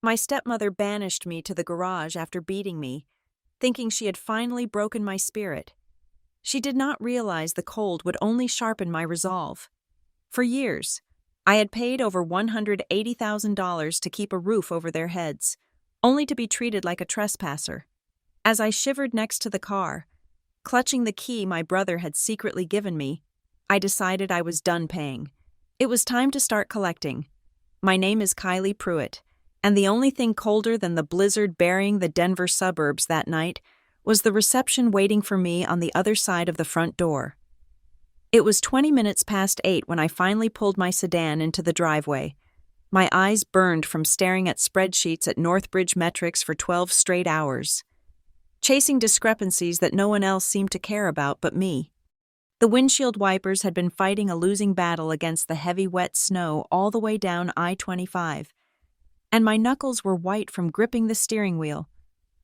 My stepmother banished me to the garage after beating me, thinking she had finally broken my spirit. She did not realize the cold would only sharpen my resolve. For years, I had paid over $180,000 to keep a roof over their heads, only to be treated like a trespasser. As I shivered next to the car, clutching the key my brother had secretly given me, I decided I was done paying. It was time to start collecting. My name is Kylie Pruitt, and the only thing colder than the blizzard burying the Denver suburbs that night was the reception waiting for me on the other side of the front door. It was 20 minutes past 8 when I finally pulled my sedan into the driveway. My eyes burned from staring at spreadsheets at Northbridge metrics for 12 straight hours, chasing discrepancies that no one else seemed to care about but me. The windshield wipers had been fighting a losing battle against the heavy wet snow all the way down I-25, and my knuckles were white from gripping the steering wheel.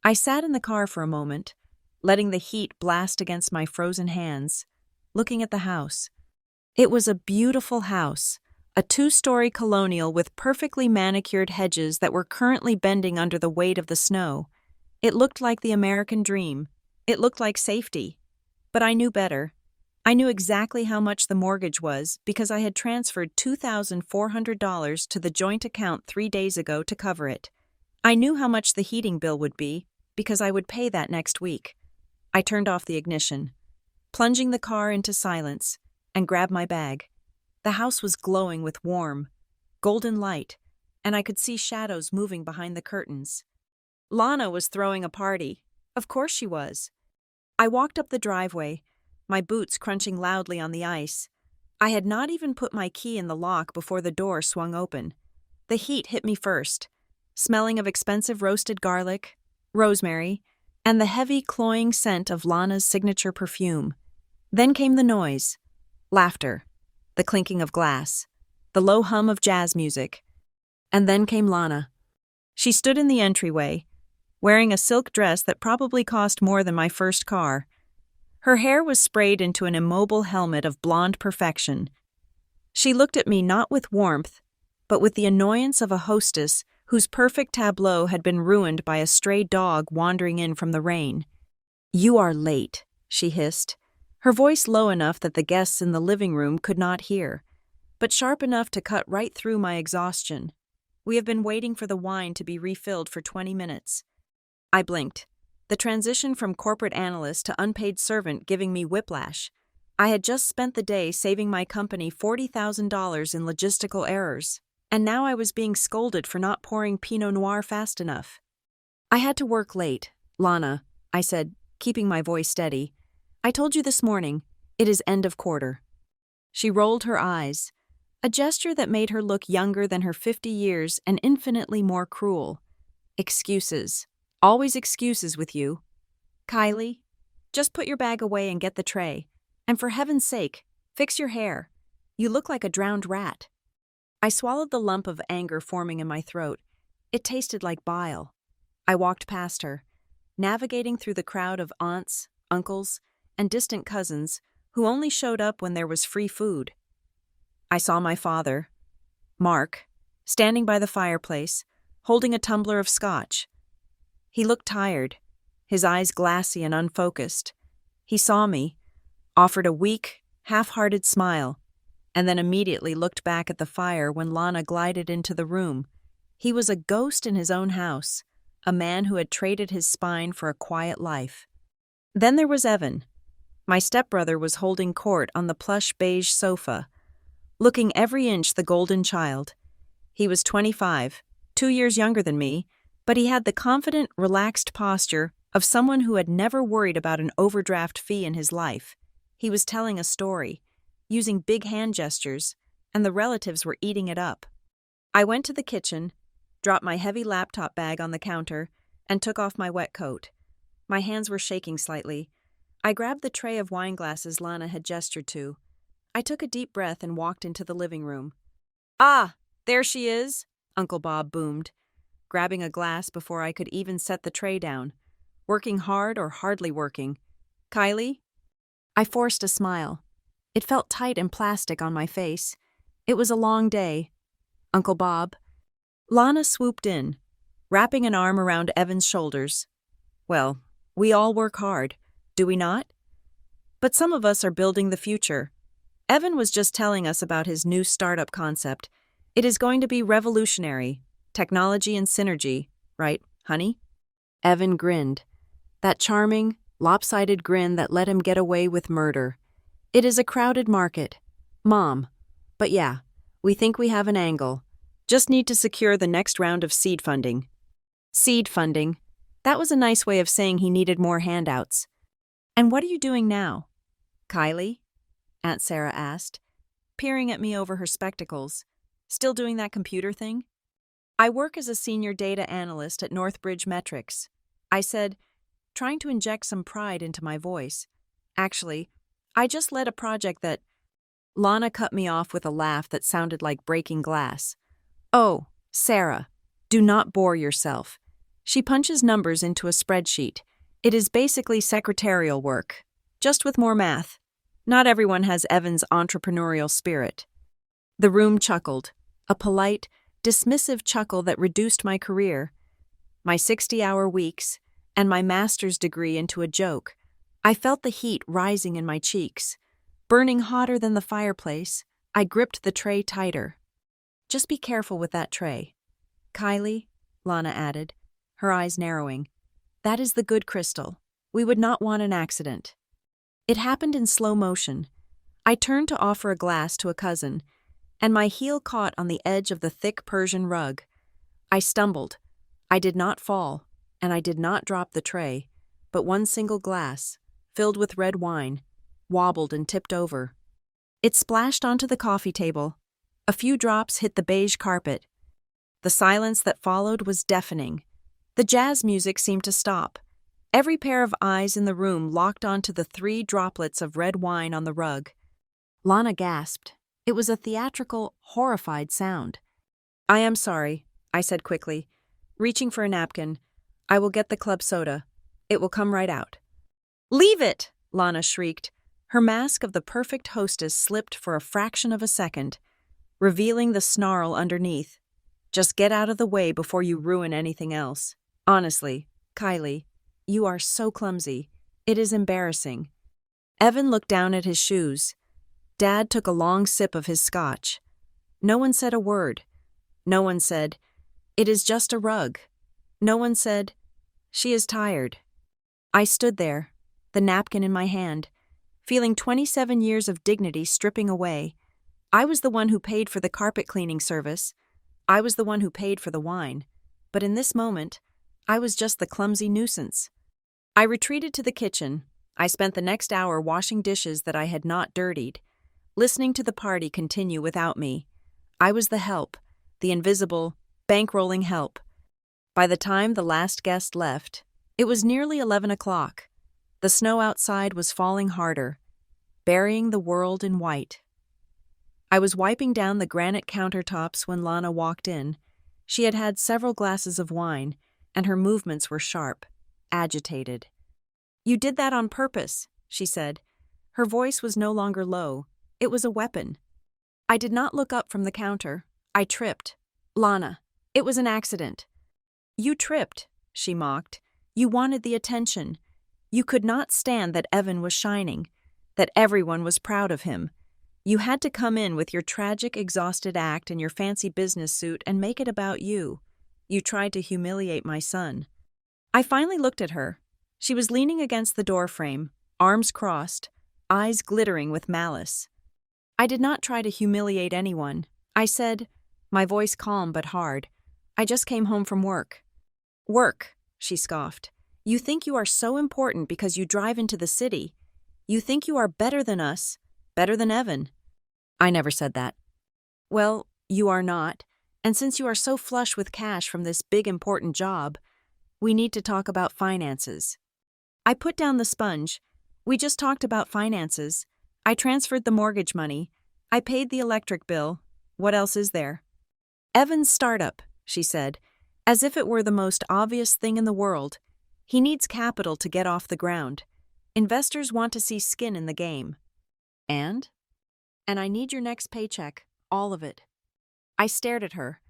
I sat in the car for a moment, letting the heat blast against my frozen hands, looking at the house. It was a beautiful house, a 2-story colonial with perfectly manicured hedges that were currently bending under the weight of the snow. It looked like the American dream. It looked like safety. But I knew better. I knew exactly how much the mortgage was because I had transferred $2,400 to the joint account 3 days ago to cover it. I knew how much the heating bill would be because I would pay that next week. I turned off the ignition, plunging the car into silence, and grabbed my bag. The house was glowing with warm, golden light, and I could see shadows moving behind the curtains. Lana was throwing a party. Of course she was. I walked up the driveway, my boots crunching loudly on the ice. I had not even put my key in the lock before the door swung open. The heat hit me first, smelling of expensive roasted garlic, rosemary, and the heavy, cloying scent of Lana's signature perfume. Then came the noise, laughter, the clinking of glass, the low hum of jazz music. And then came Lana. She stood in the entryway, wearing a silk dress that probably cost more than my first car. Her hair was sprayed into an immobile helmet of blonde perfection. She looked at me not with warmth, but with the annoyance of a hostess whose perfect tableau had been ruined by a stray dog wandering in from the rain. "You are late," she hissed, her voice low enough that the guests in the living room could not hear, but sharp enough to cut right through my exhaustion. "We have been waiting for the wine to be refilled for 20 minutes. I blinked, the transition from corporate analyst to unpaid servant giving me whiplash. I had just spent the day saving my company $40,000 in logistical errors, and now I was being scolded for not pouring Pinot Noir fast enough. "I had to work late, Lana," I said, keeping my voice steady. "I told you this morning, it is end of quarter." She rolled her eyes, a gesture that made her look younger than her 50 years and infinitely more cruel. "Excuses. Always excuses with you. Kylie, just put your bag away and get the tray. And for heaven's sake, fix your hair. You look like a drowned rat." I swallowed the lump of anger forming in my throat. It tasted like bile. I walked past her, navigating through the crowd of aunts, uncles, and distant cousins who only showed up when there was free food. I saw my father, Mark, standing by the fireplace, holding a tumbler of scotch. He looked tired, his eyes glassy and unfocused. He saw me, offered a weak, half-hearted smile, and then immediately looked back at the fire when Lana glided into the room. He was a ghost in his own house, a man who had traded his spine for a quiet life. Then there was Evan. My stepbrother was holding court on the plush beige sofa, looking every inch the golden child. He was 25, 2 years younger than me, but he had the confident, relaxed posture of someone who had never worried about an overdraft fee in his life. He was telling a story, using big hand gestures, and the relatives were eating it up. I went to the kitchen, dropped my heavy laptop bag on the counter, and took off my wet coat. My hands were shaking slightly. I grabbed the tray of wine glasses Lana had gestured to. I took a deep breath and walked into the living room. "Ah, there she is," Uncle Bob boomed, grabbing a glass before I could even set the tray down. "Working hard or hardly working? Kylie?" I forced a smile. It felt tight and plastic on my face. It was a long day. "Uncle Bob." Lana swooped in, wrapping an arm around Evan's shoulders. Well, we all work hard, do we not? But some of us are building the future. Evan was just telling us about his new startup concept. It is going to be revolutionary. Technology and synergy, right, honey? Evan grinned. That charming, lopsided grin that let him get away with murder. It is a crowded market. Mom. But yeah, we think we have an angle. Just need to secure the next round of seed funding. Seed funding. That was a nice way of saying he needed more handouts. And what are you doing now? Kylie? Aunt Sarah asked, peering at me over her spectacles. Still doing that computer thing? I work as a senior data analyst at Northbridge Metrics. I said, trying to inject some pride into my voice. Actually, I just led a project that... Lana cut me off with a laugh that sounded like breaking glass. Oh, Sarah, do not bore yourself. She punches numbers into a spreadsheet. It is basically secretarial work, just with more math. Not everyone has Evan's entrepreneurial spirit. The room chuckled, a polite, dismissive chuckle that reduced my career, my 60-hour weeks, and my master's degree into a joke. I felt the heat rising in my cheeks. Burning hotter than the fireplace, I gripped the tray tighter. Just be careful with that tray. Kylie, Lana added, her eyes narrowing. That is the good crystal. We would not want an accident. It happened in slow motion. I turned to offer a glass to a cousin, and my heel caught on the edge of the thick Persian rug. I stumbled. I did not fall, and I did not drop the tray, but one single glass, filled with red wine, wobbled and tipped over. It splashed onto the coffee table. A few drops hit the beige carpet. The silence that followed was deafening. The jazz music seemed to stop. Every pair of eyes in the room locked onto the 3 droplets of red wine on the rug. Lana gasped. It was a theatrical, horrified sound. I am sorry, I said quickly, reaching for a napkin. I will get the club soda. It will come right out. Leave it, Lana shrieked. Her mask of the perfect hostess slipped for a fraction of a second, revealing the snarl underneath. Just get out of the way before you ruin anything else. Honestly, Kylie, you are so clumsy. It is embarrassing. Evan looked down at his shoes. Dad took a long sip of his scotch. No one said a word. No one said, it is just a rug. No one said, she is tired. I stood there, the napkin in my hand, feeling 27 years of dignity stripping away. I was the one who paid for the carpet cleaning service. I was the one who paid for the wine. But in this moment, I was just the clumsy nuisance. I retreated to the kitchen. I spent the next hour washing dishes that I had not dirtied, listening to the party continue without me. I was the help, the invisible, bankrolling help. By the time the last guest left, it was nearly 11 o'clock. The snow outside was falling harder, burying the world in white. I was wiping down the granite countertops when Lana walked in. She had had several glasses of wine, and her movements were sharp, agitated. You did that on purpose, she said. Her voice was no longer low. It was a weapon. I did not look up from the counter. I tripped. Lana, it was an accident. You tripped, she mocked. You wanted the attention. You could not stand that Evan was shining, that everyone was proud of him. You had to come in with your tragic, exhausted act and your fancy business suit and make it about you. You tried to humiliate my son. I finally looked at her. She was leaning against the doorframe, arms crossed, eyes glittering with malice. I did not try to humiliate anyone. I said, my voice calm but hard, I just came home from work. Work, she scoffed. You think you are so important because you drive into the city. You think you are better than us, better than Evan. I never said that. Well, you are not, and since you are so flush with cash from this big important job, we need to talk about finances. I put down the sponge. We just talked about finances. I transferred the mortgage money. I paid the electric bill. What else is there? Evan's startup, she said, as if it were the most obvious thing in the world. He needs capital to get off the ground. Investors want to see skin in the game. And I need your next paycheck, all of it. I stared at her.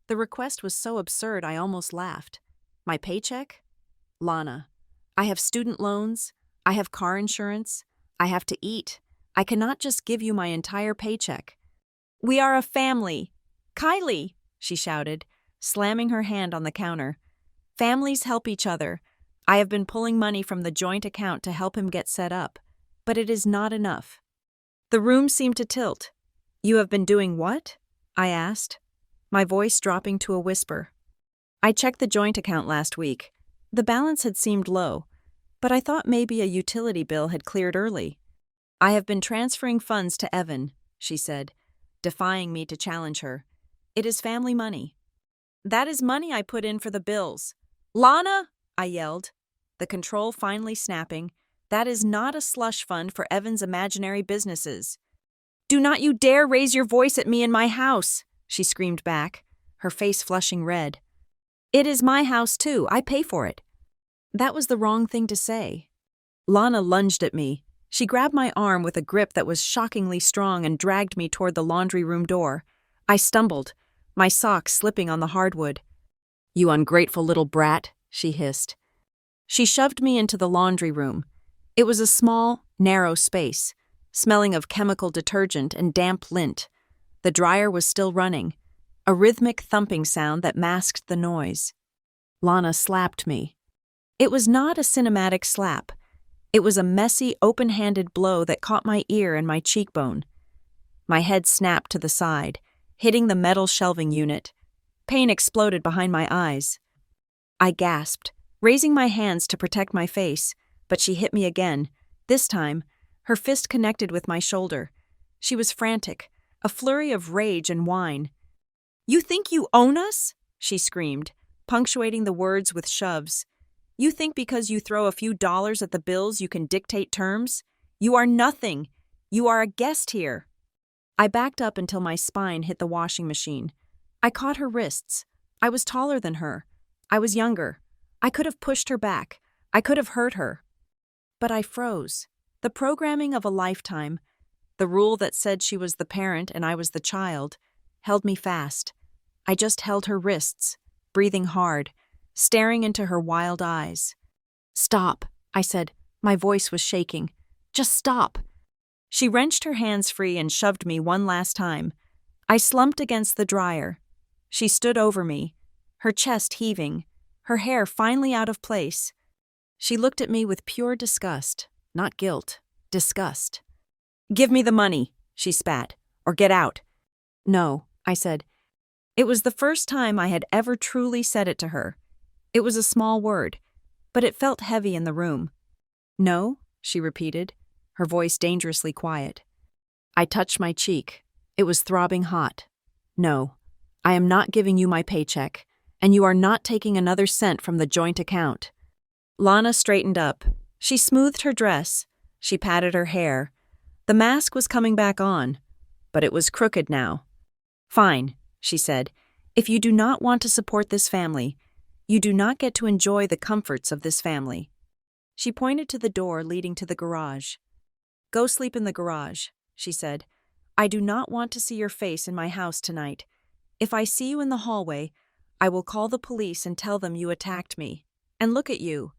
The request was so absurd I almost laughed. My paycheck? Lana, I have student loans. I have car insurance. I have to eat. I cannot just give you my entire paycheck. We are a family. Kylie, she shouted, slamming her hand on the counter. Families help each other. I have been pulling money from the joint account to help him get set up, but it is not enough. The room seemed to tilt. You have been doing what? I asked, my voice dropping to a whisper. I checked the joint account last week. The balance had seemed low, but I thought maybe a utility bill had cleared early. I have been transferring funds to Evan, she said, defying me to challenge her. It is family money. That is money I put in for the bills. Lana, I yelled, the control finally snapping. That is not a slush fund for Evan's imaginary businesses. Do not you dare raise your voice at me in my house, she screamed back, her face flushing red. It is my house too, I pay for it. That was the wrong thing to say. Lana lunged at me. She grabbed my arm with a grip that was shockingly strong and dragged me toward the laundry room door. I stumbled, my socks slipping on the hardwood. You ungrateful little brat, she hissed. She shoved me into the laundry room. It was a small, narrow space, smelling of chemical detergent and damp lint. The dryer was still running, a rhythmic thumping sound that masked the noise. Lana slapped me. It was not a cinematic slap. It was a messy, open-handed blow that caught my ear and my cheekbone. My head snapped to the side, hitting the metal shelving unit. Pain exploded behind my eyes. I gasped, raising my hands to protect my face, but she hit me again. This time, her fist connected with my shoulder. She was frantic, a flurry of rage and whine. You think you own us? She screamed, punctuating the words with shoves. You think because you throw a few dollars at the bills you can dictate terms? You are nothing. You are a guest here. I backed up until my spine hit the washing machine. I caught her wrists. I was taller than her. I was younger. I could have pushed her back. I could have hurt her. But I froze. The programming of a lifetime, the rule that said she was the parent and I was the child, held me fast. I just held her wrists, breathing hard, staring into her wild eyes. Stop, I said. My voice was shaking. Just stop. She wrenched her hands free and shoved me one last time. I slumped against the dryer. She stood over me, her chest heaving, her hair finally out of place. She looked at me with pure disgust, not guilt, disgust. Give me the money, she spat, or get out. No, I said. It was the first time I had ever truly said it to her. It was a small word, but it felt heavy in the room. No, she repeated, her voice dangerously quiet. I touched my cheek. It was throbbing hot. No, I am not giving you my paycheck, and you are not taking another cent from the joint account. Lana straightened up. She smoothed her dress. She patted her hair. The mask was coming back on, but it was crooked now. Fine, she said. If you do not want to support this family, you do not get to enjoy the comforts of this family. She pointed to the door leading to the garage. Go sleep in the garage, she said. I do not want to see your face in my house tonight. If I see you in the hallway, I will call the police and tell them you attacked me. And look at you.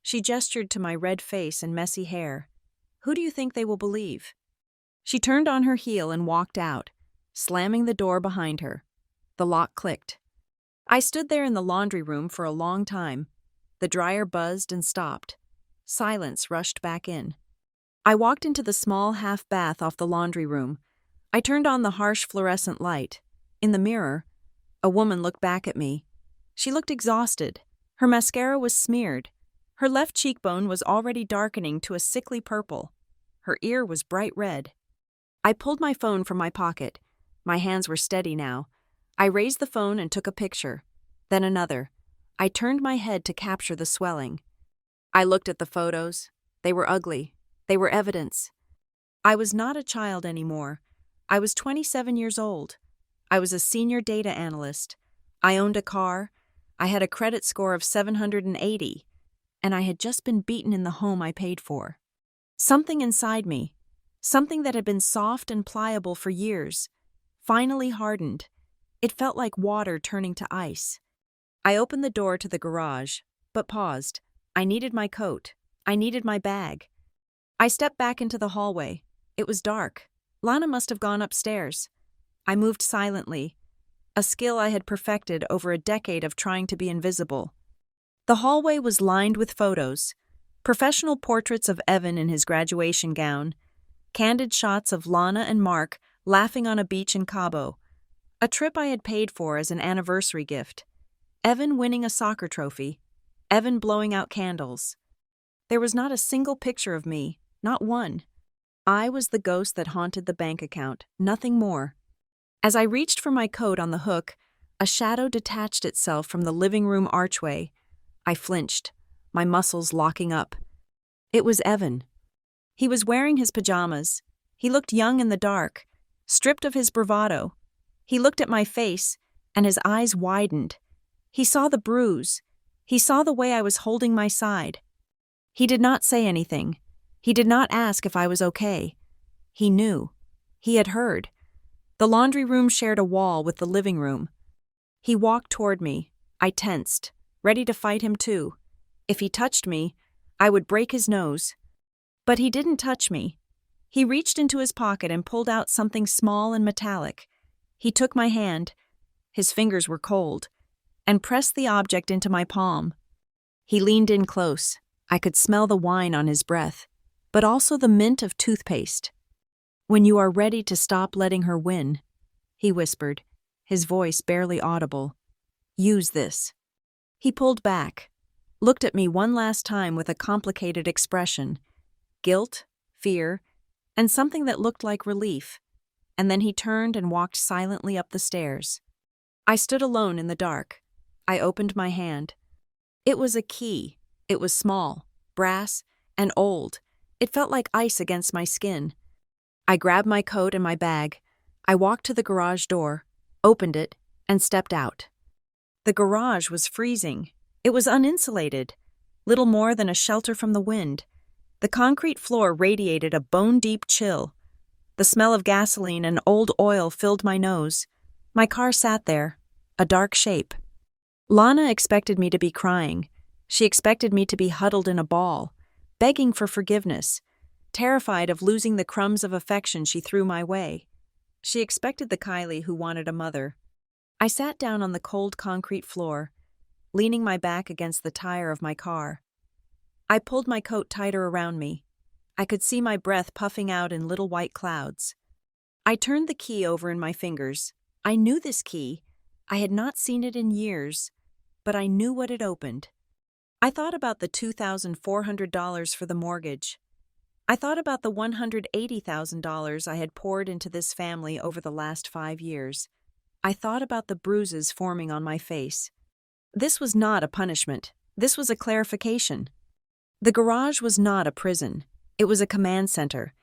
She gestured to my red face and messy hair. Who do you think they will believe? She turned on her heel and walked out, slamming the door behind her. The lock clicked. I stood there in the laundry room for a long time. The dryer buzzed and stopped. Silence rushed back in. I walked into the small half bath off the laundry room. I turned on the harsh fluorescent light. In the mirror, a woman looked back at me. She looked exhausted. Her mascara was smeared. Her left cheekbone was already darkening to a sickly purple. Her ear was bright red. I pulled my phone from my pocket. My hands were steady now. I raised the phone and took a picture. Then another. I turned my head to capture the swelling. I looked at the photos. They were ugly. They were evidence. I was not a child anymore. I was 27 years old. I was a senior data analyst. I owned a car. I had a credit score of 780. And I had just been beaten in the home I paid for. Something inside me, something that had been soft and pliable for years, finally hardened. It felt like water turning to ice. I opened the door to the garage, but paused. I needed my coat. I needed my bag. I stepped back into the hallway. It was dark. Lana must have gone upstairs. I moved silently, a skill I had perfected over a decade of trying to be invisible. The hallway was lined with photos, professional portraits of Evan in his graduation gown, candid shots of Lana and Mark laughing on a beach in Cabo, a trip I had paid for as an anniversary gift, Evan winning a soccer trophy, Evan blowing out candles. There was not a single picture of me, not one. I was the ghost that haunted the bank account, nothing more. As I reached for my coat on the hook, a shadow detached itself from the living room archway. I flinched, my muscles locking up. It was Evan. He was wearing his pajamas. He looked young in the dark, stripped of his bravado. He looked at my face, and his eyes widened. He saw the bruise. He saw the way I was holding my side. He did not say anything. He did not ask if I was okay. He knew. He had heard. The laundry room shared a wall with the living room. He walked toward me. I tensed, ready to fight him too. If he touched me, I would break his nose. But he didn't touch me. He reached into his pocket and pulled out something small and metallic. He took my hand, his fingers were cold, and pressed the object into my palm. He leaned in close. I could smell the wine on his breath, but also the mint of toothpaste. "When you are ready to stop letting her win," he whispered, his voice barely audible, "use this." He pulled back, looked at me one last time with a complicated expression, guilt, fear, and something that looked like relief, and then he turned and walked silently up the stairs. I stood alone in the dark. I opened my hand. It was a key. It was small, brass, and old. It felt like ice against my skin. I grabbed my coat and my bag. I walked to the garage door, opened it, and stepped out. The garage was freezing. It was uninsulated, little more than a shelter from the wind. The concrete floor radiated a bone-deep chill. The smell of gasoline and old oil filled my nose. My car sat there, a dark shape. Lana expected me to be crying. She expected me to be huddled in a ball, begging for forgiveness, terrified of losing the crumbs of affection she threw my way. She expected the Kylie who wanted a mother. I sat down on the cold concrete floor, leaning my back against the tire of my car. I pulled my coat tighter around me. I could see my breath puffing out in little white clouds. I turned the key over in my fingers. I knew this key. I had not seen it in years, but I knew what it opened. I thought about the $2,400 for the mortgage. I thought about the $180,000 I had poured into this family over the last 5 years. I thought about the bruises forming on my face. This was not a punishment. This was a clarification. The garage was not a prison. It was a command center.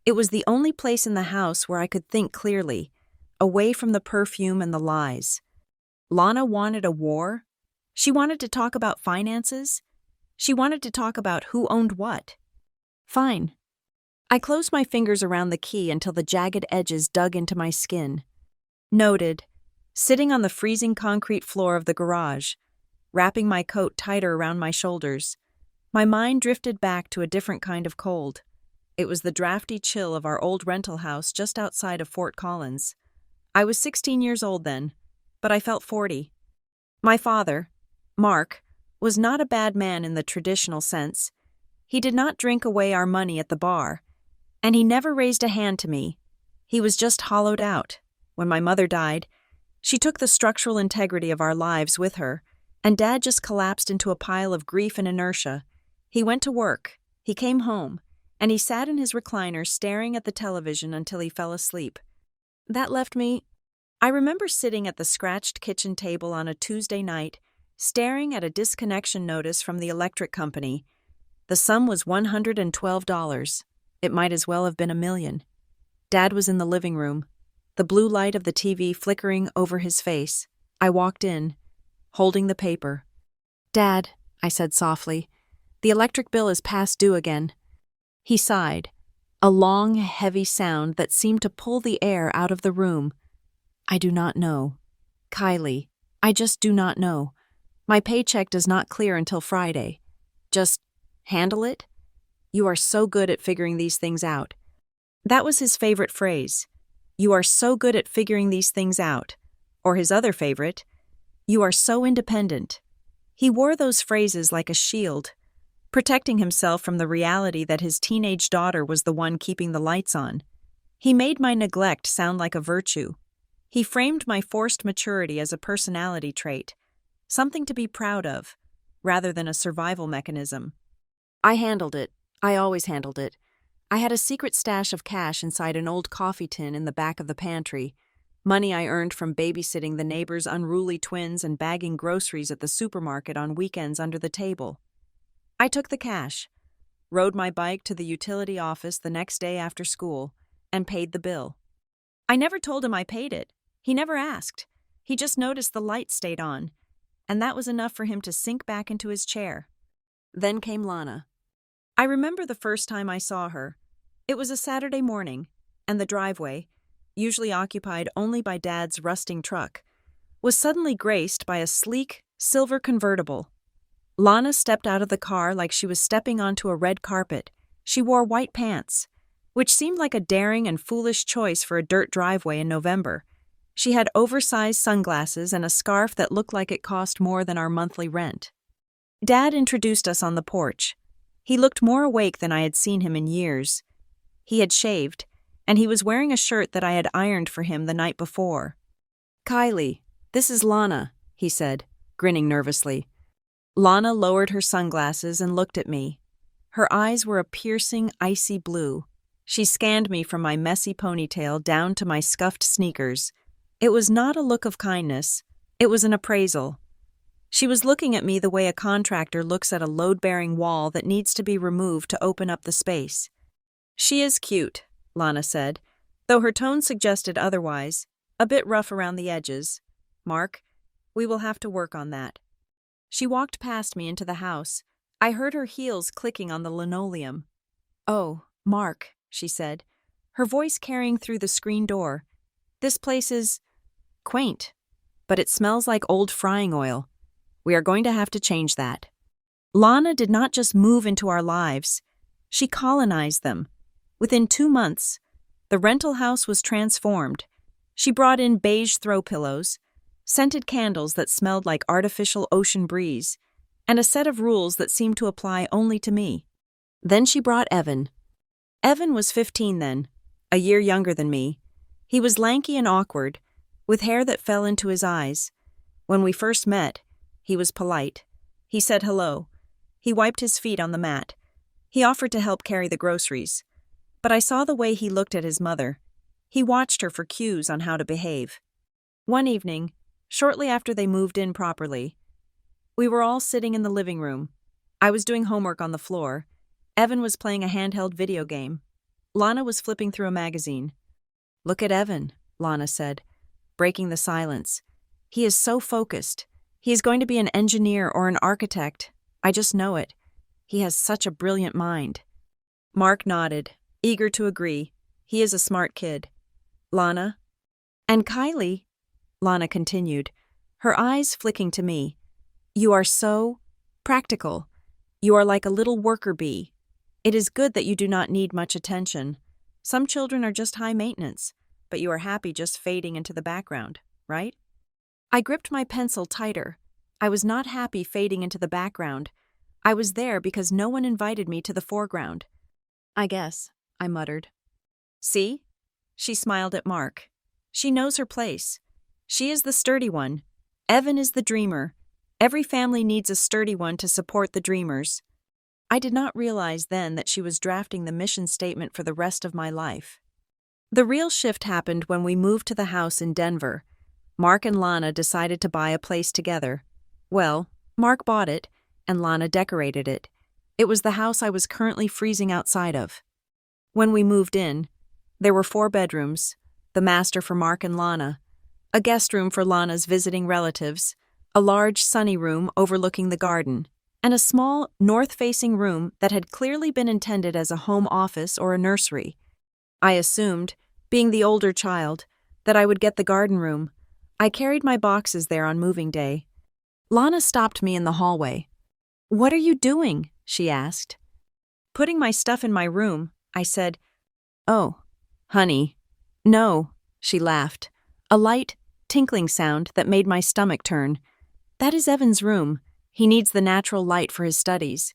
It was the only place in the house where I could think clearly, away from the perfume and the lies. Lana wanted a war. She wanted to talk about finances. She wanted to talk about who owned what. Fine. I closed my fingers around the key until the jagged edges dug into my skin. Noted, sitting on the freezing concrete floor of the garage, wrapping my coat tighter around my shoulders, my mind drifted back to a different kind of cold. It was the drafty chill of our old rental house just outside of Fort Collins. I was 16 years old then, but I felt 40. My father, Mark, was not a bad man in the traditional sense. He did not drink away our money at the bar, and he never raised a hand to me. He was just hollowed out. When my mother died, she took the structural integrity of our lives with her, and Dad just collapsed into a pile of grief and inertia. He went to work, he came home, and he sat in his recliner staring at the television until he fell asleep. That left me. I remember sitting at the scratched kitchen table on a Tuesday night, staring at a disconnection notice from the electric company. The sum was $112. It might as well have been $1 million. Dad was in the living room, the blue light of the TV flickering over his face. I walked in, holding the paper. "Dad," I said softly, "the electric bill is past due again." He sighed, a long, heavy sound that seemed to pull the air out of the room. "I do not know." Kylie, I just do not know. My paycheck does not clear until Friday. Just handle it? You are so good at figuring these things out. That was his favorite phrase. You are so good at figuring these things out. Or his other favorite, you are so independent. He wore those phrases like a shield, protecting himself from the reality that his teenage daughter was the one keeping the lights on. He made my neglect sound like a virtue. He framed my forced maturity as a personality trait, something to be proud of, rather than a survival mechanism. I handled it. I always handled it. I had a secret stash of cash inside an old coffee tin in the back of the pantry, money I earned from babysitting the neighbors' unruly twins and bagging groceries at the supermarket on weekends under the table. I took the cash, rode my bike to the utility office the next day after school, and paid the bill. I never told him I paid it. He never asked. He just noticed the light stayed on, and that was enough for him to sink back into his chair. Then came Lana. I remember the first time I saw her. It was a Saturday morning, and the driveway, usually occupied only by Dad's rusting truck, was suddenly graced by a sleek, silver convertible. Lana stepped out of the car like she was stepping onto a red carpet. She wore white pants, which seemed like a daring and foolish choice for a dirt driveway in November. She had oversized sunglasses and a scarf that looked like it cost more than our monthly rent. Dad introduced us on the porch. He looked more awake than I had seen him in years. He had shaved, and he was wearing a shirt that I had ironed for him the night before. "Kylie, this is Lana," he said, grinning nervously. Lana lowered her sunglasses and looked at me. Her eyes were a piercing, icy blue. She scanned me from my messy ponytail down to my scuffed sneakers. It was not a look of kindness. It was an appraisal. She was looking at me the way a contractor looks at a load-bearing wall that needs to be removed to open up the space. "She is cute," Lana said, though her tone suggested otherwise, a bit rough around the edges. "Mark, we will have to work on that." She walked past me into the house. I heard her heels clicking on the linoleum. "Oh, Mark," she said, her voice carrying through the screen door. "This place is quaint, but it smells like old frying oil. We are going to have to change that." Lana did not just move into our lives. She colonized them. Within 2 months, the rental house was transformed. She brought in beige throw pillows, scented candles that smelled like artificial ocean breeze, and a set of rules that seemed to apply only to me. Then she brought Evan. Evan was 15 then, a year younger than me. He was lanky and awkward, with hair that fell into his eyes. When we first met, he was polite. He said hello. He wiped his feet on the mat. He offered to help carry the groceries. But I saw the way he looked at his mother. He watched her for cues on how to behave. One evening, shortly after they moved in properly, we were all sitting in the living room. I was doing homework on the floor. Evan was playing a handheld video game. Lana was flipping through a magazine. "Look at Evan," Lana said, breaking the silence. "He is so focused. He is going to be an engineer or an architect. I just know it. He has such a brilliant mind." Mark nodded, eager to agree. He is a smart kid. "Lana?" "And Kylie," Lana continued, her eyes flicking to me. "You are so practical. You are like a little worker bee. It is good that you do not need much attention. Some children are just high maintenance, but you are happy just fading into the background, right?" I gripped my pencil tighter. I was not happy fading into the background. I was there because no one invited me to the foreground. "I guess," I muttered. "See?" She smiled at Mark. "She knows her place. She is the sturdy one. Evan is the dreamer. Every family needs a sturdy one to support the dreamers." I did not realize then that she was drafting the mission statement for the rest of my life. The real shift happened when we moved to the house in Denver. Mark and Lana decided to buy a place together. Well, Mark bought it, and Lana decorated it. It was the house I was currently freezing outside of. When we moved in, there were 4 bedrooms, the master for Mark and Lana, a guest room for Lana's visiting relatives, a large sunny room overlooking the garden, and a small, north-facing room that had clearly been intended as a home office or a nursery. I assumed, being the older child, that I would get the garden room, I carried my boxes there on moving day. Lana stopped me in the hallway. "What are you doing?" she asked. "Putting my stuff in my room," I said. "Oh, honey." "No," she laughed, a light, tinkling sound that made my stomach turn. "That is Evan's room. He needs the natural light for his studies.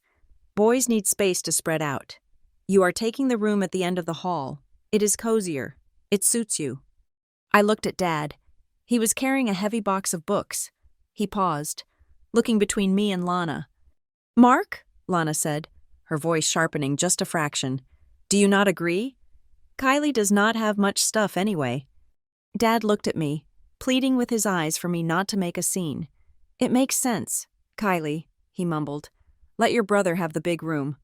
Boys need space to spread out. You are taking the room at the end of the hall. It is cozier. It suits you." I looked at Dad. He was carrying a heavy box of books. He paused, looking between me and Lana. "Mark," Lana said, her voice sharpening just a fraction, "do you not agree? Kylie does not have much stuff anyway." Dad looked at me, pleading with his eyes for me not to make a scene. "It makes sense, Kylie," he mumbled. "Let your brother have the big room."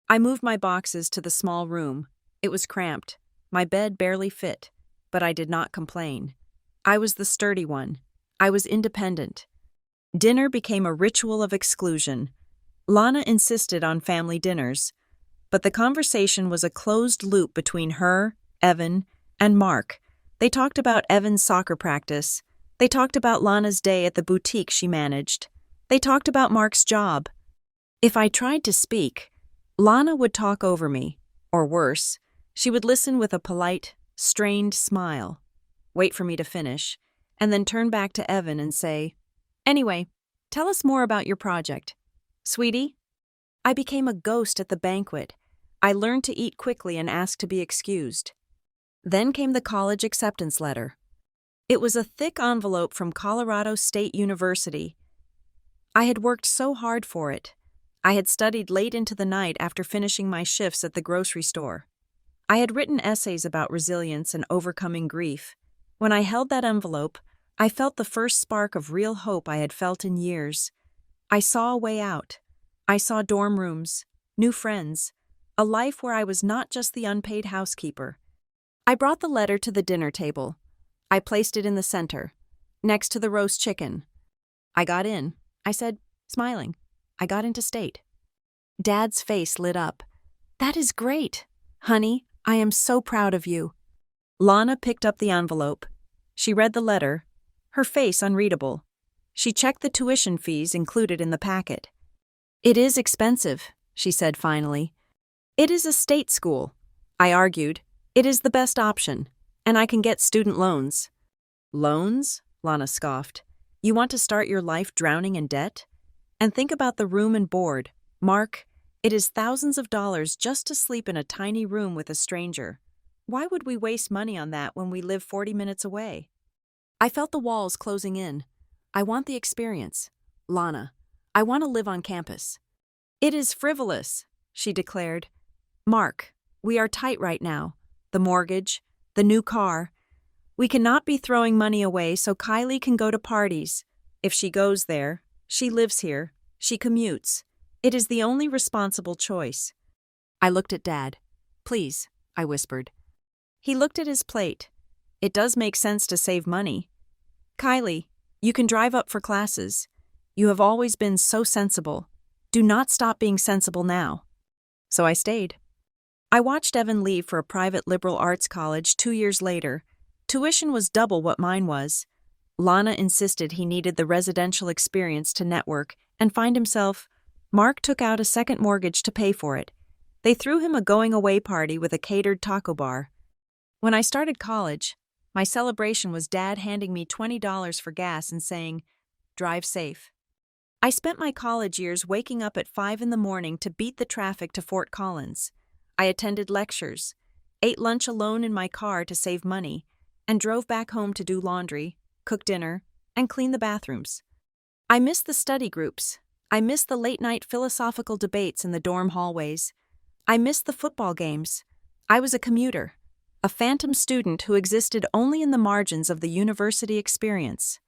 I moved my boxes to the small room. It was cramped. My bed barely fit, but I did not complain. I was the sturdy one. I was independent. Dinner became a ritual of exclusion. Lana insisted on family dinners, but the conversation was a closed loop between her, Evan, and Mark. They talked about Evan's soccer practice. They talked about Lana's day at the boutique she managed. They talked about Mark's job. If I tried to speak, Lana would talk over me, or worse, she would listen with a polite, strained smile, wait for me to finish, and then turn back to Evan and say, "Anyway, tell us more about your project. Sweetie?" I became a ghost at the banquet. I learned to eat quickly and ask to be excused. Then came the college acceptance letter. It was a thick envelope from Colorado State University. I had worked so hard for it. I had studied late into the night after finishing my shifts at the grocery store. I had written essays about resilience and overcoming grief. When I held that envelope, I felt the first spark of real hope I had felt in years. I saw a way out. I saw dorm rooms, new friends, a life where I was not just the unpaid housekeeper. I brought the letter to the dinner table. I placed it in the center, next to the roast chicken. "I got in," I said, smiling. "I got into state." Dad's face lit up. "That is great. Honey, I am so proud of you." Lana picked up the envelope. She read the letter, her face unreadable. She checked the tuition fees included in the packet. "It is expensive," she said finally. "It is a state school," I argued. "It is the best option, and I can get student loans." "Loans?" Lana scoffed. "You want to start your life drowning in debt? And think about the room and board. Mark, it is thousands of dollars just to sleep in a tiny room with a stranger. Why would we waste money on that when we live 40 minutes away?" I felt the walls closing in. "I want the experience. Lana, I want to live on campus." "It is frivolous," she declared. "Mark, we are tight right now. The mortgage, the new car. We cannot be throwing money away so Kylie can go to parties. If she goes there, she lives here, she commutes. It is the only responsible choice." I looked at Dad. "Please," I whispered. He looked at his plate. "It does make sense to save money. Kylie, you can drive up for classes. You have always been so sensible. Do not stop being sensible now." So I stayed. I watched Evan leave for a private liberal arts college 2 years later. Tuition was double what mine was. Lana insisted he needed the residential experience to network and find himself. Mark took out a second mortgage to pay for it. They threw him a going-away party with a catered taco bar. When I started college, my celebration was Dad handing me $20 for gas and saying, "Drive safe." I spent my college years waking up at 5 in the morning to beat the traffic to Fort Collins. I attended lectures, ate lunch alone in my car to save money, and drove back home to do laundry, cook dinner, and clean the bathrooms. I missed the study groups. I missed the late-night philosophical debates in the dorm hallways. I missed the football games. I was a commuter, a phantom student who existed only in the margins of the university experience.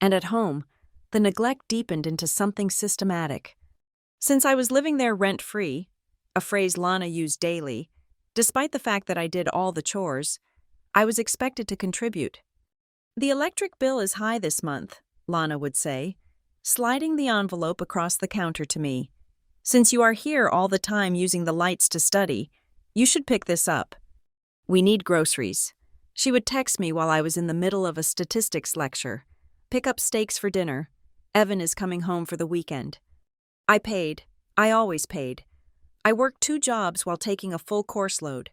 And at home, the neglect deepened into something systematic. Since I was living there rent-free, a phrase Lana used daily, despite the fact that I did all the chores, I was expected to contribute. "The electric bill is high this month," Lana would say, sliding the envelope across the counter to me. "Since you are here all the time using the lights to study, you should pick this up. We need groceries." She would text me while I was in the middle of a statistics lecture. Pick up steaks for dinner. Evan is coming home for the weekend. I paid. I always paid. I worked 2 jobs while taking a full course load.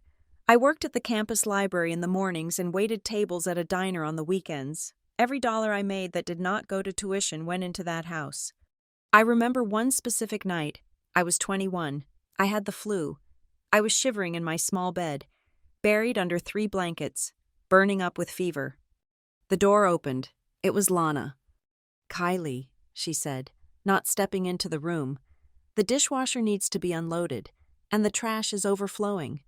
I worked at the campus library in the mornings and waited tables at a diner on the weekends. Every dollar I made that did not go to tuition went into that house. I remember one specific night. I was 21. I had the flu. I was shivering in my small bed, buried under 3 blankets, burning up with fever. The door opened. It was Lana. "Kylie," she said, not stepping into the room. "The dishwasher needs to be unloaded, and the trash is overflowing."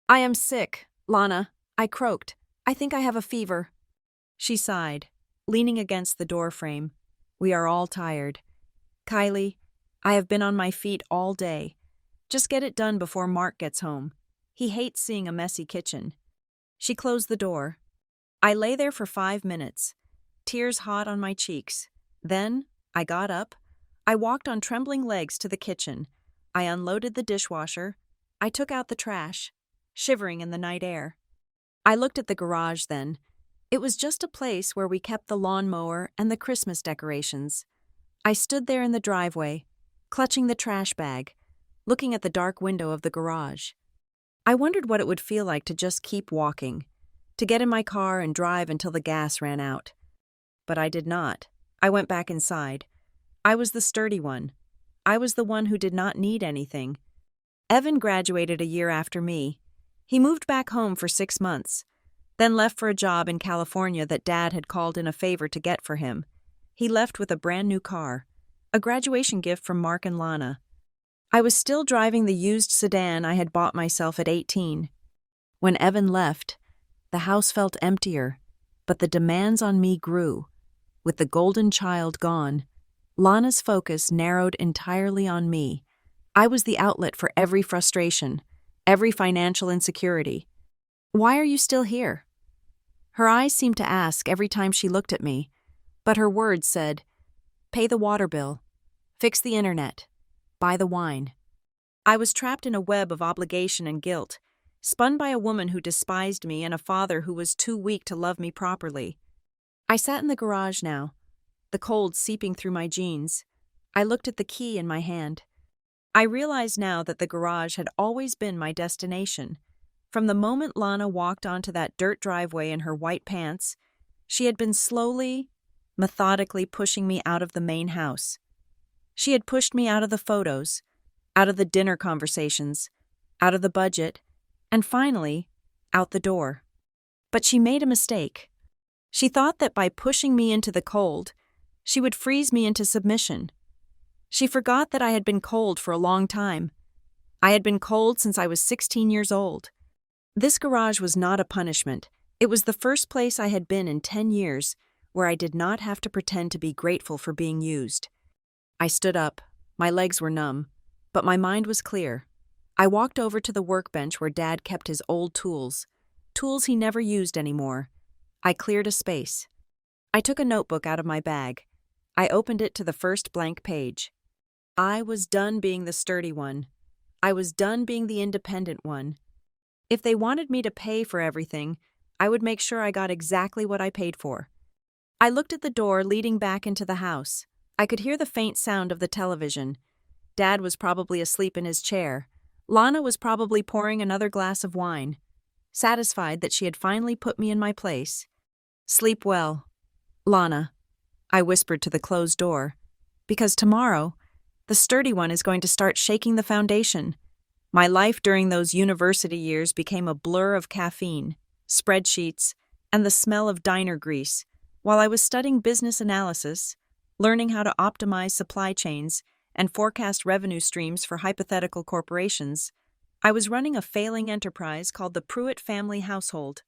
"I am sick, Lana," I croaked. "I think I have a fever." She sighed, leaning against the doorframe. "We are all tired. Kylie, I have been on my feet all day. Just get it done before Mark gets home. He hates seeing a messy kitchen." She closed the door. I lay there for 5 minutes, tears hot on my cheeks. Then, I got up. I walked on trembling legs to the kitchen. I unloaded the dishwasher. I took out the trash, shivering in the night air. I looked at the garage then. It was just a place where we kept the lawnmower and the Christmas decorations. I stood there in the driveway, clutching the trash bag, looking at the dark window of the garage. I wondered what it would feel like to just keep walking, to get in my car and drive until the gas ran out. But I did not. I went back inside. I was the sturdy one. I was the one who did not need anything. Evan graduated a year after me. He moved back home for 6 months, then left for a job in California that Dad had called in a favor to get for him. He left with a brand new car, a graduation gift from Mark and Lana. I was still driving the used sedan I had bought myself at 18. When Evan left, the house felt emptier, but the demands on me grew. With the golden child gone, Lana's focus narrowed entirely on me. I was the outlet for every frustration, every financial insecurity. "Why are you still here?" Her eyes seemed to ask every time she looked at me, but her words said, "Pay the water bill, fix the internet, buy the wine." I was trapped in a web of obligation and guilt, spun by a woman who despised me and a father who was too weak to love me properly. I sat in the garage now, the cold seeping through my jeans. I looked at the key in my hand. I realized now that the garage had always been my destination. From the moment Lana walked onto that dirt driveway in her white pants, she had been slowly, methodically pushing me out of the main house. She had pushed me out of the photos, out of the dinner conversations, out of the budget, and finally, out the door. But she made a mistake. She thought that by pushing me into the cold, she would freeze me into submission. She forgot that I had been cold for a long time. I had been cold since I was 16 years old. This garage was not a punishment. It was the first place I had been in 10 years where I did not have to pretend to be grateful for being used. I stood up. My legs were numb, but my mind was clear. I walked over to the workbench where Dad kept his old tools he never used anymore. I cleared a space. I took a notebook out of my bag. I opened it to the first blank page. I was done being the sturdy one. I was done being the independent one. If they wanted me to pay for everything, I would make sure I got exactly what I paid for. I looked at the door leading back into the house. I could hear the faint sound of the television. Dad was probably asleep in his chair. Lana was probably pouring another glass of wine, satisfied that she had finally put me in my place. "Sleep well, Lana," I whispered to the closed door, "because tomorrow, the sturdy one is going to start shaking the foundation." My life during those university years became a blur of caffeine, spreadsheets, and the smell of diner grease. While I was studying business analysis, learning how to optimize supply chains, and forecast revenue streams for hypothetical corporations, I was running a failing enterprise called the Pruitt Family Household.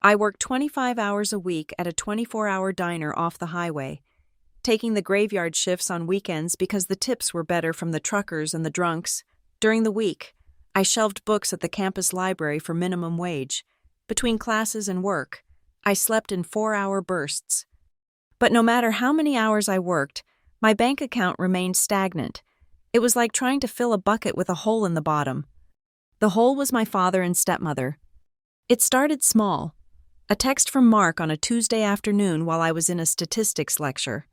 I worked 25 hours a week at a 24-hour diner off the highway, taking the graveyard shifts on weekends because the tips were better from the truckers and the drunks. During the week, I shelved books at the campus library for minimum wage. Between classes and work, I slept in 4-hour bursts. But no matter how many hours I worked, my bank account remained stagnant. It was like trying to fill a bucket with a hole in the bottom. The hole was my father and stepmother. It started small. A text from Mark on a Tuesday afternoon while I was in a statistics lecture.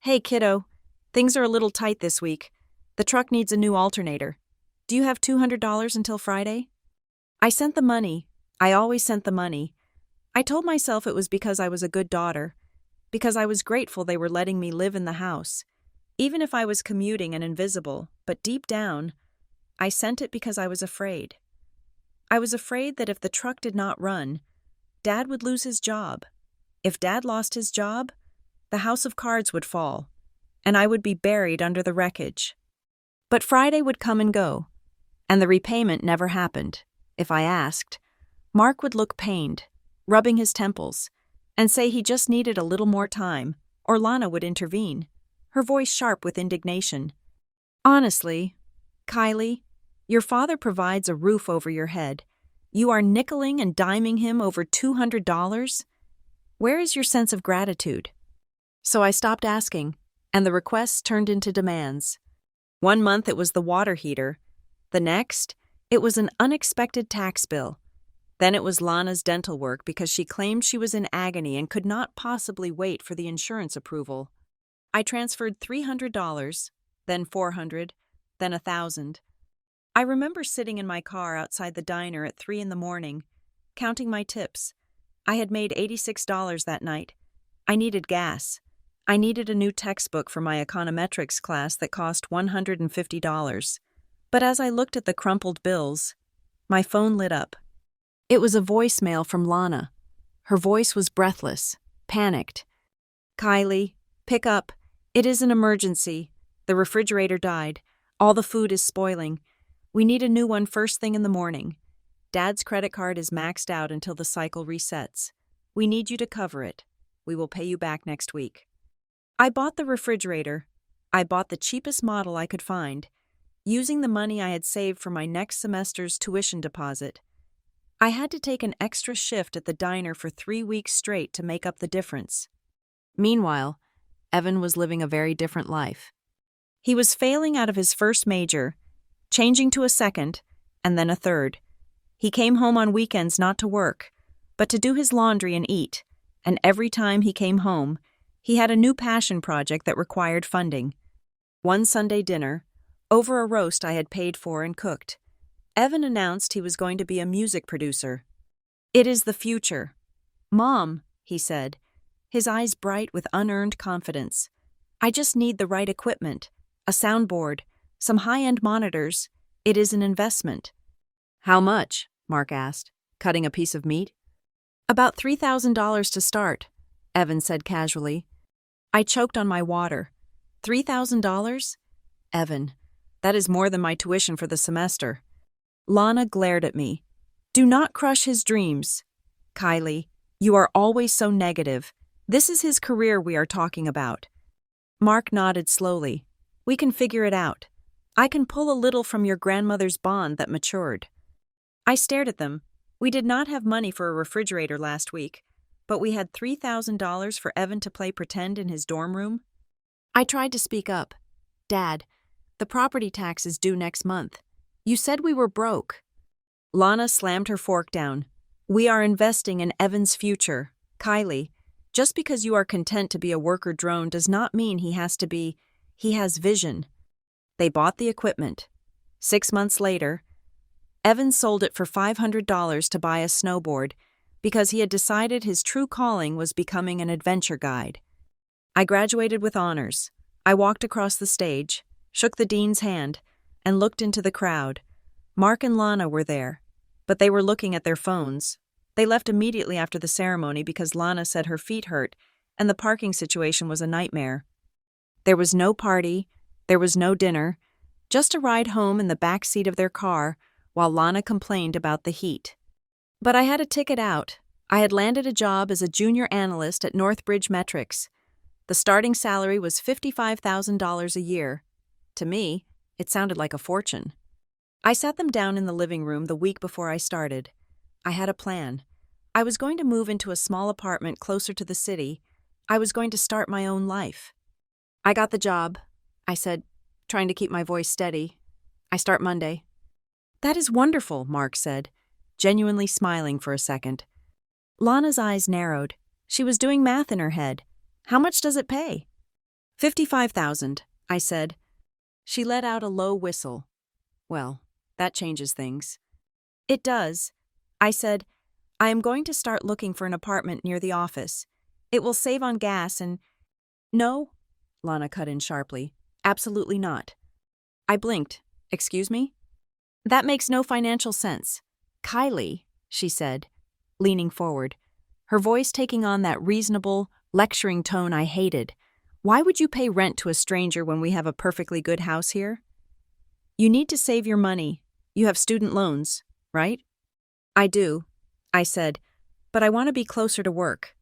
"Hey, kiddo. Things are a little tight this week. The truck needs a new alternator. Do you have $200 until Friday?" I sent the money. I always sent the money. I told myself it was because I was a good daughter, because I was grateful they were letting me live in the house, even if I was commuting and invisible, but deep down, I sent it because I was afraid. I was afraid that if the truck did not run, Dad would lose his job. If Dad lost his job, the house of cards would fall, and I would be buried under the wreckage. But Friday would come and go, and the repayment never happened. If I asked, Mark would look pained, rubbing his temples, and say he just needed a little more time, or Lana would intervene, her voice sharp with indignation. "Honestly, Kylie, your father provides a roof over your head. You are nickeling and diming him over $200? Where is your sense of gratitude?" So I stopped asking, and the requests turned into demands. One month it was the water heater. The next, it was an unexpected tax bill. Then it was Lana's dental work because she claimed she was in agony and could not possibly wait for the insurance approval. I transferred $300, then $400, then $1,000. I remember sitting in my car outside the diner at 3 a.m, counting my tips. I had made $86 that night. I needed gas. I needed a new textbook for my econometrics class that cost $150. But as I looked at the crumpled bills, my phone lit up. It was a voicemail from Lana. Her voice was breathless, panicked. "Kylie, pick up. It is an emergency. The refrigerator died. All the food is spoiling. We need a new one first thing in the morning. Dad's credit card is maxed out until the cycle resets. We need you to cover it. We will pay you back next week." I bought the refrigerator. I bought the cheapest model I could find, using the money I had saved for my next semester's tuition deposit. I had to take an extra shift at the diner for 3 weeks straight to make up the difference. Meanwhile, Evan was living a very different life. He was failing out of his first major, changing to a second, and then a third. He came home on weekends not to work, but to do his laundry and eat, and every time he came home, he had a new passion project that required funding. One Sunday dinner, over a roast I had paid for and cooked, Evan announced he was going to be a music producer. "It is the future. Mom," he said, his eyes bright with unearned confidence. "I just need the right equipment, a soundboard, some high-end monitors. It is an investment." "How much?" Mark asked, cutting a piece of meat. "About $3,000 to start," Evan said casually. I choked on my water. $3,000? Evan, that is more than my tuition for the semester. Lana glared at me. "Do not crush his dreams. Kylie, you are always so negative. This is his career we are talking about." Mark nodded slowly. "We can figure it out. I can pull a little from your grandmother's bond that matured." I stared at them. We did not have money for a refrigerator last week, but we had $3,000 for Evan to play pretend in his dorm room. I tried to speak up. "Dad, the property tax is due next month. You said we were broke." Lana slammed her fork down. "We are investing in Evan's future. Kylie, just because you are content to be a worker drone does not mean he has vision." They bought the equipment. 6 months later, Evan sold it for $500 to buy a snowboard because he had decided his true calling was becoming an adventure guide. I graduated with honors. I walked across the stage, shook the dean's hand, and looked into the crowd. Mark and Lana were there, but they were looking at their phones. They left immediately after the ceremony because Lana said her feet hurt and the parking situation was a nightmare. There was no party, there was no dinner, just a ride home in the back seat of their car while Lana complained about the heat. But I had a ticket out. I had landed a job as a junior analyst at Northbridge Metrics. The starting salary was $55,000 a year. To me, it sounded like a fortune. I sat them down in the living room the week before I started. I had a plan. I was going to move into a small apartment closer to the city. I was going to start my own life. "I got the job," I said, trying to keep my voice steady. "I start Monday." "That is wonderful," Mark said, genuinely smiling for a second. Lana's eyes narrowed. She was doing math in her head. How much does it pay? 55,000, I said. She let out a low whistle. Well, that changes things. It does. I said, I am going to start looking for an apartment near the office. It will save on gas and… No, Lana cut in sharply. Absolutely not. I blinked. Excuse me? That makes no financial sense. Kylie, she said, leaning forward, her voice taking on that reasonable, lecturing tone I hated. Why would you pay rent to a stranger when we have a perfectly good house here? You need to save your money. You have student loans, right? I do, I said, but I want to be closer to work.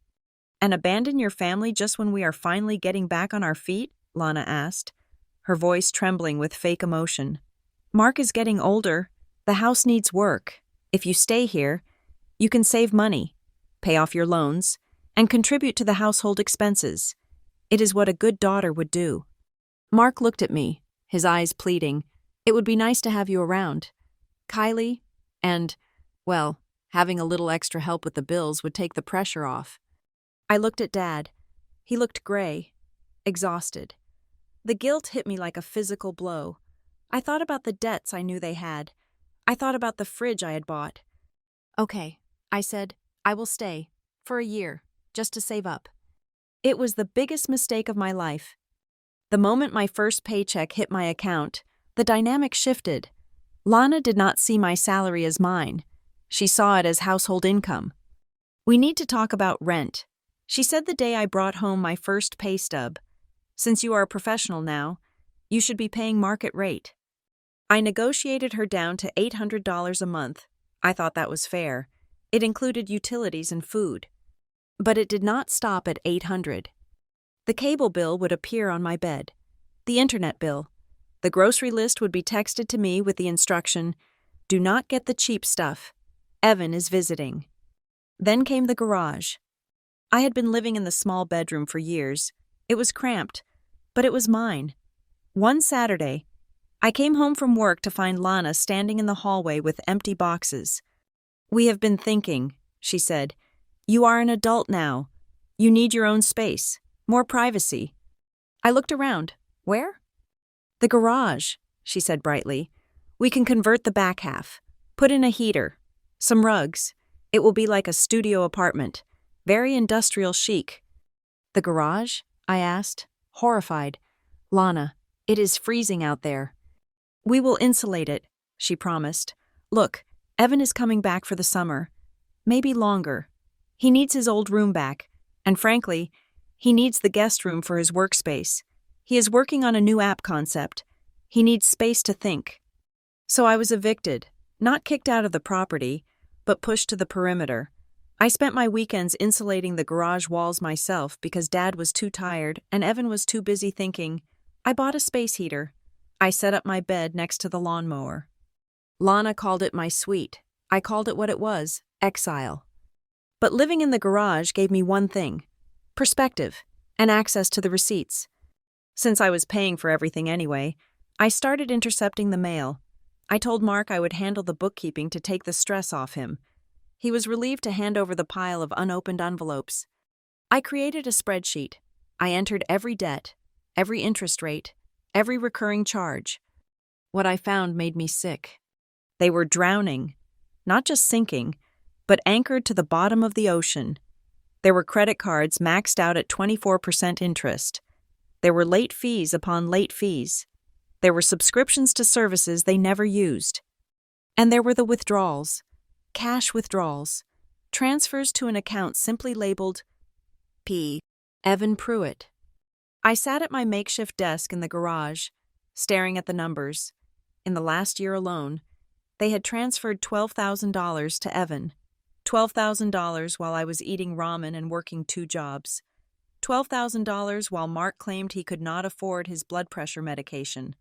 And abandon your family just when we are finally getting back on our feet? Lana asked, her voice trembling with fake emotion. Mark is getting older. The house needs work. If you stay here, you can save money, pay off your loans, and contribute to the household expenses. It is what a good daughter would do. Mark looked at me, his eyes pleading. It would be nice to have you around. Kylie, and, well, having a little extra help with the bills would take the pressure off. I looked at Dad. He looked gray, exhausted. The guilt hit me like a physical blow. I thought about the debts I knew they had. I thought about the fridge I had bought. Okay, I said, I will stay, for a year, just to save up. It was the biggest mistake of my life. The moment my first paycheck hit my account, the dynamic shifted. Lana did not see my salary as mine. She saw it as household income. We need to talk about rent, she said the day I brought home my first pay stub. Since you are a professional now, you should be paying market rate. I negotiated her down to $800 a month. I thought that was fair. It included utilities and food. But it did not stop at $800. The cable bill would appear on my bed. The internet bill. The grocery list would be texted to me with the instruction, do not get the cheap stuff. Evan is visiting. Then came the garage. I had been living in the small bedroom for years. It was cramped, but it was mine. One Saturday, I came home from work to find Lana standing in the hallway with empty boxes. We have been thinking, she said. You are an adult now. You need your own space, more privacy. I looked around. Where? The garage, she said brightly. We can convert the back half, put in a heater, some rugs. It will be like a studio apartment, very industrial chic. The garage? I asked, horrified. Lana, it is freezing out there. We will insulate it, she promised. Look, Evan is coming back for the summer. Maybe longer. He needs his old room back, and frankly, he needs the guest room for his workspace. He is working on a new app concept. He needs space to think. So I was evicted, not kicked out of the property, but pushed to the perimeter. I spent my weekends insulating the garage walls myself because Dad was too tired and Evan was too busy thinking. I bought a space heater. I set up my bed next to the lawnmower. Lana called it my suite. I called it what it was, exile. But living in the garage gave me one thing, perspective and access to the receipts. Since I was paying for everything anyway, I started intercepting the mail. I told Mark I would handle the bookkeeping to take the stress off him. He was relieved to hand over the pile of unopened envelopes. I created a spreadsheet. I entered every debt, every interest rate, every recurring charge. What I found made me sick. They were drowning, not just sinking, but anchored to the bottom of the ocean. There were credit cards maxed out at 24% interest. There were late fees upon late fees. There were subscriptions to services they never used. And there were the withdrawals, cash withdrawals, transfers to an account simply labeled P. Evan Pruitt. I sat at my makeshift desk in the garage, staring at the numbers. In the last year alone, they had transferred $12,000 to Evan. $12,000 while I was eating ramen and working 2 jobs. $12,000 while Mark claimed he could not afford his blood pressure medication.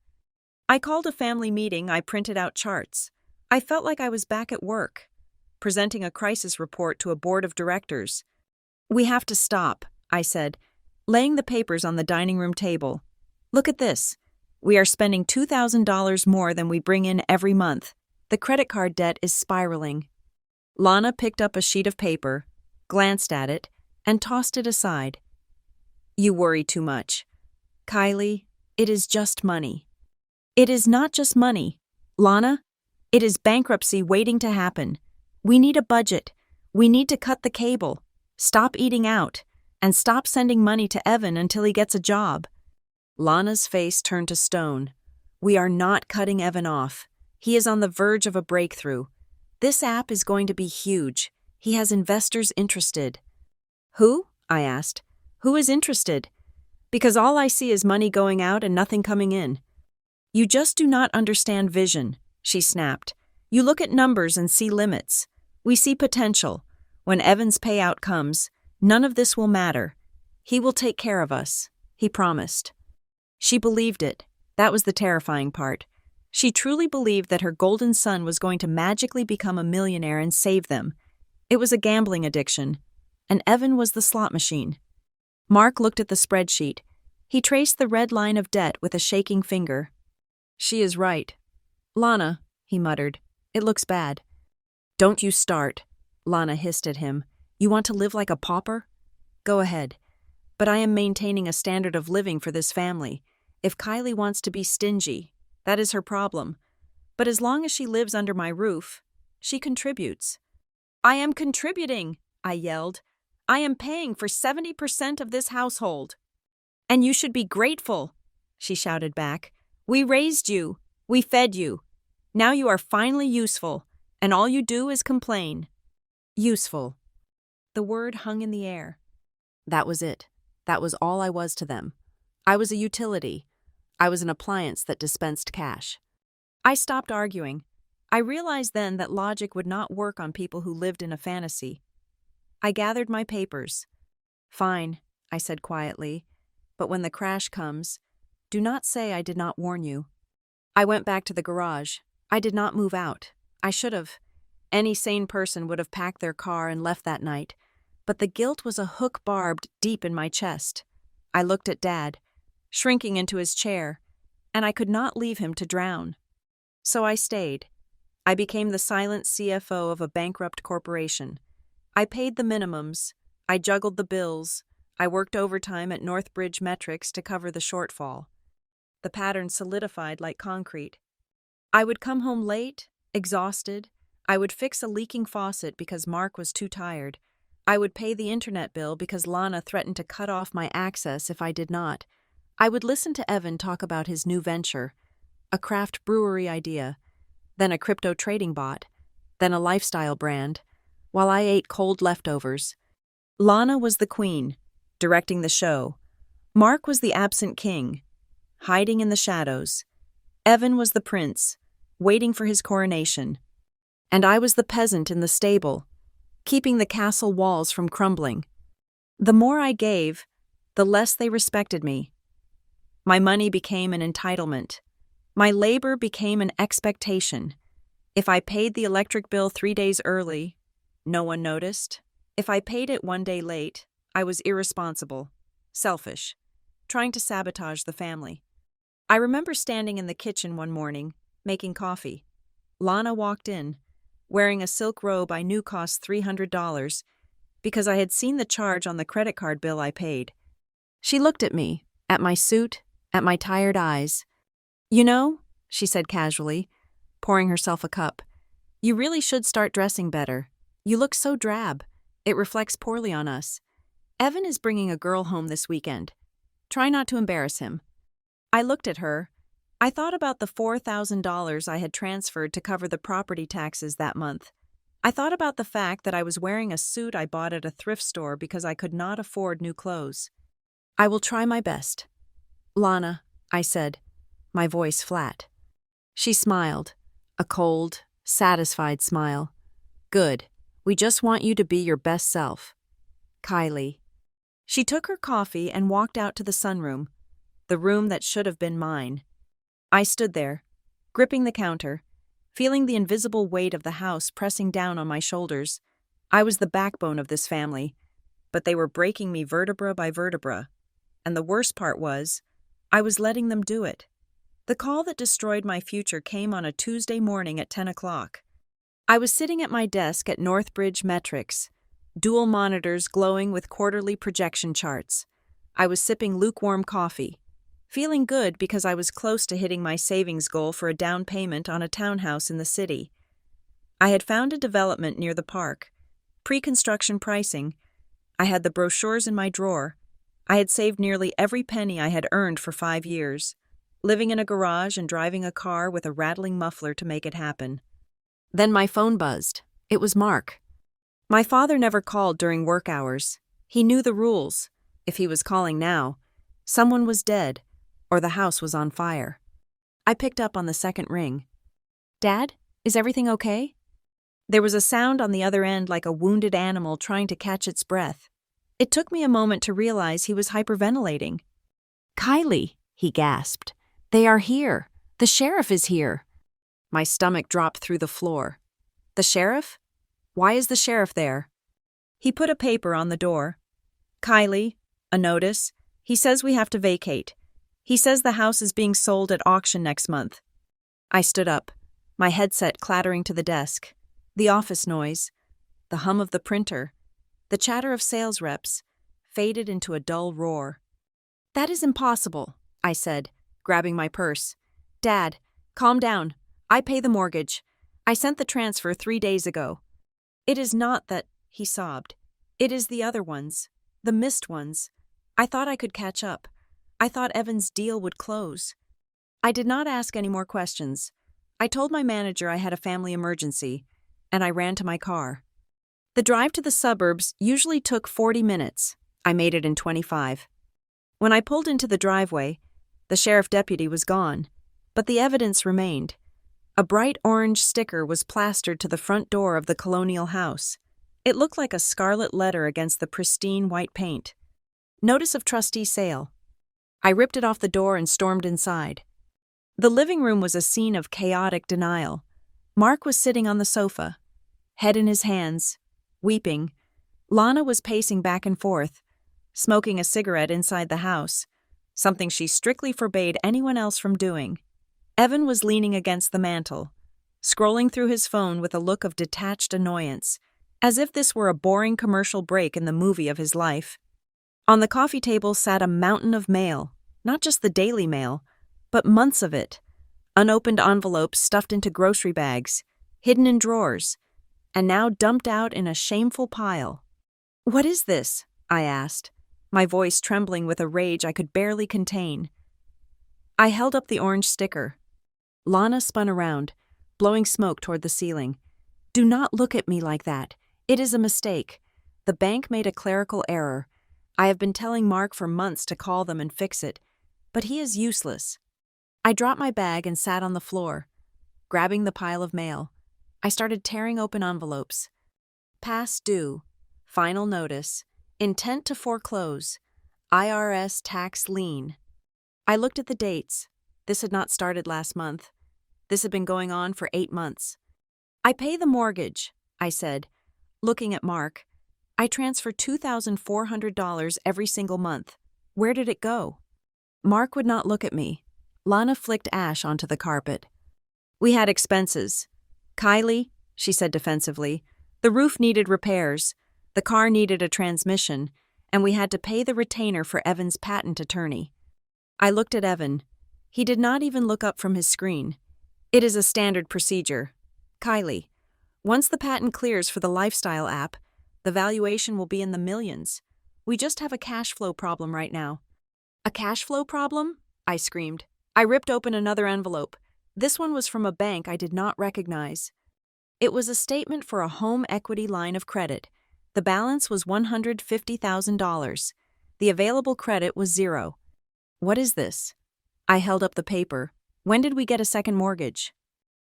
I called a family meeting. I printed out charts. I felt like I was back at work, presenting a crisis report to a board of directors. We have to stop, I said, laying the papers on the dining room table. Look at this. We are spending $2,000 more than we bring in every month. The credit card debt is spiraling. Lana picked up a sheet of paper, glanced at it, and tossed it aside. You worry too much. Kylie, it is just money. It is not just money. Lana, it is bankruptcy waiting to happen. We need a budget. We need to cut the cable, stop eating out, and stop sending money to Evan until he gets a job. Lana's face turned to stone. We are not cutting Evan off. He is on the verge of a breakthrough. This app is going to be huge. He has investors interested. Who? I asked. Who is interested? Because all I see is money going out and nothing coming in. You just do not understand vision, she snapped. You look at numbers and see limits. We see potential. When Evan's payout comes, none of this will matter. He will take care of us, he promised. She believed it. That was the terrifying part. She truly believed that her golden son was going to magically become a millionaire and save them. It was a gambling addiction, and Evan was the slot machine. Mark looked at the spreadsheet. He traced the red line of debt with a shaking finger. She is right. Lana, he muttered, it looks bad. Don't you start, Lana hissed at him. You want to live like a pauper? Go ahead. But I am maintaining a standard of living for this family. If Kylie wants to be stingy, that is her problem. But as long as she lives under my roof, she contributes. I am contributing, I yelled. I am paying for 70% of this household. And you should be grateful, she shouted back. We raised you. We fed you. Now you are finally useful, and all you do is complain. Useful. The word hung in the air. That was it. That was all I was to them. I was a utility. I was an appliance that dispensed cash. I stopped arguing. I realized then that logic would not work on people who lived in a fantasy. I gathered my papers. Fine, I said quietly, but when the crash comes, do not say I did not warn you. I went back to the garage. I did not move out. I should have. Any sane person would have packed their car and left that night, but the guilt was a hook barbed deep in my chest. I looked at Dad, shrinking into his chair, and I could not leave him to drown. So I stayed. I became the silent CFO of a bankrupt corporation. I paid the minimums. I juggled the bills. I worked overtime at Northbridge Metrics to cover the shortfall. The pattern solidified like concrete. I would come home late, exhausted. I would fix a leaking faucet because Mark was too tired. I would pay the internet bill because Lana threatened to cut off my access if I did not. I would listen to Evan talk about his new venture, a craft brewery idea, then a crypto trading bot, then a lifestyle brand, while I ate cold leftovers. Lana was the queen, directing the show. Mark was the absent king, hiding in the shadows. Evan was the prince, waiting for his coronation. And I was the peasant in the stable, keeping the castle walls from crumbling. The more I gave, the less they respected me. My money became an entitlement. My labor became an expectation. If I paid the electric bill 3 days early, no one noticed. If I paid it 1 day late, I was irresponsible, selfish, trying to sabotage the family. I remember standing in the kitchen one morning, making coffee. Lana walked in, wearing a silk robe I knew cost $300 because I had seen the charge on the credit card bill I paid. She looked at me, at my suit, at my tired eyes. You know, she said casually, pouring herself a cup, you really should start dressing better. You look so drab. It reflects poorly on us. Evan is bringing a girl home this weekend. Try not to embarrass him. I looked at her. I thought about the $4,000 I had transferred to cover the property taxes that month. I thought about the fact that I was wearing a suit I bought at a thrift store because I could not afford new clothes. I will try my best. Lana, I said, my voice flat. She smiled, a cold, satisfied smile. Good. We just want you to be your best self. Kylie. She took her coffee and walked out to the sunroom, the room that should have been mine. I stood there, gripping the counter, feeling the invisible weight of the house pressing down on my shoulders. I was the backbone of this family, but they were breaking me vertebra by vertebra. And the worst part was, I was letting them do it. The call that destroyed my future came on a Tuesday morning at 10 o'clock. I was sitting at my desk at Northbridge Metrics, dual monitors glowing with quarterly projection charts. I was sipping lukewarm coffee, feeling good because I was close to hitting my savings goal for a down payment on a townhouse in the city. I had found a development near the park. Pre-construction pricing. I had the brochures in my drawer. I had saved nearly every penny I had earned for 5 years, living in a garage and driving a car with a rattling muffler to make it happen. Then my phone buzzed. It was Mark. My father never called during work hours. He knew the rules. If he was calling now, someone was dead or the house was on fire. I picked up on the second ring. "Dad, is everything okay?" There was a sound on the other end like a wounded animal trying to catch its breath. It took me a moment to realize he was hyperventilating. "Kylie," he gasped. "They are here. The sheriff is here." My stomach dropped through the floor. "The sheriff? Why is the sheriff there?" He put a paper on the door. "Kylie, a notice. He says we have to vacate. He says the house is being sold at auction next month." I stood up, my headset clattering to the desk. The office noise, the hum of the printer, the chatter of sales reps, faded into a dull roar. "That is impossible," I said, grabbing my purse. "Dad, calm down. I pay the mortgage. I sent the transfer 3 days ago." "It is not that," he sobbed. "It is the other ones, the missed ones. I thought I could catch up. I thought Evan's deal would close." I did not ask any more questions. I told my manager I had a family emergency, and I ran to my car. The drive to the suburbs usually took 40 minutes. I made it in 25. When I pulled into the driveway, the sheriff deputy was gone, but the evidence remained. A bright orange sticker was plastered to the front door of the colonial house. It looked like a scarlet letter against the pristine white paint. "Notice of trustee sale." I ripped it off the door and stormed inside. The living room was a scene of chaotic denial. Mark was sitting on the sofa, head in his hands, weeping. Lana was pacing back and forth, smoking a cigarette inside the house, something she strictly forbade anyone else from doing. Evan was leaning against the mantel, scrolling through his phone with a look of detached annoyance, as if this were a boring commercial break in the movie of his life. On the coffee table sat a mountain of mail, not just the Daily Mail, but months of it, unopened envelopes stuffed into grocery bags, hidden in drawers, and now dumped out in a shameful pile. "What is this?" I asked, my voice trembling with a rage I could barely contain. I held up the orange sticker. Lana spun around, blowing smoke toward the ceiling. "Do not look at me like that. It is a mistake. The bank made a clerical error. I have been telling Mark for months to call them and fix it, but he is useless." I dropped my bag and sat on the floor, grabbing the pile of mail. I started tearing open envelopes. Past due, final notice, intent to foreclose, IRS tax lien. I looked at the dates. This had not started last month. This had been going on for 8 months. "I pay the mortgage," I said, looking at Mark. "I transfer $2,400 every single month. Where did it go?" Mark would not look at me. Lana flicked ash onto the carpet. "We had expenses. Kylie," she said defensively, "the roof needed repairs, the car needed a transmission, and we had to pay the retainer for Evan's patent attorney." I looked at Evan. He did not even look up from his screen. "It is a standard procedure. Kylie, once the patent clears for the lifestyle app, the valuation will be in the millions. We just have a cash flow problem right now." "A cash flow problem?" I screamed. I ripped open another envelope. This one was from a bank I did not recognize. It was a statement for a home equity line of credit. The balance was $150,000. The available credit was 0. "What is this?" I held up the paper. "When did we get a second mortgage?"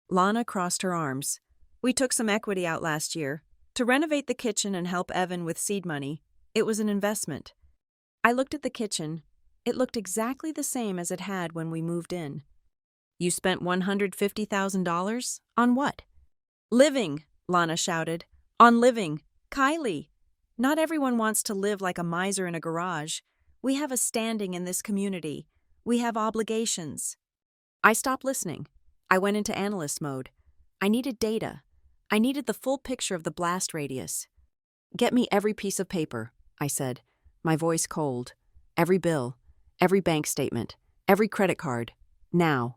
Lana crossed her arms. "We took some equity out last year to renovate the kitchen and help Evan with seed money. It was an investment." I looked at the kitchen. It looked exactly the same as it had when we moved in. "You spent $150,000? On what?" "Living," Lana shouted. "On living. Kylie, not everyone wants to live like a miser in a garage. We have a standing in this community. We have obligations." I stopped listening. I went into analyst mode. I needed data. I needed the full picture of the blast radius. Get me every piece of paper, I said, my voice cold. Every bill, every bank statement, every credit card. Now.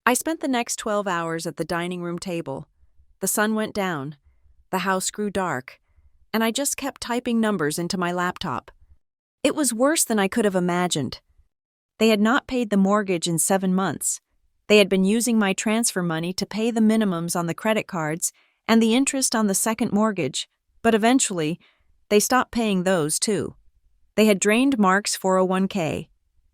I spent the next 12 hours at the dining room table. The sun went down. The house grew dark. And I just kept typing numbers into my laptop. It was worse than I could have imagined. They had not paid the mortgage in 7 months. They had been using my transfer money to pay the minimums on the credit cards and the interest on the second mortgage, but eventually, they stopped paying those too. They had drained Mark's 401k.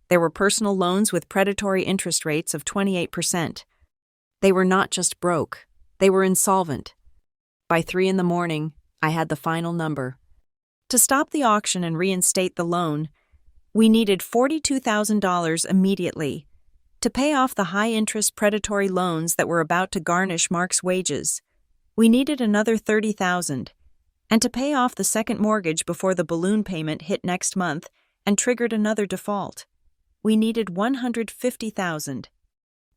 There were personal loans with predatory interest rates of 28%. They were not just broke, they were insolvent. By 3 a.m, I had the final number. To stop the auction and reinstate the loan, we needed $42,000 immediately. To pay off the high-interest predatory loans that were about to garnish Mark's wages, we needed another $30,000. And to pay off the second mortgage before the balloon payment hit next month and triggered another default, we needed $150,000.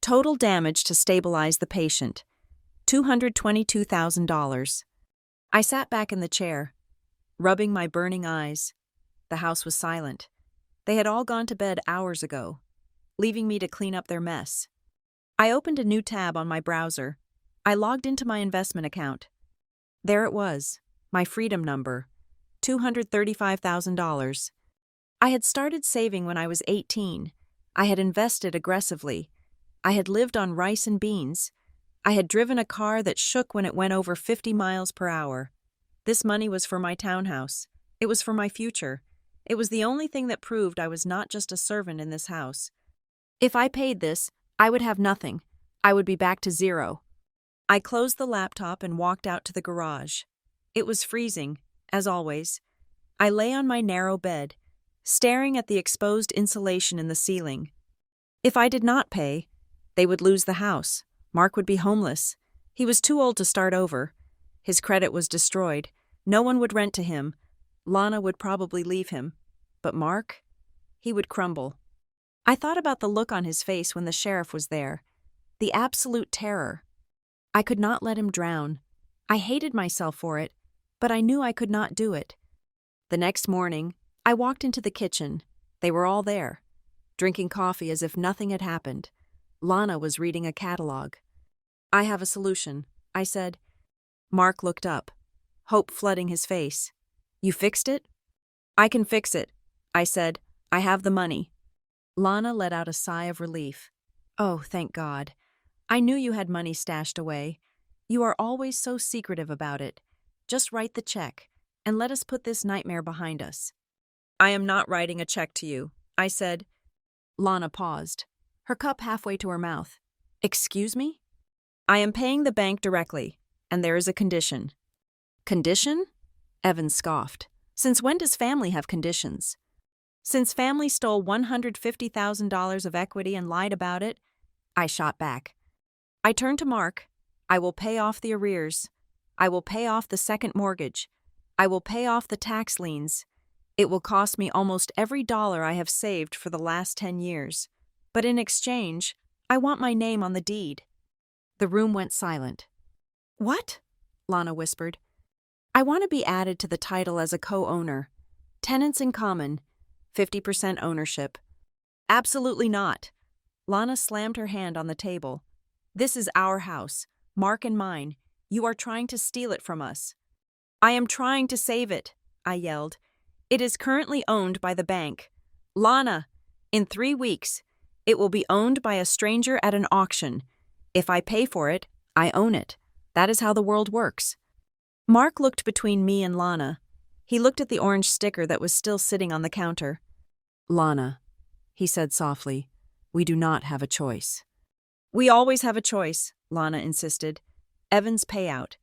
Total damage to stabilize the patient, $222,000. I sat back in the chair, rubbing my burning eyes. The house was silent. They had all gone to bed hours ago, leaving me to clean up their mess. I opened a new tab on my browser. I logged into my investment account. There it was, my freedom number, $235,000. I had started saving when I was 18. I had invested aggressively. I had lived on rice and beans. I had driven a car that shook when it went over 50 miles per hour. This money was for my townhouse. It was for my future. It was the only thing that proved I was not just a servant in this house. If I paid this, I would have nothing. I would be back to zero. I closed the laptop and walked out to the garage. It was freezing, as always. I lay on my narrow bed, staring at the exposed insulation in the ceiling. If I did not pay, they would lose the house. Mark would be homeless. He was too old to start over. His credit was destroyed. No one would rent to him. Lana would probably leave him. But Mark? He would crumble. I thought about the look on his face when the sheriff was there. The absolute terror. I could not let him drown. I hated myself for it, but I knew I could not do it. The next morning, I walked into the kitchen. They were all there, drinking coffee as if nothing had happened. Lana was reading a catalog. I have a solution, I said. Mark looked up, hope flooding his face. You fixed it? I can fix it, I said. I have the money. Lana let out a sigh of relief. Oh, thank God. I knew you had money stashed away. You are always so secretive about it. Just write the check, and let us put this nightmare behind us. I am not writing a check to you, I said. Lana paused, her cup halfway to her mouth. Excuse me? I am paying the bank directly, and there is a condition. Condition? Evan scoffed. Since when does family have conditions? Since family stole $150,000 of equity and lied about it, I shot back. I turned to Mark. I will pay off the arrears. I will pay off the second mortgage. I will pay off the tax liens. It will cost me almost every dollar I have saved for the last 10 years. But in exchange, I want my name on the deed. The room went silent. What? Lana whispered. I want to be added to the title as a co-owner. Tenants in common. 50% ownership. Absolutely not. Lana slammed her hand on the table. This is our house, Mark and mine. You are trying to steal it from us. I am trying to save it, I yelled. It is currently owned by the bank. Lana, in 3 weeks, it will be owned by a stranger at an auction. If I pay for it, I own it. That is how the world works. Mark looked between me and Lana. He looked at the orange sticker that was still sitting on the counter. Lana, he said softly, we do not have a choice. We always have a choice, Lana insisted. Evan's payout.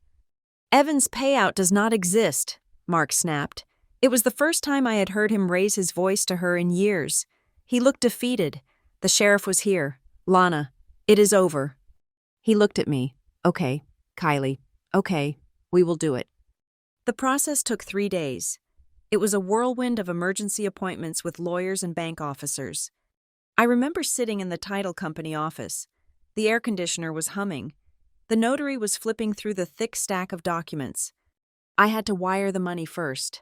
Evan's payout does not exist, Mark snapped. It was the first time I had heard him raise his voice to her in years. He looked defeated. The sheriff was here. Lana, it is over. He looked at me. Okay, Kylie. Okay, we will do it. The process took 3 days. It was a whirlwind of emergency appointments with lawyers and bank officers. I remember sitting in the title company office. The air conditioner was humming. The notary was flipping through the thick stack of documents. I had to wire the money first.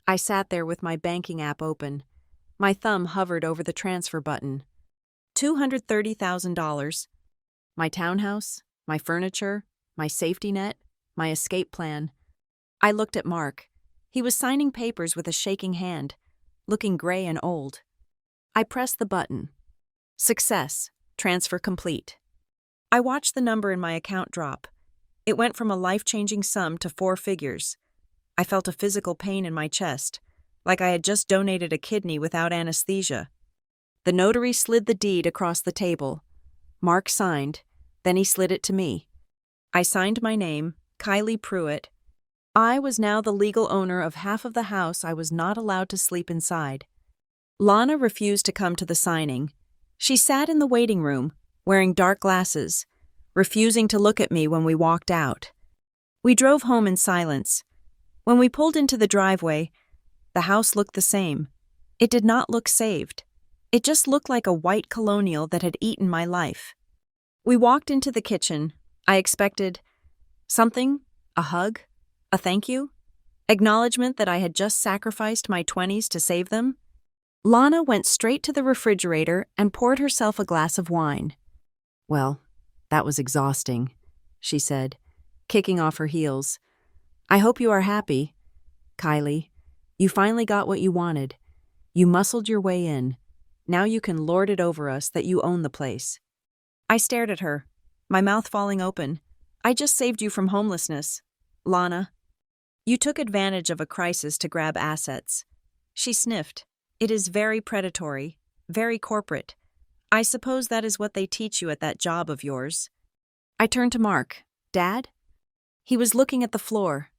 I sat there with my banking app open. My thumb hovered over the transfer button. $230,000. My townhouse, my furniture, my safety net, my escape plan. I looked at Mark. He was signing papers with a shaking hand, looking gray and old. I pressed the button. Success. Transfer complete. I watched the number in my account drop. It went from a life-changing sum to 4 figures. I felt a physical pain in my chest, like I had just donated a kidney without anesthesia. The notary slid the deed across the table. Mark signed, then he slid it to me. I signed my name, Kylie Pruitt. I was now the legal owner of half of the house I was not allowed to sleep inside. Lana refused to come to the signing. She sat in the waiting room, wearing dark glasses, refusing to look at me when we walked out. We drove home in silence. When we pulled into the driveway, the house looked the same. It did not look saved. It just looked like a white colonial that had eaten my life. We walked into the kitchen. I expected something, a hug, a thank you, acknowledgement that I had just sacrificed my 20s to save them. Lana went straight to the refrigerator and poured herself a glass of wine. "Well, that was exhausting," she said, kicking off her heels. "I hope you are happy. Kylie, you finally got what you wanted. You muscled your way in. Now you can lord it over us that you own the place." I stared at her, my mouth falling open. "I just saved you from homelessness, Lana. You took advantage of a crisis to grab assets." She sniffed. "It is very predatory, very corporate. I suppose that is what they teach you at that job of yours." I turned to Mark. "Dad?" He was looking at the floor.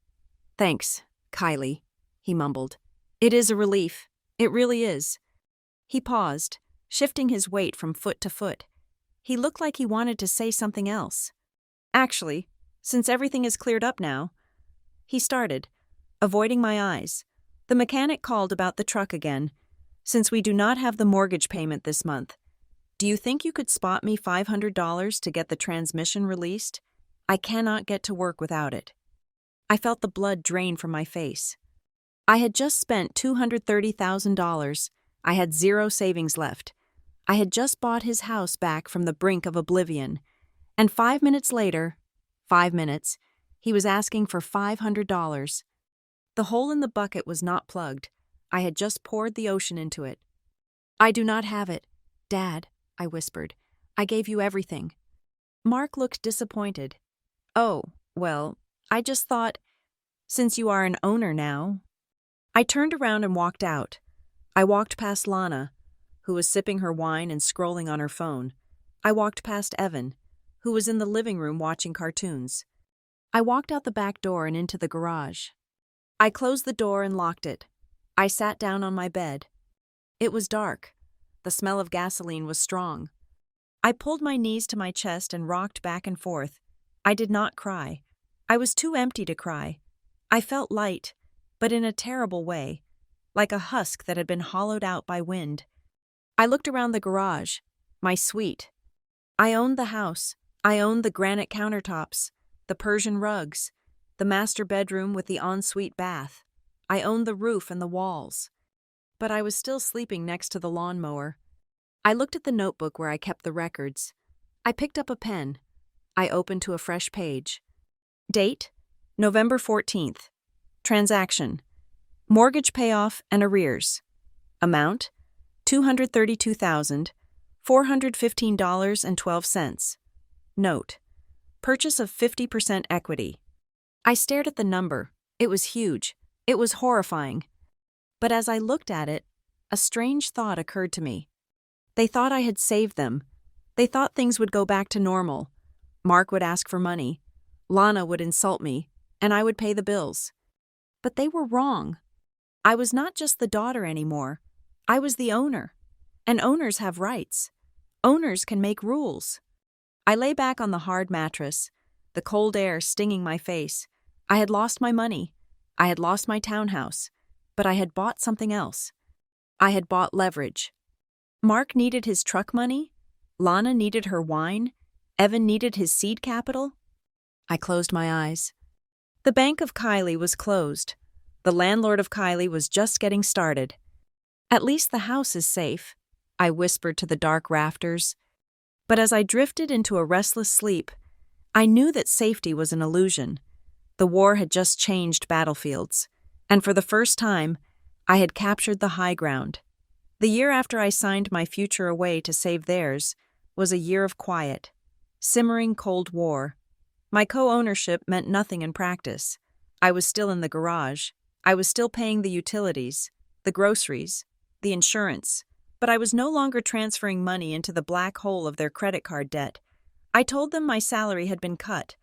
"Thanks, Kylie," he mumbled. "It is a relief. It really is." He paused, shifting his weight from foot to foot. He looked like he wanted to say something else. "Actually, since everything is cleared up now," he started, avoiding my eyes. "The mechanic called about the truck again. Since we do not have the mortgage payment this month, do you think you could spot me $500 to get the transmission released? I cannot get to work without it." I felt the blood drain from my face. I had just spent $230,000. I had 0 savings left. I had just bought his house back from the brink of oblivion. And 5 minutes later, 5 minutes, he was asking for $500. The hole in the bucket was not plugged. I had just poured the ocean into it. "I do not have it, Dad," I whispered. "I gave you everything." Mark looked disappointed. "Oh, well, I just thought, since you are an owner now." I turned around and walked out. I walked past Lana, who was sipping her wine and scrolling on her phone. I walked past Evan, who was in the living room watching cartoons. I walked out the back door and into the garage. I closed the door and locked it. I sat down on my bed. It was dark. The smell of gasoline was strong. I pulled my knees to my chest and rocked back and forth. I did not cry. I was too empty to cry. I felt light, but in a terrible way, like a husk that had been hollowed out by wind. I looked around the garage, my suite. I owned the house. I owned the granite countertops, the Persian rugs, the master bedroom with the ensuite bath. I owned the roof and the walls. But I was still sleeping next to the lawnmower. I looked at the notebook where I kept the records. I picked up a pen. I opened to a fresh page. Date: November 14th. Transaction: mortgage payoff and arrears. Amount: $232,415.12. Note: purchase of 50% equity. I stared at the number. It was huge. It was horrifying. But as I looked at it, a strange thought occurred to me. They thought I had saved them. They thought things would go back to normal. Mark would ask for money. Lana would insult me, and I would pay the bills. But they were wrong. I was not just the daughter anymore. I was the owner. And owners have rights. Owners can make rules. I lay back on the hard mattress, the cold air stinging my face. I had lost my money. I had lost my townhouse. But I had bought something else. I had bought leverage. Mark needed his truck money. Lana needed her wine. Evan needed his seed capital. I closed my eyes. The bank of Kylie was closed. The landlord of Kylie was just getting started. At least the house is safe, I whispered to the dark rafters. But as I drifted into a restless sleep, I knew that safety was an illusion. The war had just changed battlefields, and for the first time, I had captured the high ground. The year after I signed my future away to save theirs was a year of quiet, simmering Cold War. My co-ownership meant nothing in practice. I was still in the garage. I was still paying the utilities, the groceries, the insurance, but I was no longer transferring money into the black hole of their credit card debt. I told them my salary had been cut.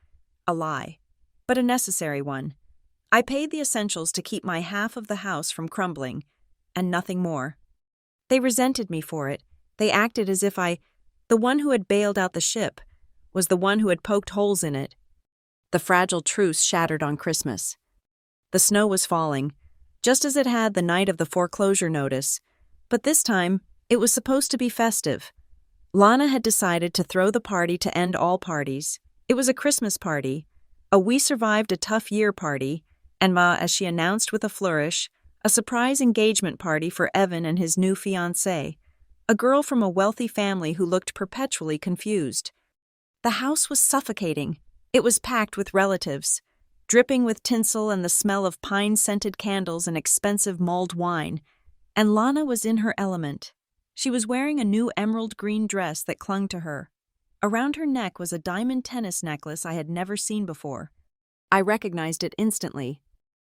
A lie, but a necessary one. I paid the essentials to keep my half of the house from crumbling, and nothing more. They resented me for it. They acted as if the one who had bailed out the ship, was the one who had poked holes in it. The fragile truce shattered on Christmas. The snow was falling, just as it had the night of the foreclosure notice, but this time it was supposed to be festive. Lana had decided to throw the party to end all parties. It was a Christmas party, a We Survived a Tough Year party, and as she announced with a flourish, a surprise engagement party for Evan and his new fiancée, a girl from a wealthy family who looked perpetually confused. The house was suffocating. It was packed with relatives, dripping with tinsel and the smell of pine-scented candles and expensive mulled wine, and Lana was in her element. She was wearing a new emerald green dress that clung to her. Around her neck was a diamond tennis necklace I had never seen before. I recognized it instantly.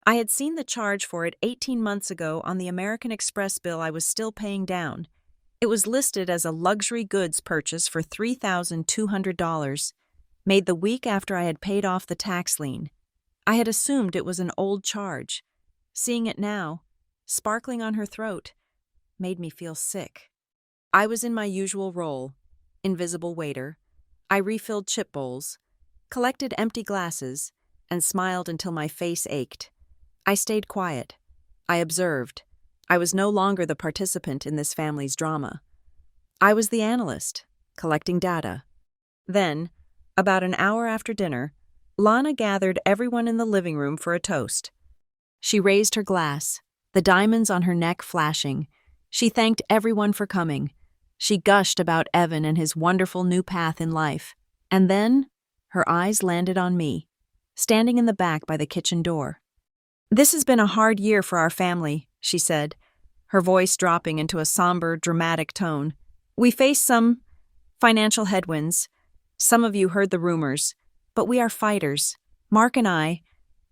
I had seen the charge for it 18 months ago on the American Express bill I was still paying down. It was listed as a luxury goods purchase for $3,200, made the week after I had paid off the tax lien. I had assumed it was an old charge. Seeing it now, sparkling on her throat, made me feel sick. I was in my usual role, invisible waiter. I refilled chip bowls, collected empty glasses, and smiled until my face ached. I stayed quiet. I observed. I was no longer the participant in this family's drama. I was the analyst, collecting data. Then, about an hour after dinner, Lana gathered everyone in the living room for a toast. She raised her glass, the diamonds on her neck flashing. She thanked everyone for coming. She gushed about Evan and his wonderful new path in life. And then, her eyes landed on me, standing in the back by the kitchen door. "This has been a hard year for our family," she said, her voice dropping into a somber, dramatic tone. "We face some financial headwinds. Some of you heard the rumors, but we are fighters. Mark and I,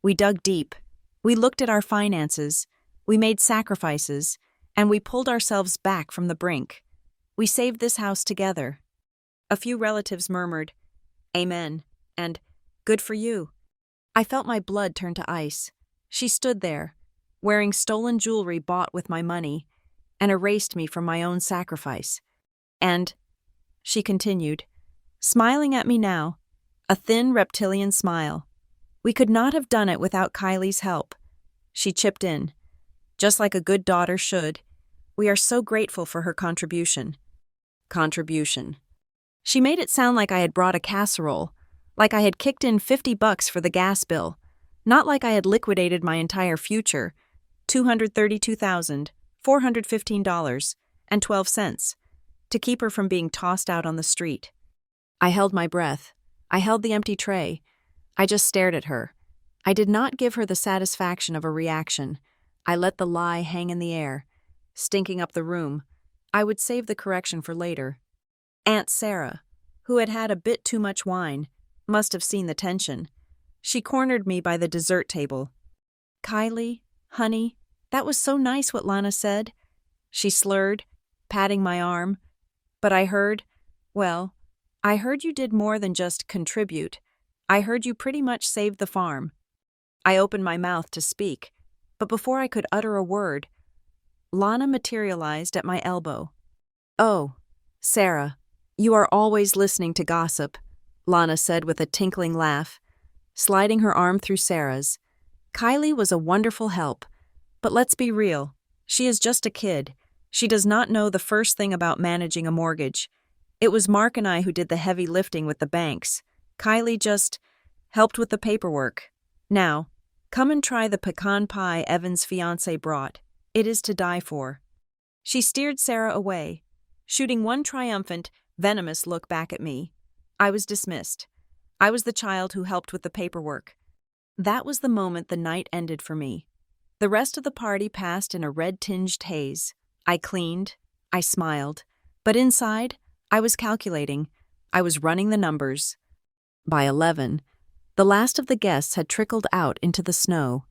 we dug deep. We looked at our finances. We made sacrifices, and we pulled ourselves back from the brink. We saved this house together." A few relatives murmured, "Amen," and "Good for you." I felt my blood turn to ice. She stood there, wearing stolen jewelry bought with my money, and erased me from my own sacrifice. And, she continued, smiling at me now, a thin reptilian smile, "We could not have done it without Kylie's help." She chipped in, "Just like a good daughter should. We are so grateful for her contribution." Contribution. She made it sound like I had brought a casserole, like I had kicked in $50 for the gas bill, not like I had liquidated my entire future, $232,415.12, to keep her from being tossed out on the street. I held my breath. I held the empty tray. I just stared at her. I did not give her the satisfaction of a reaction. I let the lie hang in the air, stinking up the room. I would save the correction for later. Aunt Sarah, who had had a bit too much wine, must have seen the tension. She cornered me by the dessert table. "Kylie, honey, that was so nice what Lana said," she slurred, patting my arm. "But I heard you did more than just contribute. I heard you pretty much saved the farm." I opened my mouth to speak, but before I could utter a word, Lana materialized at my elbow. "Oh, Sarah, you are always listening to gossip," Lana said with a tinkling laugh, sliding her arm through Sarah's. "Kylie was a wonderful help, but let's be real. She is just a kid. She does not know the first thing about managing a mortgage. It was Mark and I who did the heavy lifting with the banks. Kylie just helped with the paperwork." Now, come and try the pecan pie Evan's fiancé brought. It is to die for." She steered Sarah away, shooting one triumphant, venomous look back at me. I was dismissed. I was the child who helped with the paperwork. That was the moment the night ended for me. The rest of the party passed in a red-tinged haze. I cleaned, I smiled, but inside, I was calculating. I was running the numbers. By 11, the last of the guests had trickled out into the snow.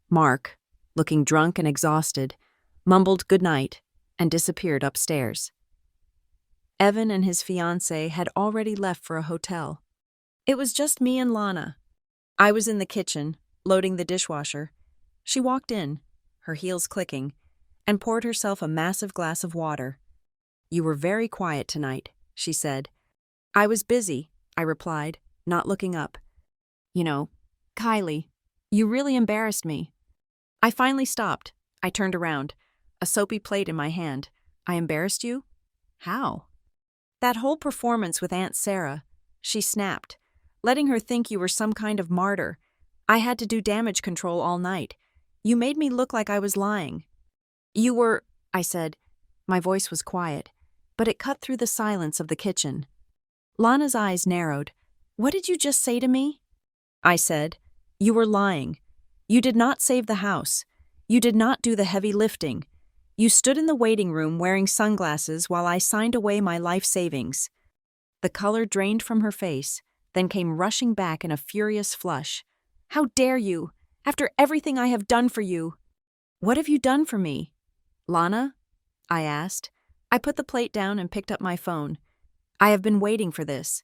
Mark, looking drunk and exhausted, mumbled goodnight and disappeared upstairs. Evan and his fiancée had already left for a hotel. It was just me and Lana. I was in the kitchen, loading the dishwasher. She walked in, her heels clicking, and poured herself a massive glass of water. "You were very quiet tonight," she said. "I was busy," I replied, not looking up. "You know, Kylie, you really embarrassed me." I finally stopped. I turned around, a soapy plate in my hand. "I embarrassed you? How?" "That whole performance with Aunt Sarah," she snapped, "letting her think you were some kind of martyr. I had to do damage control all night. You made me look like I was lying." "You were," I said. My voice was quiet, but it cut through the silence of the kitchen. Lana's eyes narrowed. "What did you just say to me?" I said, "You were lying. You did not save the house. You did not do the heavy lifting. You stood in the waiting room wearing sunglasses while I signed away my life savings." The color drained from her face, then came rushing back in a furious flush. "How dare you? After everything I have done for you." "What have you done for me?" "Lana?" I asked. I put the plate down and picked up my phone. "I have been waiting for this.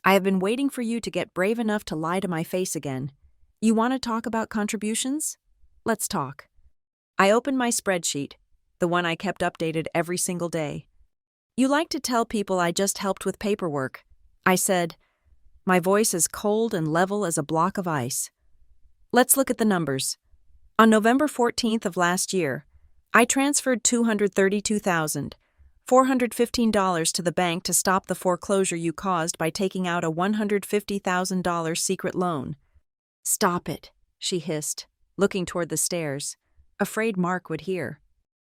I have been waiting for you to get brave enough to lie to my face again. You want to talk about contributions? Let's talk." I opened my spreadsheet, the one I kept updated every single day. "You like to tell people I just helped with paperwork," I said, my voice as cold and level as a block of ice. "Let's look at the numbers. On November 14th of last year, I transferred $232,415 to the bank to stop the foreclosure you caused by taking out a $150,000 secret loan." "Stop it," she hissed, looking toward the stairs, afraid Mark would hear.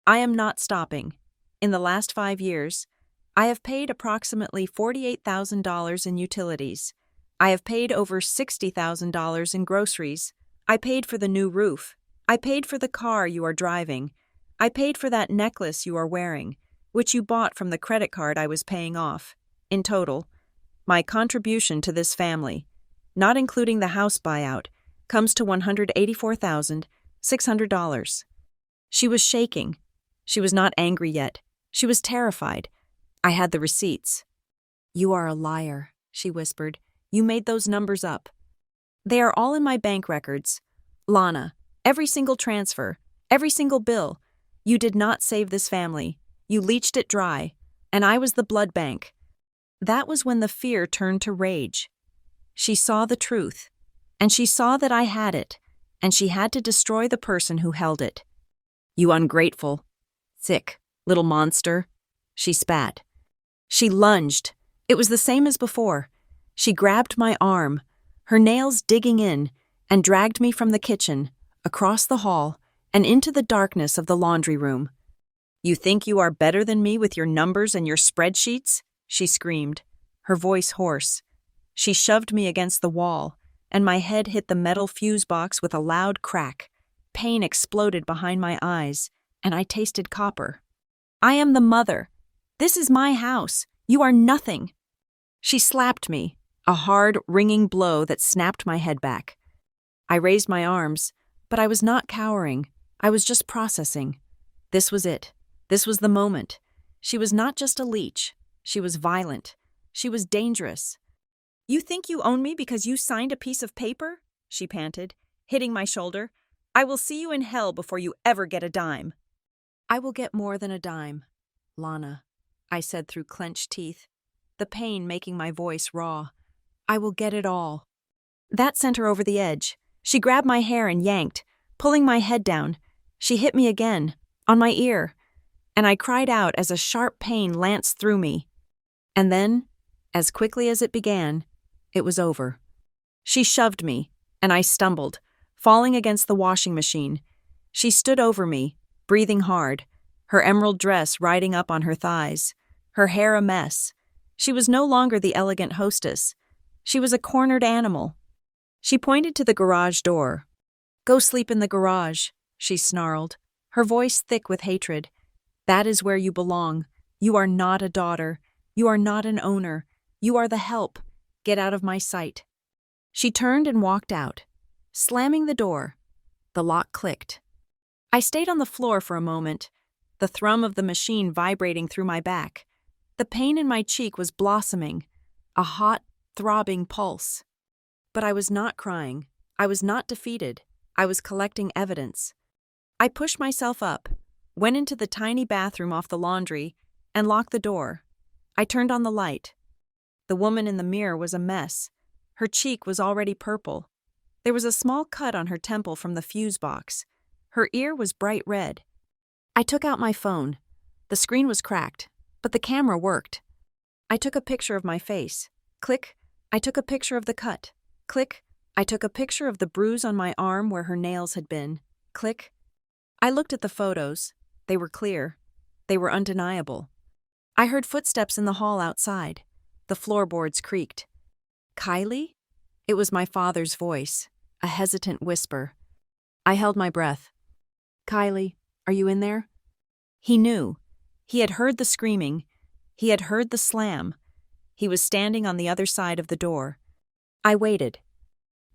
"I am not stopping. In the last 5 years, I have paid approximately $48,000 in utilities. I have paid over $60,000 in groceries. I paid for the new roof. I paid for the car you are driving. I paid for that necklace you are wearing, which you bought from the credit card I was paying off. In total, my contribution to this family, not including the house buyout, comes to $184,600. She was shaking. She was not angry yet. She was terrified. I had the receipts. "You are a liar," she whispered. "You made those numbers up." "They are all in my bank records. Lana, every single transfer, every single bill. You did not save this family. You leached it dry, and I was the blood bank." That was when the fear turned to rage. She saw the truth, and she saw that I had it, and she had to destroy the person who held it. "You ungrateful, thick, little monster," she spat. She lunged. It was the same as before. She grabbed my arm, her nails digging in, and dragged me from the kitchen, across the hall, and into the darkness of the laundry room. "You think you are better than me with your numbers and your spreadsheets?" she screamed, her voice hoarse. She shoved me against the wall, and my head hit the metal fuse box with a loud crack. Pain exploded behind my eyes, and I tasted copper. "I am the mother. This is my house. You are nothing." She slapped me, a hard, ringing blow that snapped my head back. I raised my arms, but I was not cowering. I was just processing. This was it. This was the moment. She was not just a leech. She was violent. She was dangerous. "You think you own me because you signed a piece of paper?" she panted, hitting my shoulder. "I will see you in hell before you ever get a dime." "I will get more than a dime, Lana," I said through clenched teeth, the pain making my voice raw. "I will get it all." That sent her over the edge. She grabbed my hair and yanked, pulling my head down. She hit me again, on my ear, and I cried out as a sharp pain lanced through me. And then, as quickly as it began, it was over. She shoved me, and I stumbled, falling against the washing machine. She stood over me, breathing hard, her emerald dress riding up on her thighs, her hair a mess. She was no longer the elegant hostess. She was a cornered animal. She pointed to the garage door. "Go sleep in the garage," she snarled, her voice thick with hatred. "That is where you belong. You are not a daughter. You are not an owner. You are the help. Get out of my sight." She turned and walked out, slamming the door. The lock clicked. I stayed on the floor for a moment, the thrum of the machine vibrating through my back. The pain in my cheek was blossoming, a hot, throbbing pulse. But I was not crying. I was not defeated. I was collecting evidence. I pushed myself up, went into the tiny bathroom off the laundry, and locked the door. I turned on the light. The woman in the mirror was a mess. Her cheek was already purple. There was a small cut on her temple from the fuse box. Her ear was bright red. I took out my phone. The screen was cracked, but the camera worked. I took a picture of my face. Click. I took a picture of the cut. Click. I took a picture of the bruise on my arm where her nails had been. Click. I looked at the photos. They were clear. They were undeniable. I heard footsteps in the hall outside. The floorboards creaked. "Kylie?" It was my father's voice, a hesitant whisper. I held my breath. "Kylie, are you in there?" He knew. He had heard the screaming. He had heard the slam. He was standing on the other side of the door. I waited.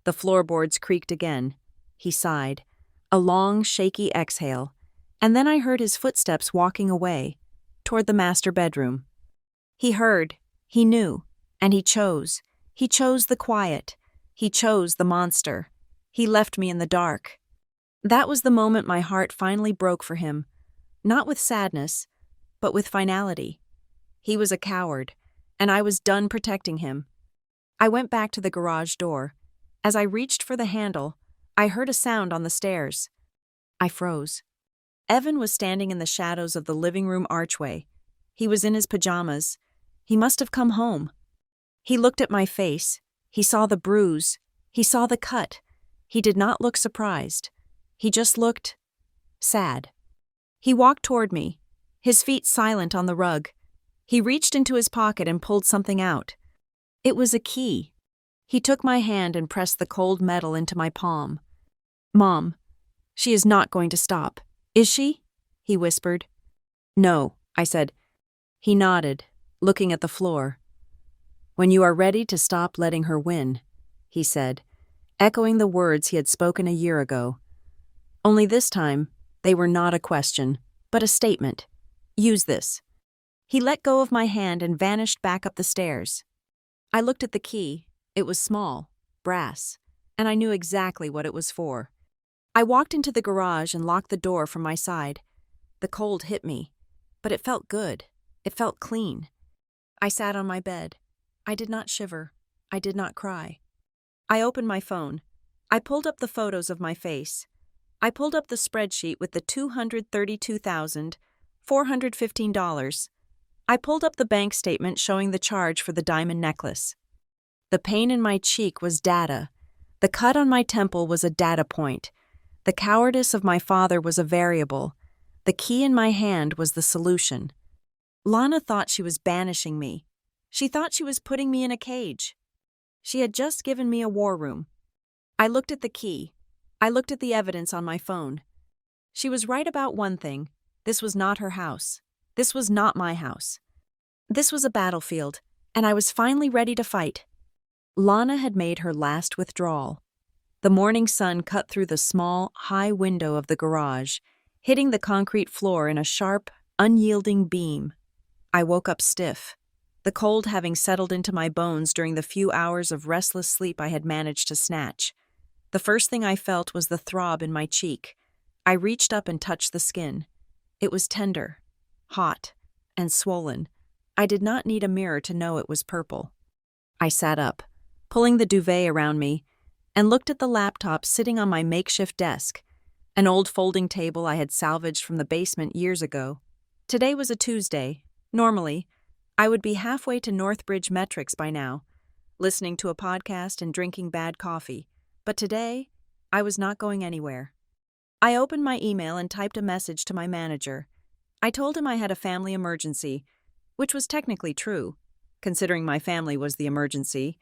The floorboards creaked again. He sighed, a long, shaky exhale, and then I heard his footsteps walking away, toward the master bedroom. He heard, he knew, and he chose. He chose the quiet. He chose the monster. He left me in the dark. That was the moment my heart finally broke for him, not with sadness, but with finality. He was a coward, and I was done protecting him. I went back to the garage door. As I reached for the handle, I heard a sound on the stairs. I froze. Evan was standing in the shadows of the living room archway. He was in his pajamas. He must have come home. He looked at my face. He saw the bruise. He saw the cut. He did not look surprised. He just looked sad. He walked toward me, his feet silent on the rug. He reached into his pocket and pulled something out. It was a key. He took my hand and pressed the cold metal into my palm. "Mom, she is not going to stop, is she?" he whispered. "No," I said. He nodded, looking at the floor. "When you are ready to stop letting her win," he said, echoing the words he had spoken a year ago. Only this time, they were not a question, but a statement. "Use this." He let go of my hand and vanished back up the stairs. I looked at the key. It was small, brass, and I knew exactly what it was for. I walked into the garage and locked the door from my side. The cold hit me, but it felt good. It felt clean. I sat on my bed. I did not shiver. I did not cry. I opened my phone. I pulled up the photos of my face. I pulled up the spreadsheet with the $232,415. I pulled up the bank statement showing the charge for the diamond necklace. The pain in my cheek was data. The cut on my temple was a data point. The cowardice of my father was a variable. The key in my hand was the solution. Lana thought she was banishing me. She thought she was putting me in a cage. She had just given me a war room. I looked at the key. I looked at the evidence on my phone. She was right about one thing. This was not her house. This was not my house. This was a battlefield, and I was finally ready to fight. Lana had made her last withdrawal. The morning sun cut through the small, high window of the garage, hitting the concrete floor in a sharp, unyielding beam. I woke up stiff, the cold having settled into my bones during the few hours of restless sleep I had managed to snatch. The first thing I felt was the throb in my cheek. I reached up and touched the skin. It was tender, hot, and swollen. I did not need a mirror to know it was purple. I sat up, pulling the duvet around me, and looked at the laptop sitting on my makeshift desk, an old folding table I had salvaged from the basement years ago. Today was a Tuesday. Normally, I would be halfway to Northbridge Metrics by now, listening to a podcast and drinking bad coffee. But today, I was not going anywhere. I opened my email and typed a message to my manager. I told him I had a family emergency, which was technically true, considering my family was the emergency,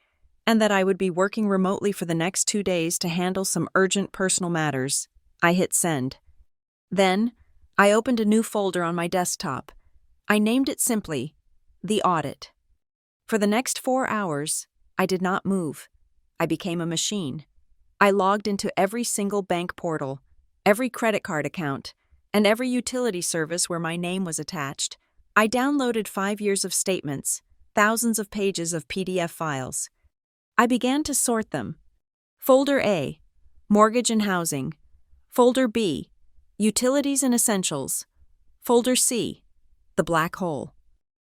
and that I would be working remotely for the next 2 days to handle some urgent personal matters. I hit send. Then, I opened a new folder on my desktop. I named it simply, The Audit. For the next 4 hours, I did not move. I became a machine. I logged into every single bank portal, every credit card account, and every utility service where my name was attached. I downloaded 5 years of statements, thousands of pages of PDF files. I began to sort them. Folder A, Mortgage and Housing. Folder B, Utilities and Essentials. Folder C, The Black Hole.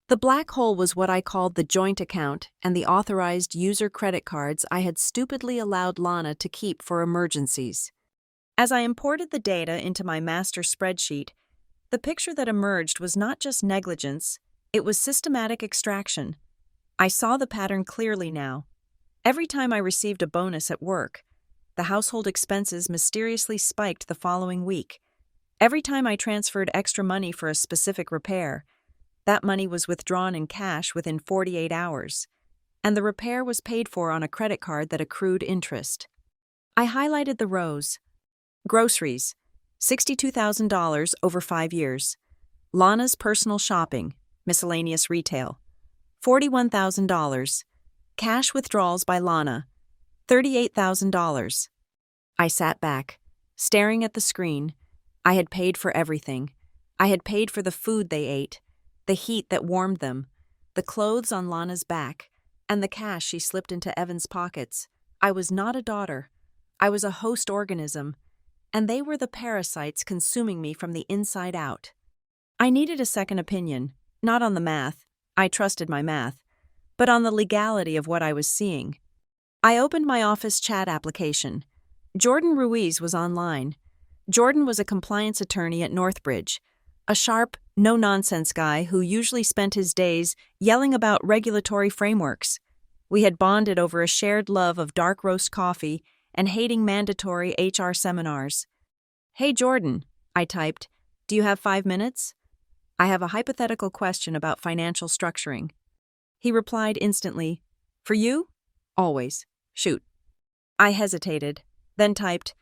The black hole was what I called the joint account and the authorized user credit cards I had stupidly allowed Lana to keep for emergencies. As I imported the data into my master spreadsheet, the picture that emerged was not just negligence, it was systematic extraction. I saw the pattern clearly now. Every time I received a bonus at work, the household expenses mysteriously spiked the following week. Every time I transferred extra money for a specific repair, that money was withdrawn in cash within 48 hours, and the repair was paid for on a credit card that accrued interest. I highlighted the rows. Groceries, $62,000 over 5 years. Lana's personal shopping, miscellaneous retail, $41,000. Cash withdrawals by Lana, $38,000. I sat back, staring at the screen. I had paid for everything. I had paid for the food they ate, the heat that warmed them, the clothes on Lana's back, and the cash she slipped into Evan's pockets. I was not a daughter. I was a host organism, and they were the parasites consuming me from the inside out. I needed a second opinion, not on the math, I trusted my math, but on the legality of what I was seeing. I opened my office chat application. Jordan Ruiz was online. Jordan was a compliance attorney at Northbridge, a sharp, no-nonsense guy who usually spent his days yelling about regulatory frameworks. We had bonded over a shared love of dark roast coffee and hating mandatory HR seminars. "Hey Jordan," I typed, "do you have 5 minutes? I have a hypothetical question about financial structuring." He replied instantly, "For you? Always. Shoot." I hesitated, then typed,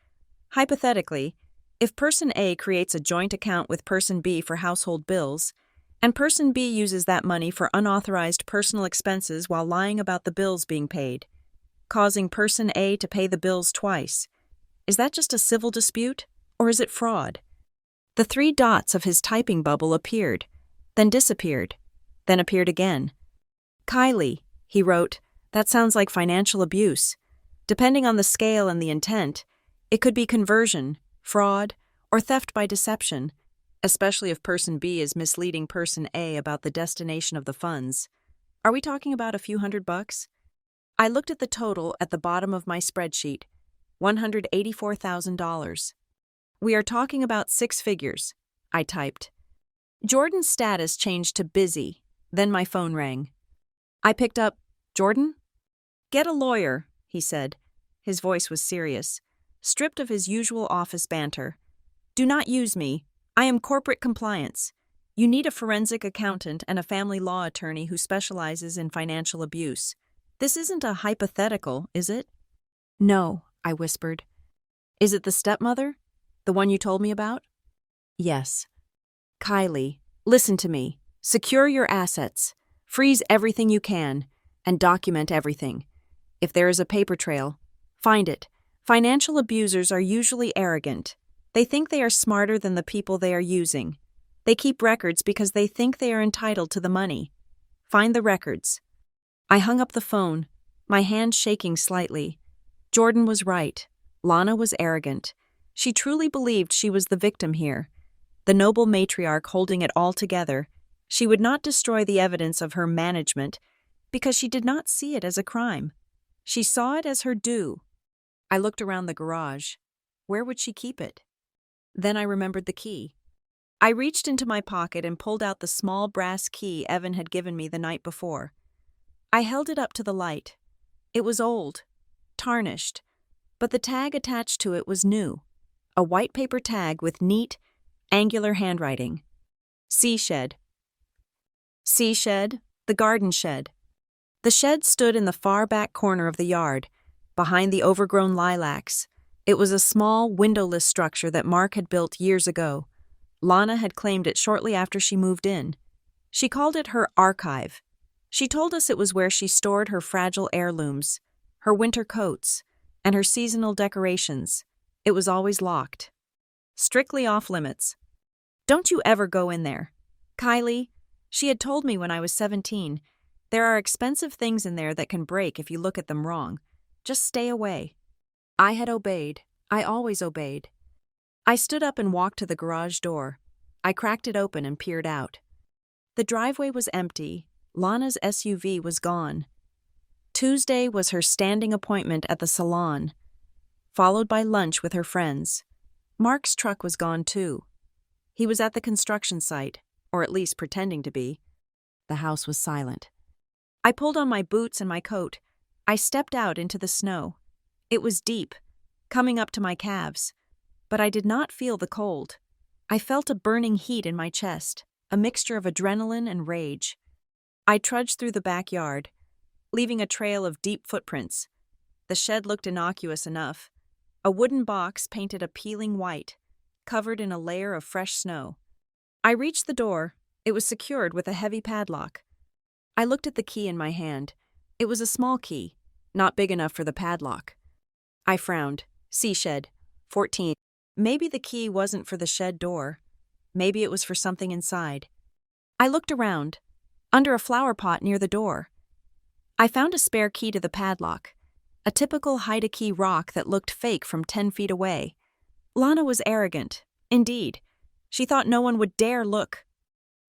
"Hypothetically, if Person A creates a joint account with Person B for household bills, and Person B uses that money for unauthorized personal expenses while lying about the bills being paid, causing Person A to pay the bills twice, is that just a civil dispute, or is it fraud?" The 3 dots of his typing bubble appeared, then disappeared, then appeared again. "Kylie," he wrote, "that sounds like financial abuse. Depending on the scale and the intent, it could be conversion, fraud, or theft by deception, especially if Person B is misleading Person A about the destination of the funds. Are we talking about a few $100? I looked at the total at the bottom of my spreadsheet, $184,000. "We are talking about 6 figures, I typed. Jordan's status changed to busy, then my phone rang. I picked up, "Jordan?" "Get a lawyer," he said. His voice was serious, stripped of his usual office banter. "Do not use me. I am corporate compliance. You need a forensic accountant and a family law attorney who specializes in financial abuse. This isn't a hypothetical, is it?" "No," I whispered. "Is it the stepmother? The one you told me about?" "Yes." "Kylie, listen to me. Secure your assets. Freeze everything you can, and document everything. If there is a paper trail, find it. Financial abusers are usually arrogant. They think they are smarter than the people they are using. They keep records because they think they are entitled to the money. Find the records." I hung up the phone, my hand shaking slightly. Jordan was right. Lana was arrogant. She truly believed she was the victim here, the noble matriarch holding it all together. She would not destroy the evidence of her management because she did not see it as a crime. She saw it as her due. I looked around the garage. Where would she keep it? Then I remembered the key. I reached into my pocket and pulled out the small brass key Evan had given me the night before. I held it up to the light. It was old, tarnished, but the tag attached to it was new, a white paper tag with neat, angular handwriting. Sea shed. Sea shed, the garden shed. The shed stood in the far back corner of the yard, behind the overgrown lilacs. It was a small, windowless structure that Mark had built years ago. Lana had claimed it shortly after she moved in. She called it her archive. She told us it was where she stored her fragile heirlooms, her winter coats, and her seasonal decorations. It was always locked. Strictly off limits. Don't you ever go in there. Kylie, she had told me when I was 17, there are expensive things in there that can break if you look at them wrong. Just stay away. I had obeyed. I always obeyed. I stood up and walked to the garage door. I cracked it open and peered out. The driveway was empty. Lana's SUV was gone. Tuesday was her standing appointment at the salon, followed by lunch with her friends. Mark's truck was gone too. He was at the construction site, or at least pretending to be. The house was silent. I pulled on my boots and my coat. I stepped out into the snow. It was deep, coming up to my calves, but I did not feel the cold. I felt a burning heat in my chest, a mixture of adrenaline and rage. I trudged through the backyard, leaving a trail of deep footprints. The shed looked innocuous enough. A wooden box painted a peeling white, covered in a layer of fresh snow. I reached the door. It was secured with a heavy padlock. I looked at the key in my hand. It was a small key, not big enough for the padlock. I frowned. Sea shed, 14. Maybe the key wasn't for the shed door. Maybe it was for something inside. I looked around, under a flower pot near the door. I found a spare key to the padlock, a typical hide-a-key rock that looked fake from 10 feet away. Lana was arrogant. Indeed, she thought no one would dare look.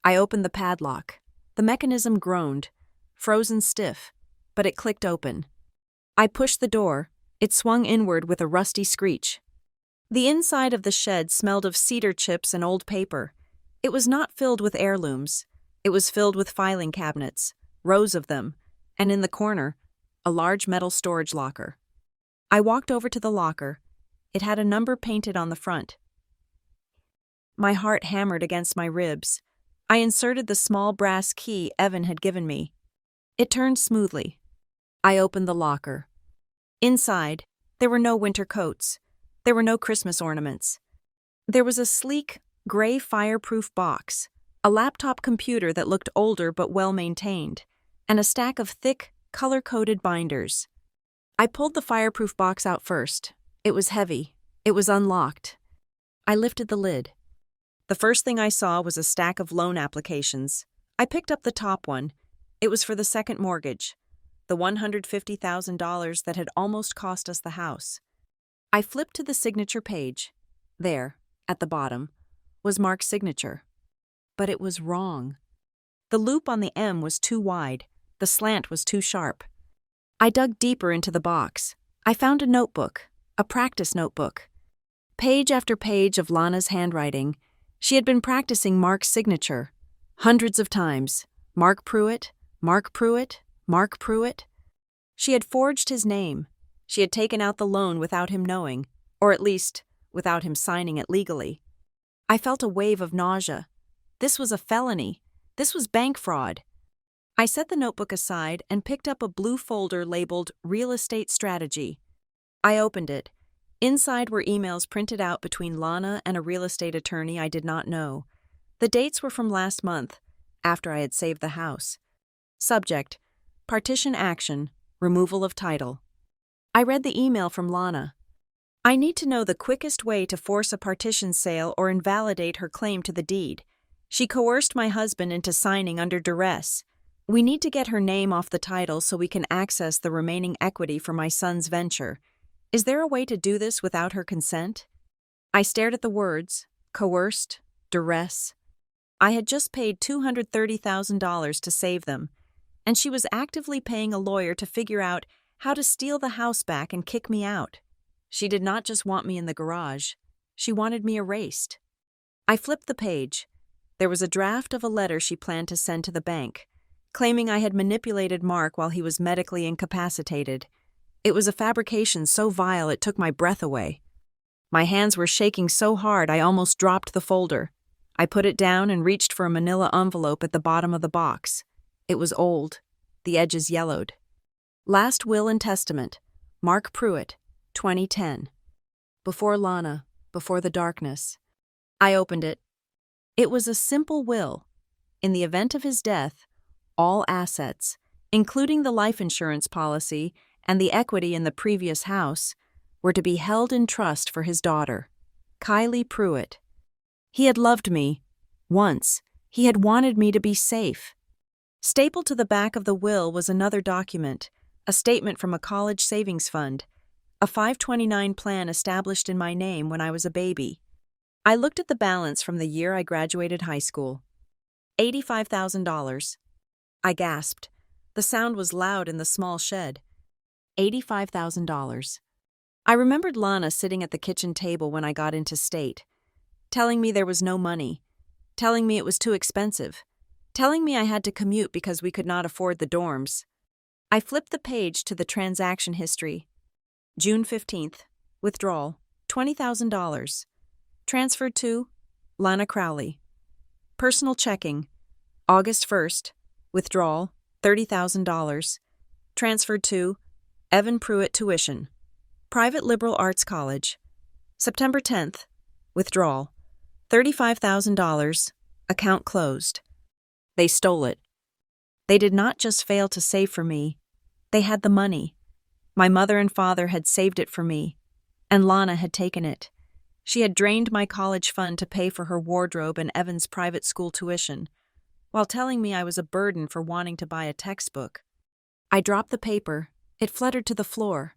I opened the padlock. The mechanism groaned, frozen stiff, but it clicked open. I pushed the door. It swung inward with a rusty screech. The inside of the shed smelled of cedar chips and old paper. It was not filled with heirlooms. It was filled with filing cabinets, rows of them, and in the corner, a large metal storage locker. I walked over to the locker. It had a number painted on the front. My heart hammered against my ribs. I inserted the small brass key Evan had given me. It turned smoothly. I opened the locker. Inside, there were no winter coats. There were no Christmas ornaments. There was a sleek, gray fireproof box, a laptop computer that looked older but well-maintained, and a stack of thick, color-coded binders. I pulled the fireproof box out first. It was heavy. It was unlocked. I lifted the lid. The first thing I saw was a stack of loan applications. I picked up the top one. It was for the second mortgage, the $150,000 that had almost cost us the house. I flipped to the signature page. There, at the bottom, was Mark's signature. But it was wrong. The loop on the M was too wide. The slant was too sharp. I dug deeper into the box. I found a notebook, a practice notebook. Page after page of Lana's handwriting. She had been practicing Mark's signature. Hundreds of times. Mark Pruitt, Mark Pruitt, Mark Pruitt. She had forged his name. She had taken out the loan without him knowing, or at least without him signing it legally. I felt a wave of nausea. This was a felony. This was bank fraud. I set the notebook aside and picked up a blue folder labeled Real Estate Strategy. I opened it. Inside were emails printed out between Lana and a real estate attorney I did not know. The dates were from last month, after I had saved the house. Subject: Partition Action, Removal of Title. I read the email from Lana. I need to know the quickest way to force a partition sale or invalidate her claim to the deed. She coerced my husband into signing under duress. We need to get her name off the title so we can access the remaining equity for my son's venture. Is there a way to do this without her consent? I stared at the words, coerced, duress. I had just paid $230,000 to save them, and she was actively paying a lawyer to figure out how to steal the house back and kick me out. She did not just want me in the garage. She wanted me erased. I flipped the page. There was a draft of a letter she planned to send to the bank, claiming I had manipulated Mark while he was medically incapacitated. It was a fabrication so vile it took my breath away. My hands were shaking so hard I almost dropped the folder. I put it down and reached for a manila envelope at the bottom of the box. It was old, the edges yellowed. Last Will and Testament, Mark Pruitt, 2010. Before Lana, before the darkness. I opened it. It was a simple will. In the event of his death, all assets, including the life insurance policy and the equity in the previous house, were to be held in trust for his daughter, Kylie Pruitt. He had loved me. Once, he had wanted me to be safe. Stapled to the back of the will was another document, a statement from a college savings fund, a 529 plan established in my name when I was a baby. I looked at the balance from the year I graduated high school. $85,000. I gasped. The sound was loud in the small shed. $85,000. I remembered Lana sitting at the kitchen table when I got into state, telling me there was no money, telling me it was too expensive, telling me I had to commute because we could not afford the dorms. I flipped the page to the transaction history. June 15th, withdrawal, $20,000. Transferred to Lana Crowley. Personal checking, August 1st, withdrawal, $30,000. Transferred to Evan Pruitt Tuition. Private Liberal Arts College. September 10th, withdrawal, $35,000. Account closed. They stole it. They did not just fail to save for me. They had the money. My mother and father had saved it for me, and Lana had taken it. She had drained my college fund to pay for her wardrobe and Evan's private school tuition, while telling me I was a burden for wanting to buy a textbook. I dropped the paper. It fluttered to the floor,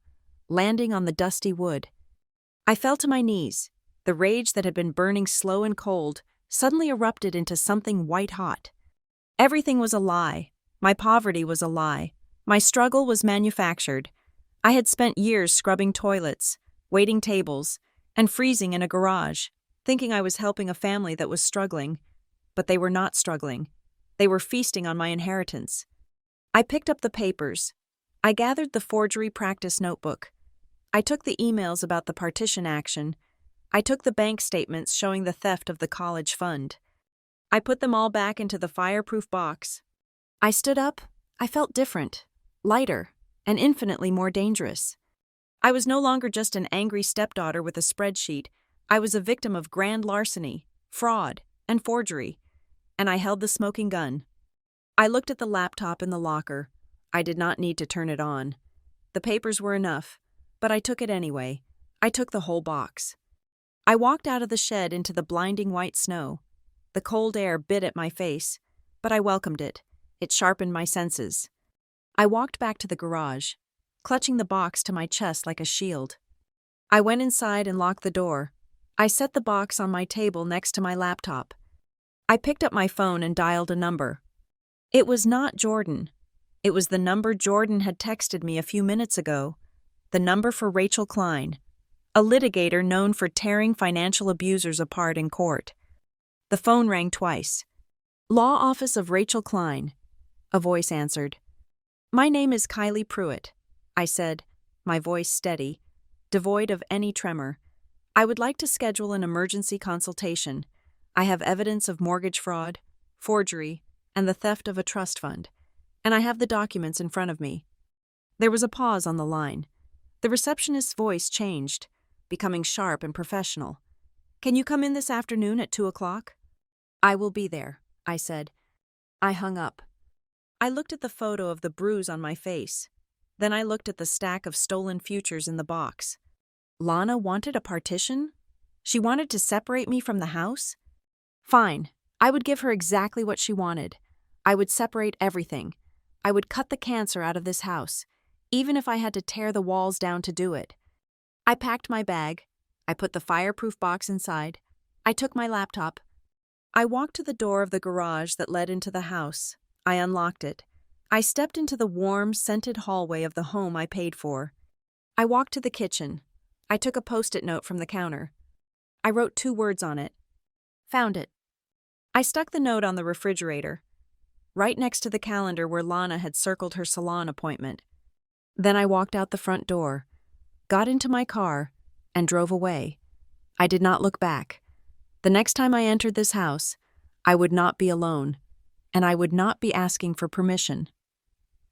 landing on the dusty wood. I fell to my knees. The rage that had been burning slow and cold suddenly erupted into something white-hot. Everything was a lie. My poverty was a lie. My struggle was manufactured. I had spent years scrubbing toilets, waiting tables, and freezing in a garage, thinking I was helping a family that was struggling. But they were not struggling. They were feasting on my inheritance. I picked up the papers. I gathered the forgery practice notebook. I took the emails about the partition action. I took the bank statements showing the theft of the college fund. I put them all back into the fireproof box. I stood up. I felt different, lighter, and infinitely more dangerous. I was no longer just an angry stepdaughter with a spreadsheet. I was a victim of grand larceny, fraud, and forgery, and I held the smoking gun. I looked at the laptop in the locker. I did not need to turn it on. The papers were enough, but I took it anyway. I took the whole box. I walked out of the shed into the blinding white snow. The cold air bit at my face, but I welcomed it. It sharpened my senses. I walked back to the garage, clutching the box to my chest like a shield. I went inside and locked the door. I set the box on my table next to my laptop. I picked up my phone and dialed a number. It was not Jordan. It was the number Jordan had texted me a few minutes ago. The number for Rachel Klein, a litigator known for tearing financial abusers apart in court. The phone rang twice. Law Office of Rachel Klein. A voice answered. My name is Kylie Pruitt, I said, my voice steady, devoid of any tremor. I would like to schedule an emergency consultation. I have evidence of mortgage fraud, forgery, and the theft of a trust fund, and I have the documents in front of me. There was a pause on the line. The receptionist's voice changed, becoming sharp and professional. Can you come in this afternoon at 2:00? I will be there, I said. I hung up. I looked at the photo of the bruise on my face. Then I looked at the stack of stolen futures in the box. Lana wanted a partition? She wanted to separate me from the house? Fine, I would give her exactly what she wanted. I would separate everything. I would cut the cancer out of this house, even if I had to tear the walls down to do it. I packed my bag. I put the fireproof box inside. I took my laptop. I walked to the door of the garage that led into the house. I unlocked it. I stepped into the warm, scented hallway of the home I paid for. I walked to the kitchen. I took a Post-it note from the counter. I wrote 2 words on it. Found it. I stuck the note on the refrigerator, right next to the calendar where Lana had circled her salon appointment. Then I walked out the front door, got into my car, and drove away. I did not look back. The next time I entered this house, I would not be alone, and I would not be asking for permission.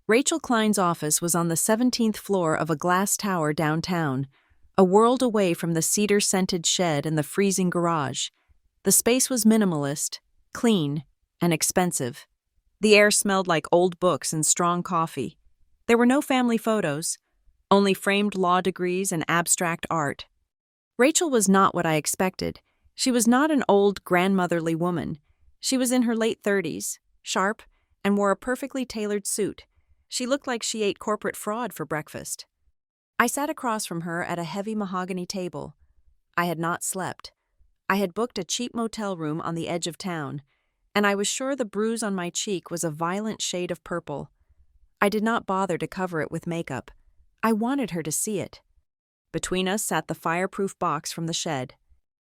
Rachel Klein's office was on the 17th floor of a glass tower downtown, a world away from the cedar-scented shed and the freezing garage. The space was minimalist, clean, and expensive. The air smelled like old books and strong coffee. There were no family photos, only framed law degrees and abstract art. Rachel was not what I expected. She was not an old, grandmotherly woman. She was in her late 30s, sharp, and wore a perfectly tailored suit. She looked like she ate corporate fraud for breakfast. I sat across from her at a heavy mahogany table. I had not slept. I had booked a cheap motel room on the edge of town, and I was sure the bruise on my cheek was a violent shade of purple. I did not bother to cover it with makeup. I wanted her to see it. Between us sat the fireproof box from the shed.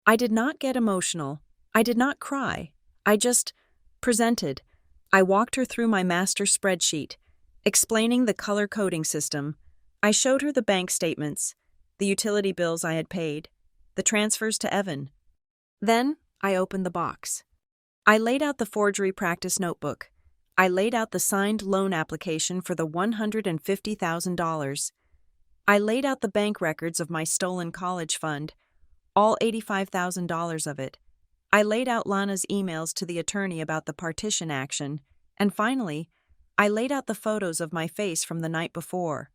I did not get emotional. I did not cry. I just presented. I walked her through my master spreadsheet, explaining the color coding system. I showed her the bank statements, the utility bills I had paid, the transfers to Evan. Then I opened the box. I laid out the forgery practice notebook. I laid out the signed loan application for the $150,000. I laid out the bank records of my stolen college fund, all $85,000 of it. I laid out Lana's emails to the attorney about the partition action, and finally, I laid out the photos of my face from the night before.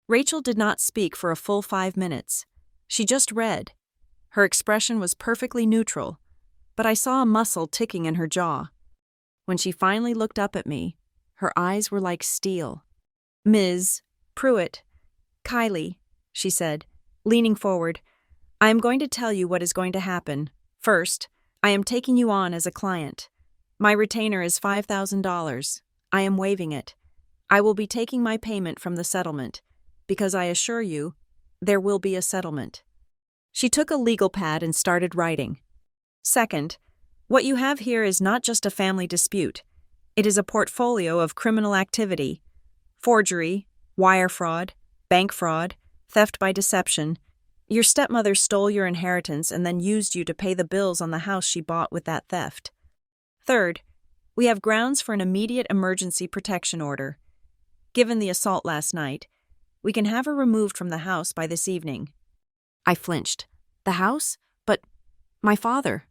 Rachel did not speak for a full 5 minutes. She just read. Her expression was perfectly neutral, but I saw a muscle ticking in her jaw. When she finally looked up at me, her eyes were like steel. "Ms. Pruitt, Kylie," she said, leaning forward, "I am going to tell you what is going to happen. First, I am taking you on as a client. My retainer is $5,000. I am waiving it. I will be taking my payment from the settlement, because I assure you, there will be a settlement." She took a legal pad and started writing. "Second, what you have here is not just a family dispute. It is a portfolio of criminal activity. Forgery, wire fraud, bank fraud, theft by deception. Your stepmother stole your inheritance and then used you to pay the bills on the house she bought with that theft. Third, we have grounds for an immediate emergency protection order. Given the assault last night, we can have her removed from the house by this evening." I flinched. "The house? But my father."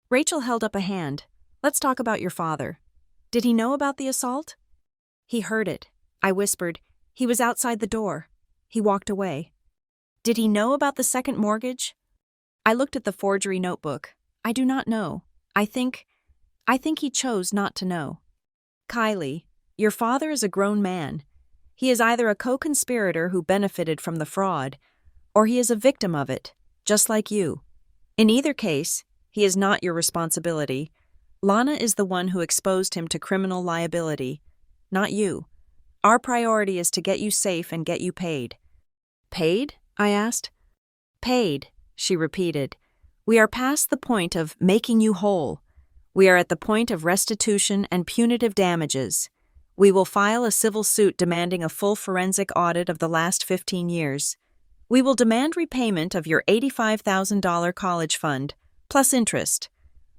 Rachel held up a hand. "Let's talk about your father. Did he know about the assault?" "He heard it," I whispered. "He was outside the door. He walked away." "Did he know about the second mortgage?" I looked at the forgery notebook. "I do not know. I think he chose not to know." "Kylie, your father is a grown man. He is either a co-conspirator who benefited from the fraud, or he is a victim of it, just like you. In either case, he is not your responsibility. Lana is the one who exposed him to criminal liability, not you. Our priority is to get you safe and get you paid." "Paid?" I asked. "Paid," she repeated. "We are past the point of making you whole. We are at the point of restitution and punitive damages. We will file a civil suit demanding a full forensic audit of the last 15 years. We will demand repayment of your $85,000 college fund, plus interest.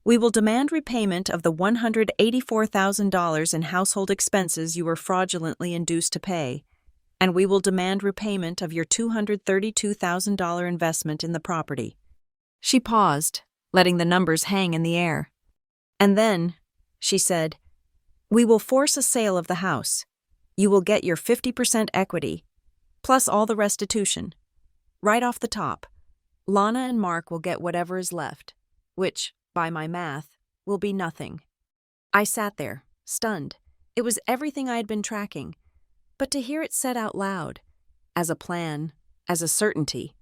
We will demand repayment of the $184,000 in household expenses you were fraudulently induced to pay. And we will demand repayment of your $232,000 investment in the property." She paused, letting the numbers hang in the air. "And then," she said, "we will force a sale of the house. You will get your 50% equity, plus all the restitution. Right off the top, Lana and Mark will get whatever is left, which, by my math, will be nothing." I sat there, stunned. It was everything I had been tracking. But to hear it said out loud, as a plan, as a certainty.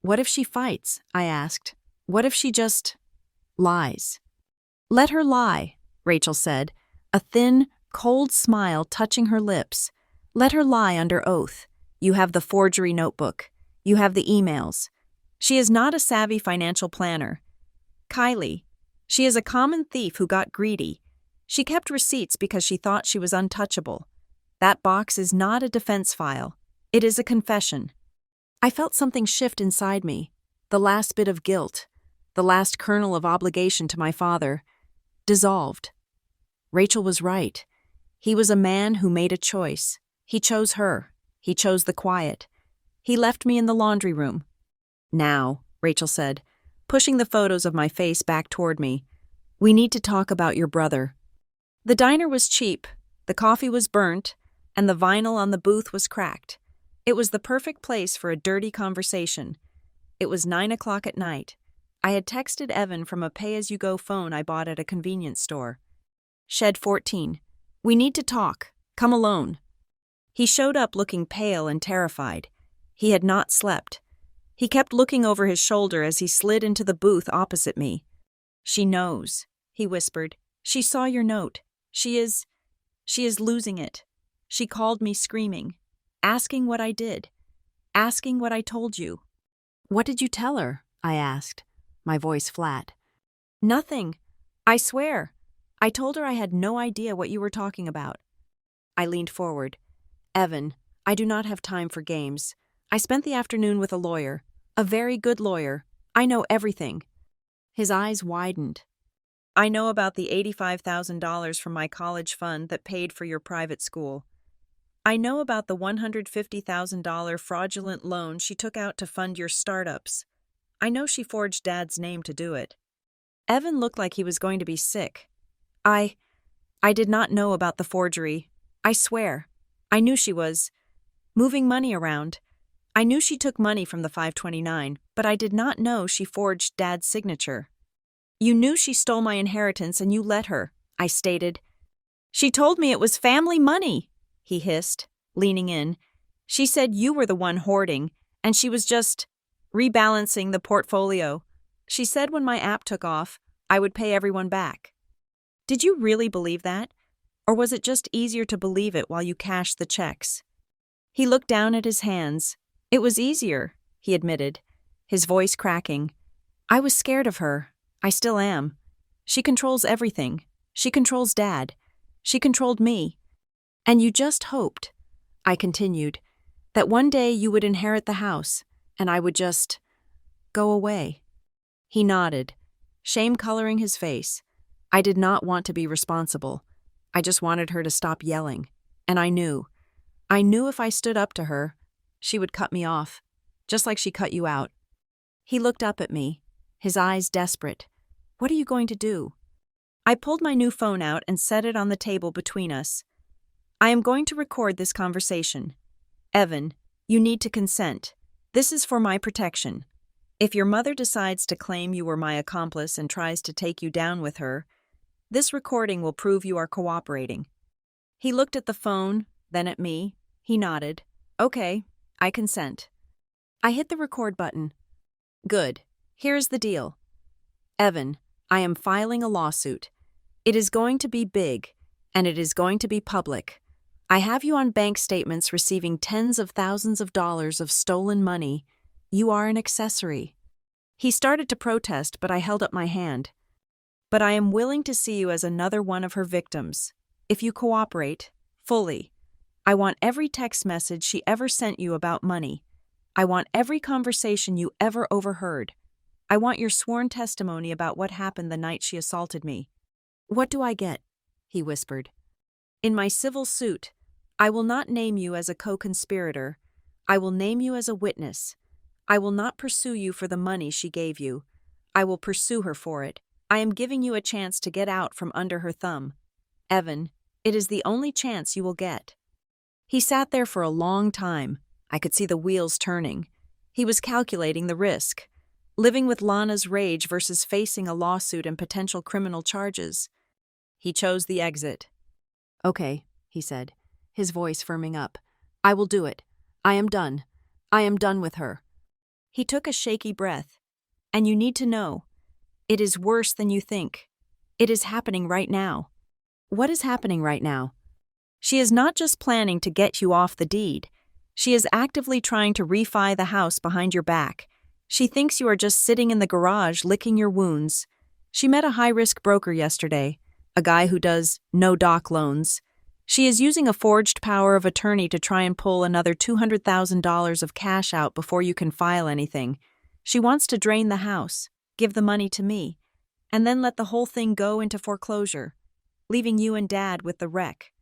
"What if she fights?" I asked. "What if she just lies?" "Let her lie," Rachel said, a thin, cold smile touching her lips. "Let her lie under oath. You have the forgery notebook. You have the emails. She is not a savvy financial planner. Kylie, she is a common thief who got greedy. She kept receipts because she thought she was untouchable. That box is not a defense file. It is a confession. I felt something shift inside me, the last bit of guilt, the last kernel of obligation to my father, dissolved. Rachel was right. He was a man who made a choice. He chose her. He chose the quiet. He left me in the laundry room. Now, Rachel said, pushing the photos of my face back toward me, we need to talk about your brother. The diner was cheap, the coffee was burnt, and the vinyl on the booth was cracked. It was the perfect place for a dirty conversation. It was 9 o'clock at night. I had texted Evan from a pay-as-you-go phone I bought at a convenience store. Shed 14. We need to talk. Come alone. He showed up looking pale and terrified. He had not slept. He kept looking over his shoulder as he slid into the booth opposite me. She knows, he whispered. She saw your note. She is losing it. She called me screaming, asking what I did, asking what I told you. What did you tell her? I asked, my voice flat. Nothing. I swear. I told her I had no idea what you were talking about. I leaned forward. Evan, I do not have time for games. I spent the afternoon with a lawyer, a very good lawyer. I know everything. His eyes widened. I know about the $85,000 from my college fund that paid for your private school. I know about the $150,000 fraudulent loan she took out to fund your startups. I know she forged Dad's name to do it. Evan looked like he was going to be sick. I did not know about the forgery. I swear. I knew she was moving money around. I knew she took money from the 529, but I did not know she forged Dad's signature. You knew she stole my inheritance and you let her, I stated. She told me it was family money, he hissed, leaning in. She said you were the one hoarding, and she was just rebalancing the portfolio. She said when my app took off, I would pay everyone back. Did you really believe that? Or was it just easier to believe it while you cashed the checks? He looked down at his hands. It was easier, he admitted, his voice cracking. I was scared of her. I still am. She controls everything. She controls Dad. She controlled me. And you just hoped, I continued, that one day you would inherit the house, and I would just go away. He nodded, shame coloring his face. I did not want to be responsible. I just wanted her to stop yelling. And I knew if I stood up to her, she would cut me off, just like she cut you out. He looked up at me, his eyes desperate. What are you going to do? I pulled my new phone out and set it on the table between us. I am going to record this conversation. Evan, you need to consent. This is for my protection. If your mother decides to claim you were my accomplice and tries to take you down with her, this recording will prove you are cooperating. He looked at the phone, then at me. He nodded. Okay, I consent. I hit the record button. Good. Here's the deal. Evan, I am filing a lawsuit. It is going to be big, and it is going to be public. I have you on bank statements receiving tens of thousands of dollars of stolen money. You are an accessory. He started to protest, but I held up my hand. But I am willing to see you as another one of her victims. If you cooperate, fully. I want every text message she ever sent you about money. I want every conversation you ever overheard. I want your sworn testimony about what happened the night she assaulted me. What do I get? He whispered. In my civil suit, I will not name you as a co-conspirator. I will name you as a witness. I will not pursue you for the money she gave you. I will pursue her for it. I am giving you a chance to get out from under her thumb. Evan, it is the only chance you will get. He sat there for a long time. I could see the wheels turning. He was calculating the risk. Living with Lana's rage versus facing a lawsuit and potential criminal charges. He chose the exit. Okay, he said, his voice firming up. I will do it. I am done. I am done with her. He took a shaky breath. And you need to know, it is worse than you think. It is happening right now. What is happening right now? She is not just planning to get you off the deed. She is actively trying to refi the house behind your back. She thinks you are just sitting in the garage licking your wounds. She met a high-risk broker yesterday, a guy who does no-doc loans. She is using a forged power of attorney to try and pull another $200,000 of cash out before you can file anything. She wants to drain the house, give the money to me, and then let the whole thing go into foreclosure, leaving you and Dad with the wreck.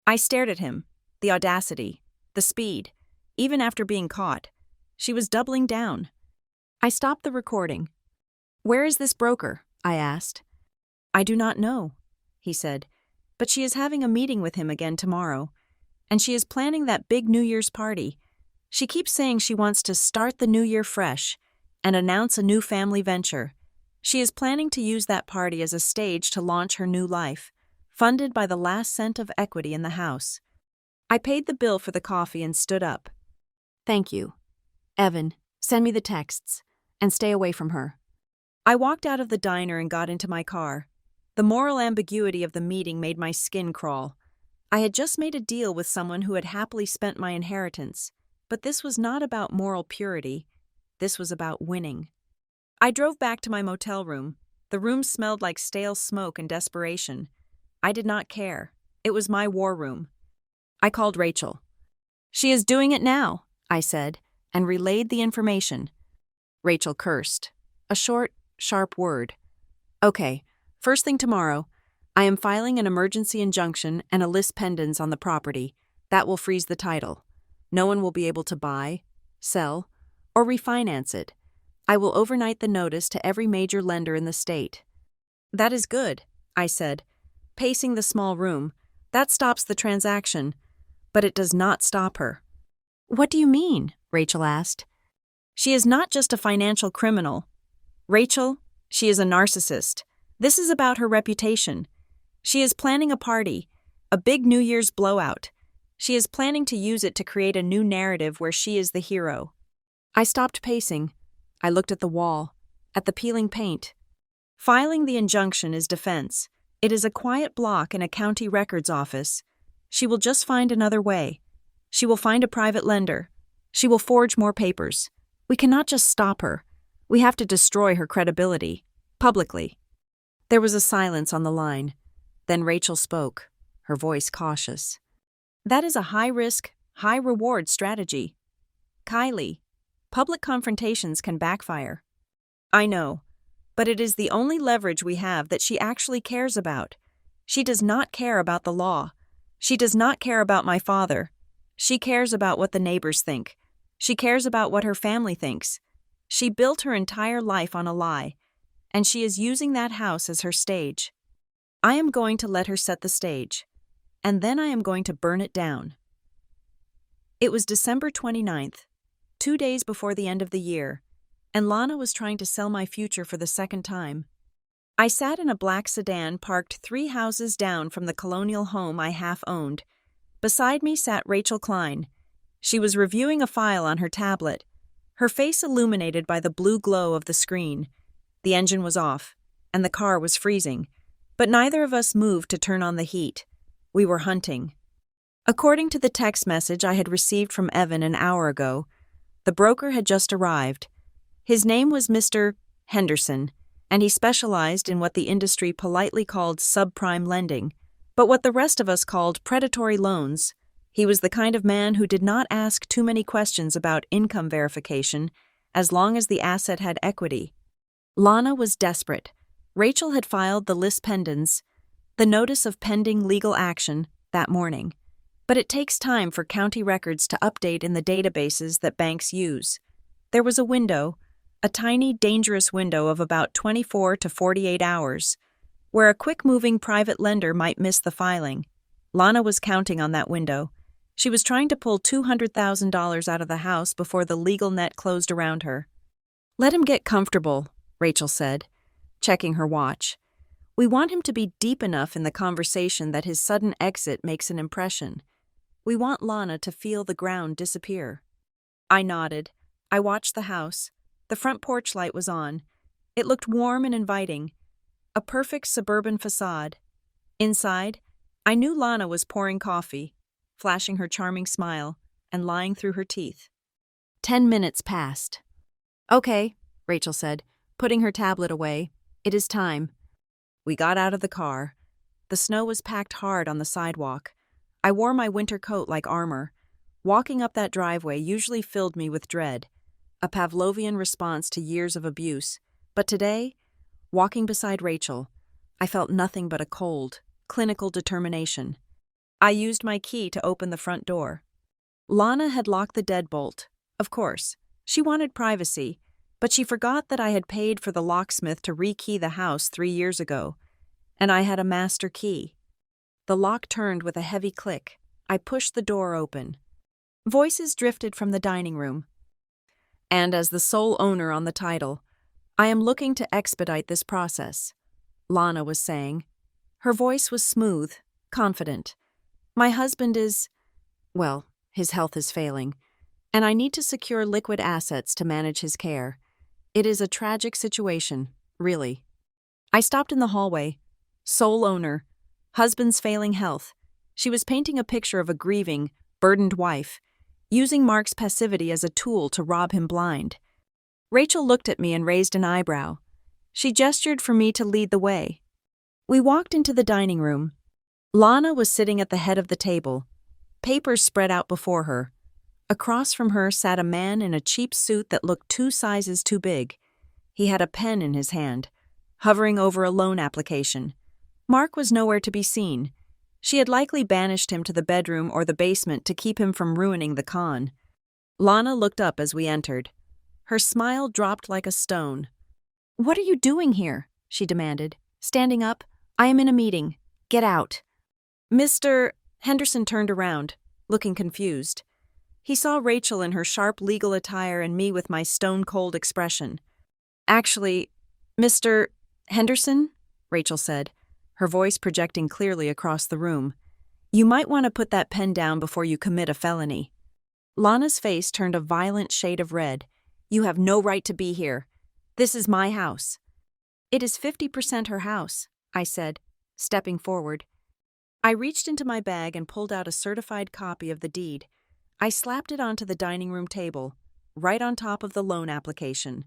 I stared at him. The audacity, the speed. Even after being caught, she was doubling down. I stopped the recording. "Where is this broker?" I asked. "I do not know," he said, "but she is having a meeting with him again tomorrow, and she is planning that big New Year's party. She keeps saying she wants to start the new year fresh and announce a new family venture. She is planning to use that party as a stage to launch her new life, funded by the last cent of equity in the house." I paid the bill for the coffee and stood up. "Thank you. Evan, send me the texts, and stay away from her." I walked out of the diner and got into my car. The moral ambiguity of the meeting made my skin crawl. I had just made a deal with someone who had happily spent my inheritance, but this was not about moral purity. This was about winning. I drove back to my motel room. The room smelled like stale smoke and desperation. I did not care. It was my war room. I called Rachel. "She is doing it now," I said, and relayed the information. Rachel cursed. A short, sharp word. "Okay, first thing tomorrow, I am filing an emergency injunction and a lis pendens on the property. That will freeze the title. No one will be able to buy, sell, or refinance it. I will overnight the notice to every major lender in the state." "That is good," I said, pacing the small room. "That stops the transaction, but it does not stop her." "What do you mean?" Rachel asked. "She is not just a financial criminal. Rachel, she is a narcissist. This is about her reputation. She is planning a party, a big New Year's blowout. She is planning to use it to create a new narrative where she is the hero." I stopped pacing. I looked at the wall, at the peeling paint. Filing the injunction is defense. It is a quiet block in a county records office. She will just find another way. She will find a private lender. She will forge more papers. We cannot just stop her. We have to destroy her credibility, publicly. There was a silence on the line. Then Rachel spoke, her voice cautious. "That is a high-risk, high-reward strategy. Kylie, public confrontations can backfire." "I know, but it is the only leverage we have that she actually cares about. She does not care about the law. She does not care about my father. She cares about what the neighbors think. She cares about what her family thinks. She built her entire life on a lie, and she is using that house as her stage. I am going to let her set the stage, and then I am going to burn it down." It was December 29th, 2 days before the end of the year, and Lana was trying to sell my future for the second time. I sat in a black sedan parked 3 houses down from the colonial home I half-owned. Beside me sat Rachel Klein. She was reviewing a file on her tablet, her face illuminated by the blue glow of the screen. The engine was off, and the car was freezing, but neither of us moved to turn on the heat. We were hunting. According to the text message I had received from Evan an hour ago, the broker had just arrived. His name was Mr. Henderson, and he specialized in what the industry politely called subprime lending, but what the rest of us called predatory loans. He was the kind of man who did not ask too many questions about income verification as long as the asset had equity. Lana was desperate. Rachel had filed the lis pendens, the notice of pending legal action, that morning. But it takes time for county records to update in the databases that banks use. There was a window, a tiny, dangerous window of about 24 to 48 hours, where a quick-moving private lender might miss the filing. Lana was counting on that window. She was trying to pull $200,000 out of the house before the legal net closed around her. "Let him get comfortable," Rachel said, checking her watch. "We want him to be deep enough in the conversation that his sudden exit makes an impression. We want Lana to feel the ground disappear." I nodded. I watched the house. The front porch light was on. It looked warm and inviting. A perfect suburban facade. Inside, I knew Lana was pouring coffee, flashing her charming smile, and lying through her teeth. 10 minutes passed. "Okay," Rachel said, putting her tablet away. "It is time." We got out of the car. The snow was packed hard on the sidewalk. I wore my winter coat like armor. Walking up that driveway usually filled me with dread, a Pavlovian response to years of abuse. But today, walking beside Rachel, I felt nothing but a cold, clinical determination. I used my key to open the front door. Lana had locked the deadbolt. Of course, she wanted privacy, but she forgot that I had paid for the locksmith to rekey the house 3 years ago, and I had a master key. The lock turned with a heavy click. I pushed the door open. Voices drifted from the dining room. And as the sole owner on the title, I am looking to expedite this process, Lana was saying. Her voice was smooth, confident. My husband is, well, his health is failing, and I need to secure liquid assets to manage his care. It is a tragic situation, really. I stopped in the hallway. Sole owner, husband's failing health. She was painting a picture of a grieving, burdened wife, using Mark's passivity as a tool to rob him blind. Rachel looked at me and raised an eyebrow. She gestured for me to lead the way. We walked into the dining room. Lana was sitting at the head of the table, papers spread out before her. Across from her sat a man in a cheap suit that looked 2 sizes too big. He had a pen in his hand, hovering over a loan application. Mark was nowhere to be seen. She had likely banished him to the bedroom or the basement to keep him from ruining the con. Lana looked up as we entered. Her smile dropped like a stone. "What are you doing here?" she demanded. Standing up, "I am in a meeting. Get out." Mr. Henderson turned around, looking confused. He saw Rachel in her sharp legal attire and me with my stone-cold expression. "Actually, Mr. Henderson," Rachel said, her voice projecting clearly across the room, "you might want to put that pen down before you commit a felony." Lana's face turned a violent shade of red. "You have no right to be here. This is my house." "It is 50% her house," I said, stepping forward. I reached into my bag and pulled out a certified copy of the deed. I slapped it onto the dining room table, right on top of the loan application.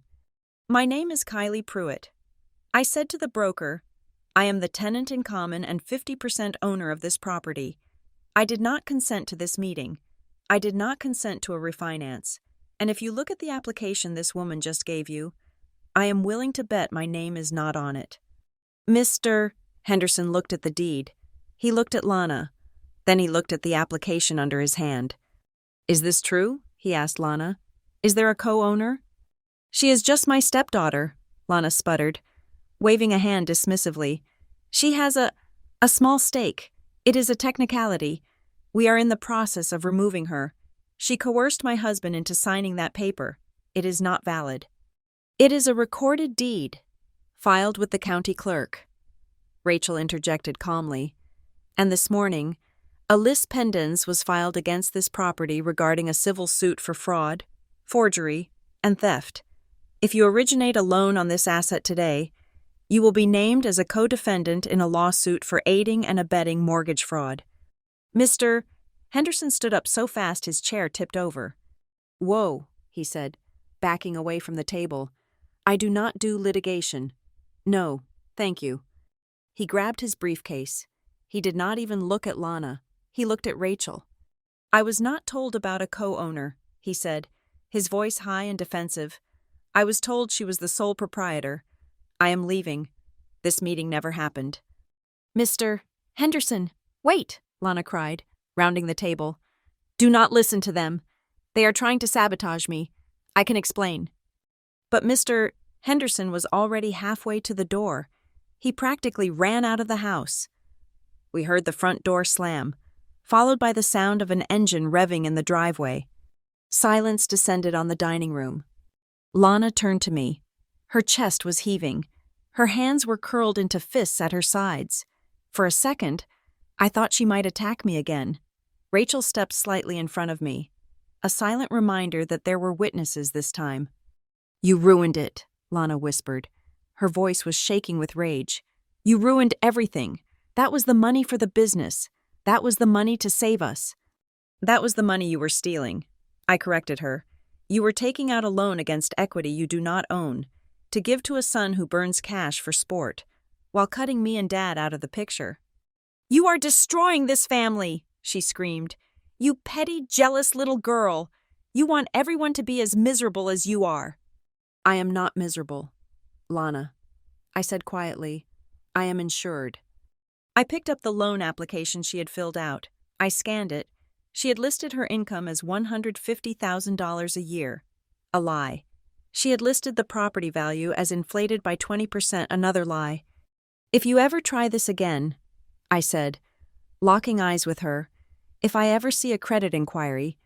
"My name is Kylie Pruitt," I said to the broker. "I am the tenant in common and 50% owner of this property. I did not consent to this meeting. I did not consent to a refinance. And if you look at the application this woman just gave you, I am willing to bet my name is not on it." Mr. Henderson looked at the deed. He looked at Lana. Then he looked at the application under his hand. "Is this true?" he asked Lana. "Is there a co-owner?" "She is just my stepdaughter," Lana sputtered, waving a hand dismissively. "She has a small stake. It is a technicality. We are in the process of removing her. She coerced my husband into signing that paper. It is not valid." "It is a recorded deed, filed with the county clerk," Rachel interjected calmly. "And this morning, a lis pendens was filed against this property regarding a civil suit for fraud, forgery, and theft. If you originate a loan on this asset today, you will be named as a co-defendant in a lawsuit for aiding and abetting mortgage fraud." Mr. Henderson stood up so fast his chair tipped over. "Whoa," he said, backing away from the table. "I do not do litigation. No, thank you." He grabbed his briefcase. He did not even look at Lana. He looked at Rachel. "I was not told about a co-owner," he said, his voice high and defensive. "I was told she was the sole proprietor. I am leaving. This meeting never happened." "Mr. Henderson, wait," Lana cried, rounding the table. "Do not listen to them. They are trying to sabotage me. I can explain." But Mr. Henderson was already halfway to the door. He practically ran out of the house. We heard the front door slam, followed by the sound of an engine revving in the driveway. Silence descended on the dining room. Lana turned to me. Her chest was heaving. Her hands were curled into fists at her sides. For a second, I thought she might attack me again. Rachel stepped slightly in front of me, a silent reminder that there were witnesses this time. "You ruined it," Lana whispered. Her voice was shaking with rage. "You ruined everything. That was the money for the business. That was the money to save us." "That was the money you were stealing," I corrected her. "You were taking out a loan against equity you do not own, to give to a son who burns cash for sport, while cutting me and Dad out of the picture." "You are destroying this family," she screamed. "You petty, jealous little girl! You want everyone to be as miserable as you are." "I am not miserable, Lana," I said quietly. "I am insured." I picked up the loan application she had filled out. I scanned it. She had listed her income as $150,000 a year. A lie. She had listed the property value as inflated by 20%, another lie. "If you ever try this again," I said, locking eyes with her, "if I ever see a credit inquiry,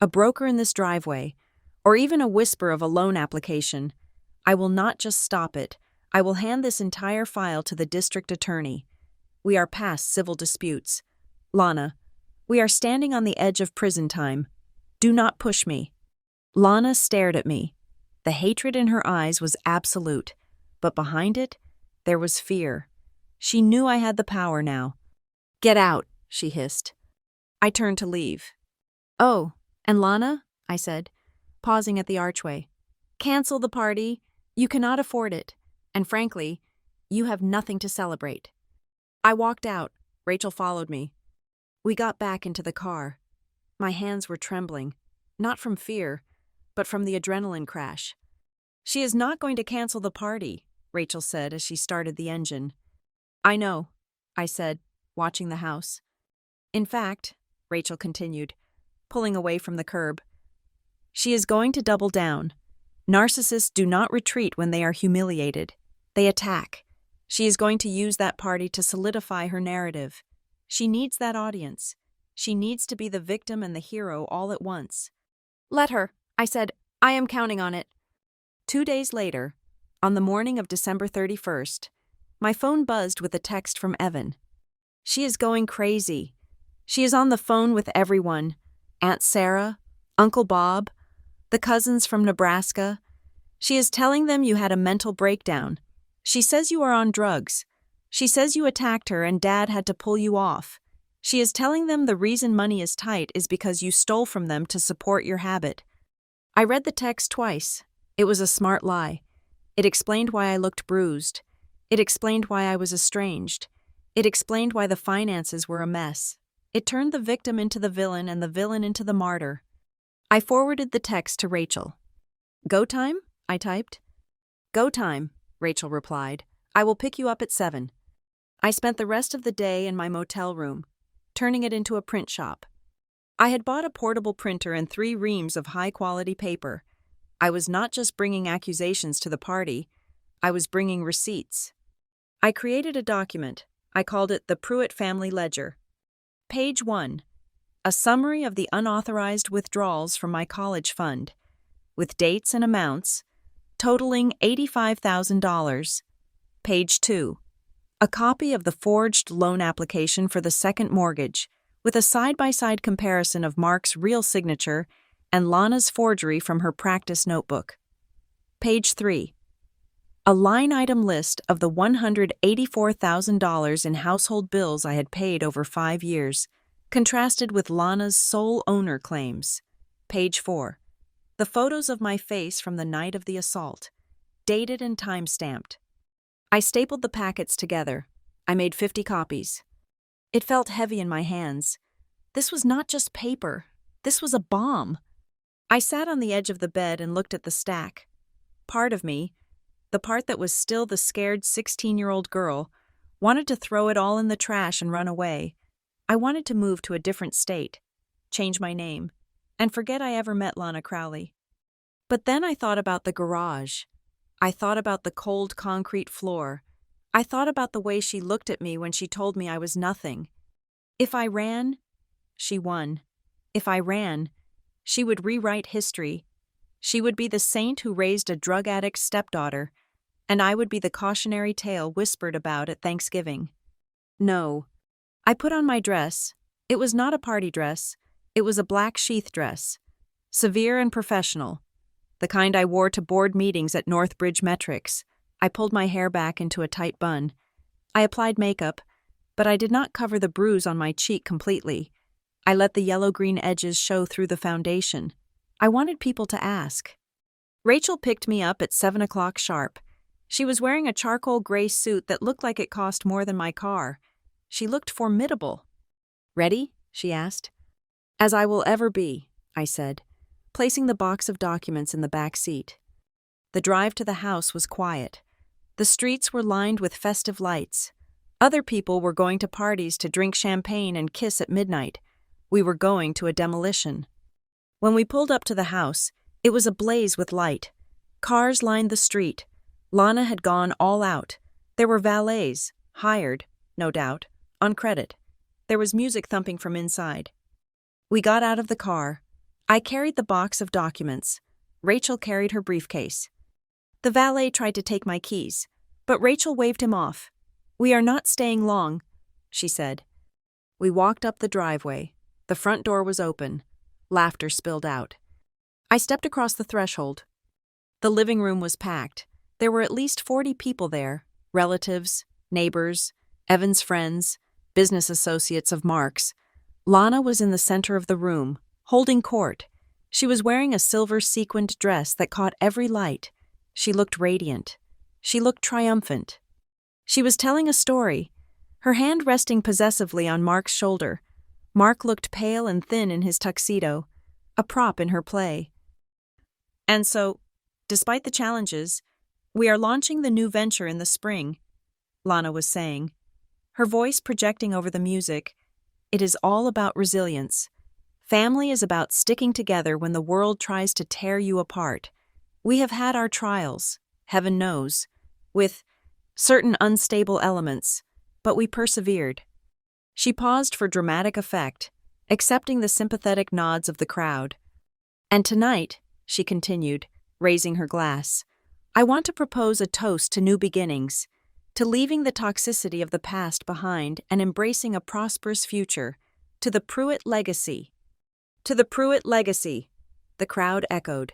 a broker in this driveway, or even a whisper of a loan application, I will not just stop it, I will hand this entire file to the district attorney. We are past civil disputes. Lana, we are standing on the edge of prison time. Do not push me." Lana stared at me. The hatred in her eyes was absolute, but behind it, there was fear. She knew I had the power now. "Get out," she hissed. I turned to leave. "Oh, and Lana," I said, pausing at the archway, "cancel the party. You cannot afford it. And frankly, you have nothing to celebrate." I walked out. Rachel followed me. We got back into the car. My hands were trembling, not from fear, but from the adrenaline crash. "She is not going to cancel the party," Rachel said as she started the engine. "I know," I said, watching the house. "In fact," Rachel continued, pulling away from the curb, "she is going to double down. Narcissists do not retreat when they are humiliated. They attack. She is going to use that party to solidify her narrative. She needs that audience. She needs to be the victim and the hero all at once." "Let her," I said. "I am counting on it." 2 days later, on the morning of December 31st, my phone buzzed with a text from Evan. "She is going crazy. She is on the phone with everyone. Aunt Sarah, Uncle Bob, the cousins from Nebraska. She is telling them you had a mental breakdown. She says you are on drugs. She says you attacked her and Dad had to pull you off. She is telling them the reason money is tight is because you stole from them to support your habit." I read the text twice. It was a smart lie. It explained why I looked bruised. It explained why I was estranged. It explained why the finances were a mess. It turned the victim into the villain and the villain into the martyr. I forwarded the text to Rachel. "Go time?" I typed. "Go time," Rachel replied. "I will pick you up at 7. I spent the rest of the day in my motel room, turning it into a print shop. I had bought a portable printer and 3 reams of high-quality paper. I was not just bringing accusations to the party, I was bringing receipts. I created a document. I called it the Pruitt Family Ledger. Page 1. A summary of the unauthorized withdrawals from my college fund, with dates and amounts, totaling $85,000. Page 2. A copy of the forged loan application for the second mortgage, with a side-by-side comparison of Mark's real signature and Lana's forgery from her practice notebook. Page 3. A line-item list of the $184,000 in household bills I had paid over 5 years, contrasted with Lana's sole owner claims. Page 4. The photos of my face from the night of the assault, dated and time-stamped. I stapled the packets together. I made 50 copies. It felt heavy in my hands. This was not just paper. This was a bomb. I sat on the edge of the bed and looked at the stack. Part of me, the part that was still the scared 16-year-old girl, wanted to throw it all in the trash and run away. I wanted to move to a different state, change my name, and forget I ever met Lana Crowley. But then I thought about the garage. I thought about the cold concrete floor. I thought about the way she looked at me when she told me I was nothing. If I ran, she won. If I ran, she would rewrite history. She would be the saint who raised a drug addict's stepdaughter, and I would be the cautionary tale whispered about at Thanksgiving. No. I put on my dress. It was not a party dress. It was a black sheath dress. Severe and professional. The kind I wore to board meetings at Northbridge Metrics. I pulled my hair back into a tight bun. I applied makeup, but I did not cover the bruise on my cheek completely. I let the yellow-green edges show through the foundation. I wanted people to ask. Rachel picked me up at 7 o'clock sharp. She was wearing a charcoal gray suit that looked like it cost more than my car. She looked formidable. "Ready?" she asked. As I will ever be, I said, placing the box of documents in the back seat. The drive to the house was quiet. The streets were lined with festive lights. Other people were going to parties to drink champagne and kiss at midnight. We were going to a demolition. When we pulled up to the house, it was ablaze with light. Cars lined the street. Lana had gone all out. There were valets, hired, no doubt, on credit. There was music thumping from inside. We got out of the car. I carried the box of documents. Rachel carried her briefcase. The valet tried to take my keys, but Rachel waved him off. We are not staying long, she said. We walked up the driveway. The front door was open. Laughter spilled out. I stepped across the threshold. The living room was packed. There were at least 40 people there, relatives, neighbors, Evan's friends, business associates of Mark's. Lana was in the center of the room, holding court. She was wearing a silver sequined dress that caught every light. She looked radiant. She looked triumphant. She was telling a story, her hand resting possessively on Mark's shoulder. Mark looked pale and thin in his tuxedo, a prop in her play. And so, despite the challenges, we are launching the new venture in the spring, Lana was saying, her voice projecting over the music. It is all about resilience. Family is about sticking together when the world tries to tear you apart. We have had our trials, heaven knows, with certain unstable elements, but we persevered. She paused for dramatic effect, accepting the sympathetic nods of the crowd. And tonight, she continued, raising her glass, I want to propose a toast to new beginnings, to leaving the toxicity of the past behind and embracing a prosperous future, to the Pruitt legacy. To the Pruitt legacy, the crowd echoed.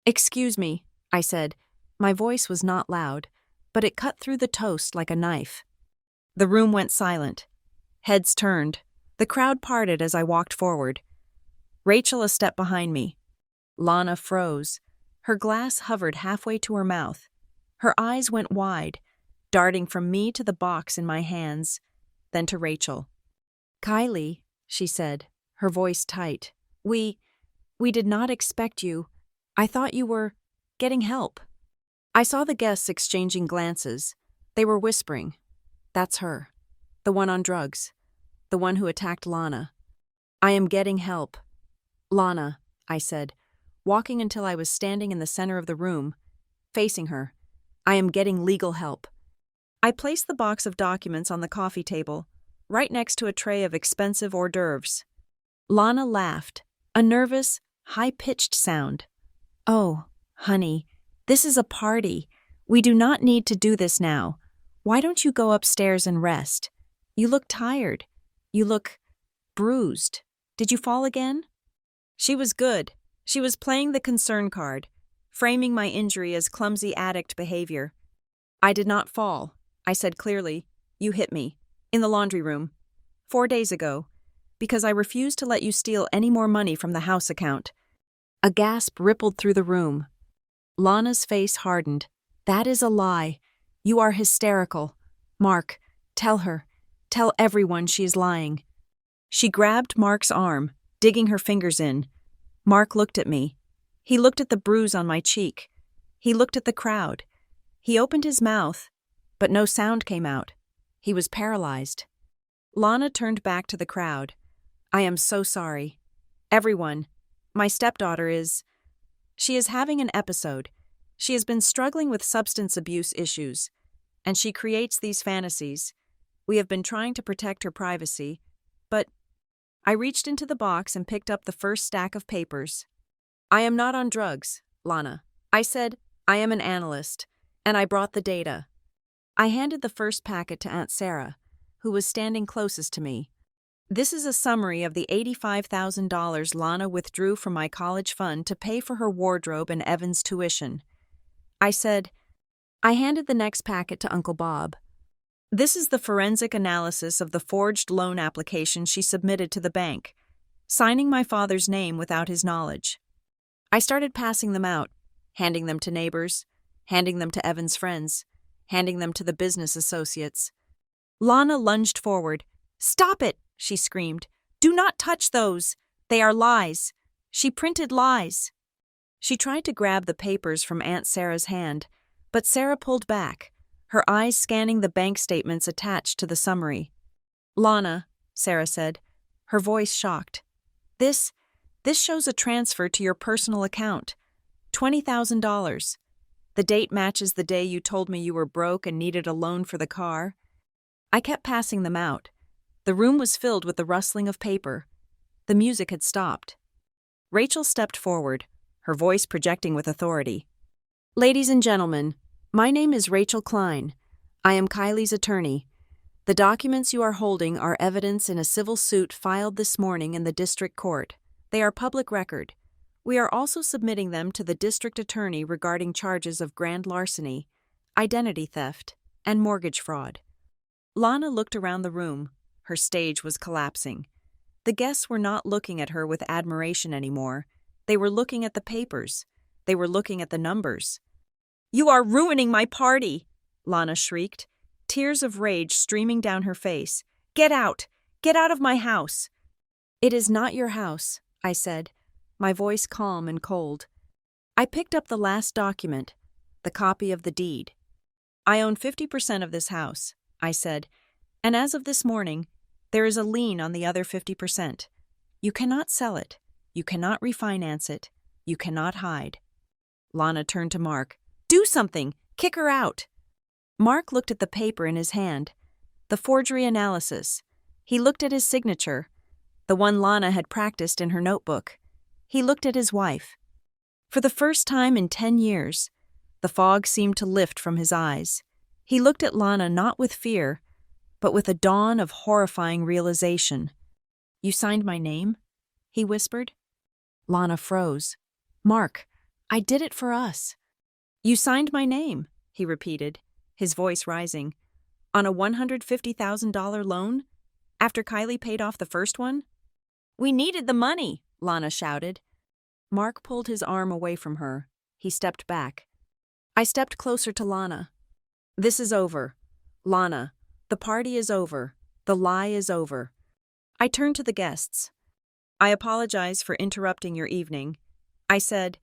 Excuse me, I said. My voice was not loud, but it cut through the toast like a knife. The room went silent. Heads turned. The crowd parted as I walked forward. Rachel a step behind me. Lana froze. Her glass hovered halfway to her mouth. Her eyes went wide, darting from me to the box in my hands, then to Rachel. Kylie, she said, her voice tight. We did not expect you. I thought you were getting help. I saw the guests exchanging glances. They were whispering. That's her. The one on drugs. The one who attacked Lana. I am getting help. Lana, I said, walking until I was standing in the center of the room, facing her. I am getting legal help. I placed the box of documents on the coffee table, right next to a tray of expensive hors d'oeuvres. Lana laughed, a nervous, high-pitched sound. Oh, honey, this is a party. We do not need to do this now. Why don't you go upstairs and rest? You look tired. You look bruised. Did you fall again? She was good. She was playing the concern card, framing my injury as clumsy addict behavior. I did not fall, I said clearly. You hit me. In the laundry room. 4 days ago. Because I refused to let you steal any more money from the house account. A gasp rippled through the room. Lana's face hardened. That is a lie. You are hysterical. Mark, tell her. Tell everyone she is lying. She grabbed Mark's arm, digging her fingers in. Mark looked at me. He looked at the bruise on my cheek. He looked at the crowd. He opened his mouth, but no sound came out. He was paralyzed. Lana turned back to the crowd. I am so sorry. Everyone, my stepdaughter she is having an episode. She has been struggling with substance abuse issues, and she creates these fantasies. We have been trying to protect her privacy, but I reached into the box and picked up the first stack of papers. I am not on drugs, Lana. I said, I am an analyst, and I brought the data. I handed the first packet to Aunt Sarah, who was standing closest to me. This is a summary of the $85,000 Lana withdrew from my college fund to pay for her wardrobe and Evan's tuition. I handed the next packet to Uncle Bob. This is the forensic analysis of the forged loan application she submitted to the bank, signing my father's name without his knowledge. I started passing them out, handing them to neighbors, handing them to Evan's friends, handing them to the business associates. Lana lunged forward. Stop it, she screamed. Do not touch those. They are lies. She printed lies. She tried to grab the papers from Aunt Sarah's hand, but Sarah pulled back, her eyes scanning the bank statements attached to the summary. Lana, Sarah said, her voice shocked. This shows a transfer to your personal account. $20,000. The date matches the day you told me you were broke and needed a loan for the car. I kept passing them out. The room was filled with the rustling of paper. The music had stopped. Rachel stepped forward, her voice projecting with authority. Ladies and gentlemen, my name is Rachel Klein. I am Kylie's attorney. The documents you are holding are evidence in a civil suit filed this morning in the district court. They are public record. We are also submitting them to the district attorney regarding charges of grand larceny, identity theft, and mortgage fraud. Lana looked around the room. Her stage was collapsing. The guests were not looking at her with admiration anymore. They were looking at the papers. They were looking at the numbers. "You are ruining my party!" Lana shrieked, tears of rage streaming down her face. "Get out! Get out of my house!" "It is not your house," I said, my voice calm and cold. I picked up the last document, the copy of the deed. "I own 50% of this house," I said, "and as of this morning, there is a lien on the other 50%. You cannot sell it. You cannot refinance it. You cannot hide." Lana turned to Mark. "Do something! Kick her out!" Mark looked at the paper in his hand, the forgery analysis. He looked at his signature, the one Lana had practiced in her notebook. He looked at his wife. For the first time in 10 years, the fog seemed to lift from his eyes. He looked at Lana not with fear, but with a dawn of horrifying realization. "You signed my name?" he whispered. Lana froze. "Mark, I did it for us." "You signed my name," he repeated, his voice rising. "On a $150,000 loan? After Kylie paid off the first one?" "We needed the money," Lana shouted. Mark pulled his arm away from her. He stepped back. I stepped closer to Lana. "This is over. Lana, the party is over. The lie is over." I turned to the guests. "I apologize for interrupting your evening," I said,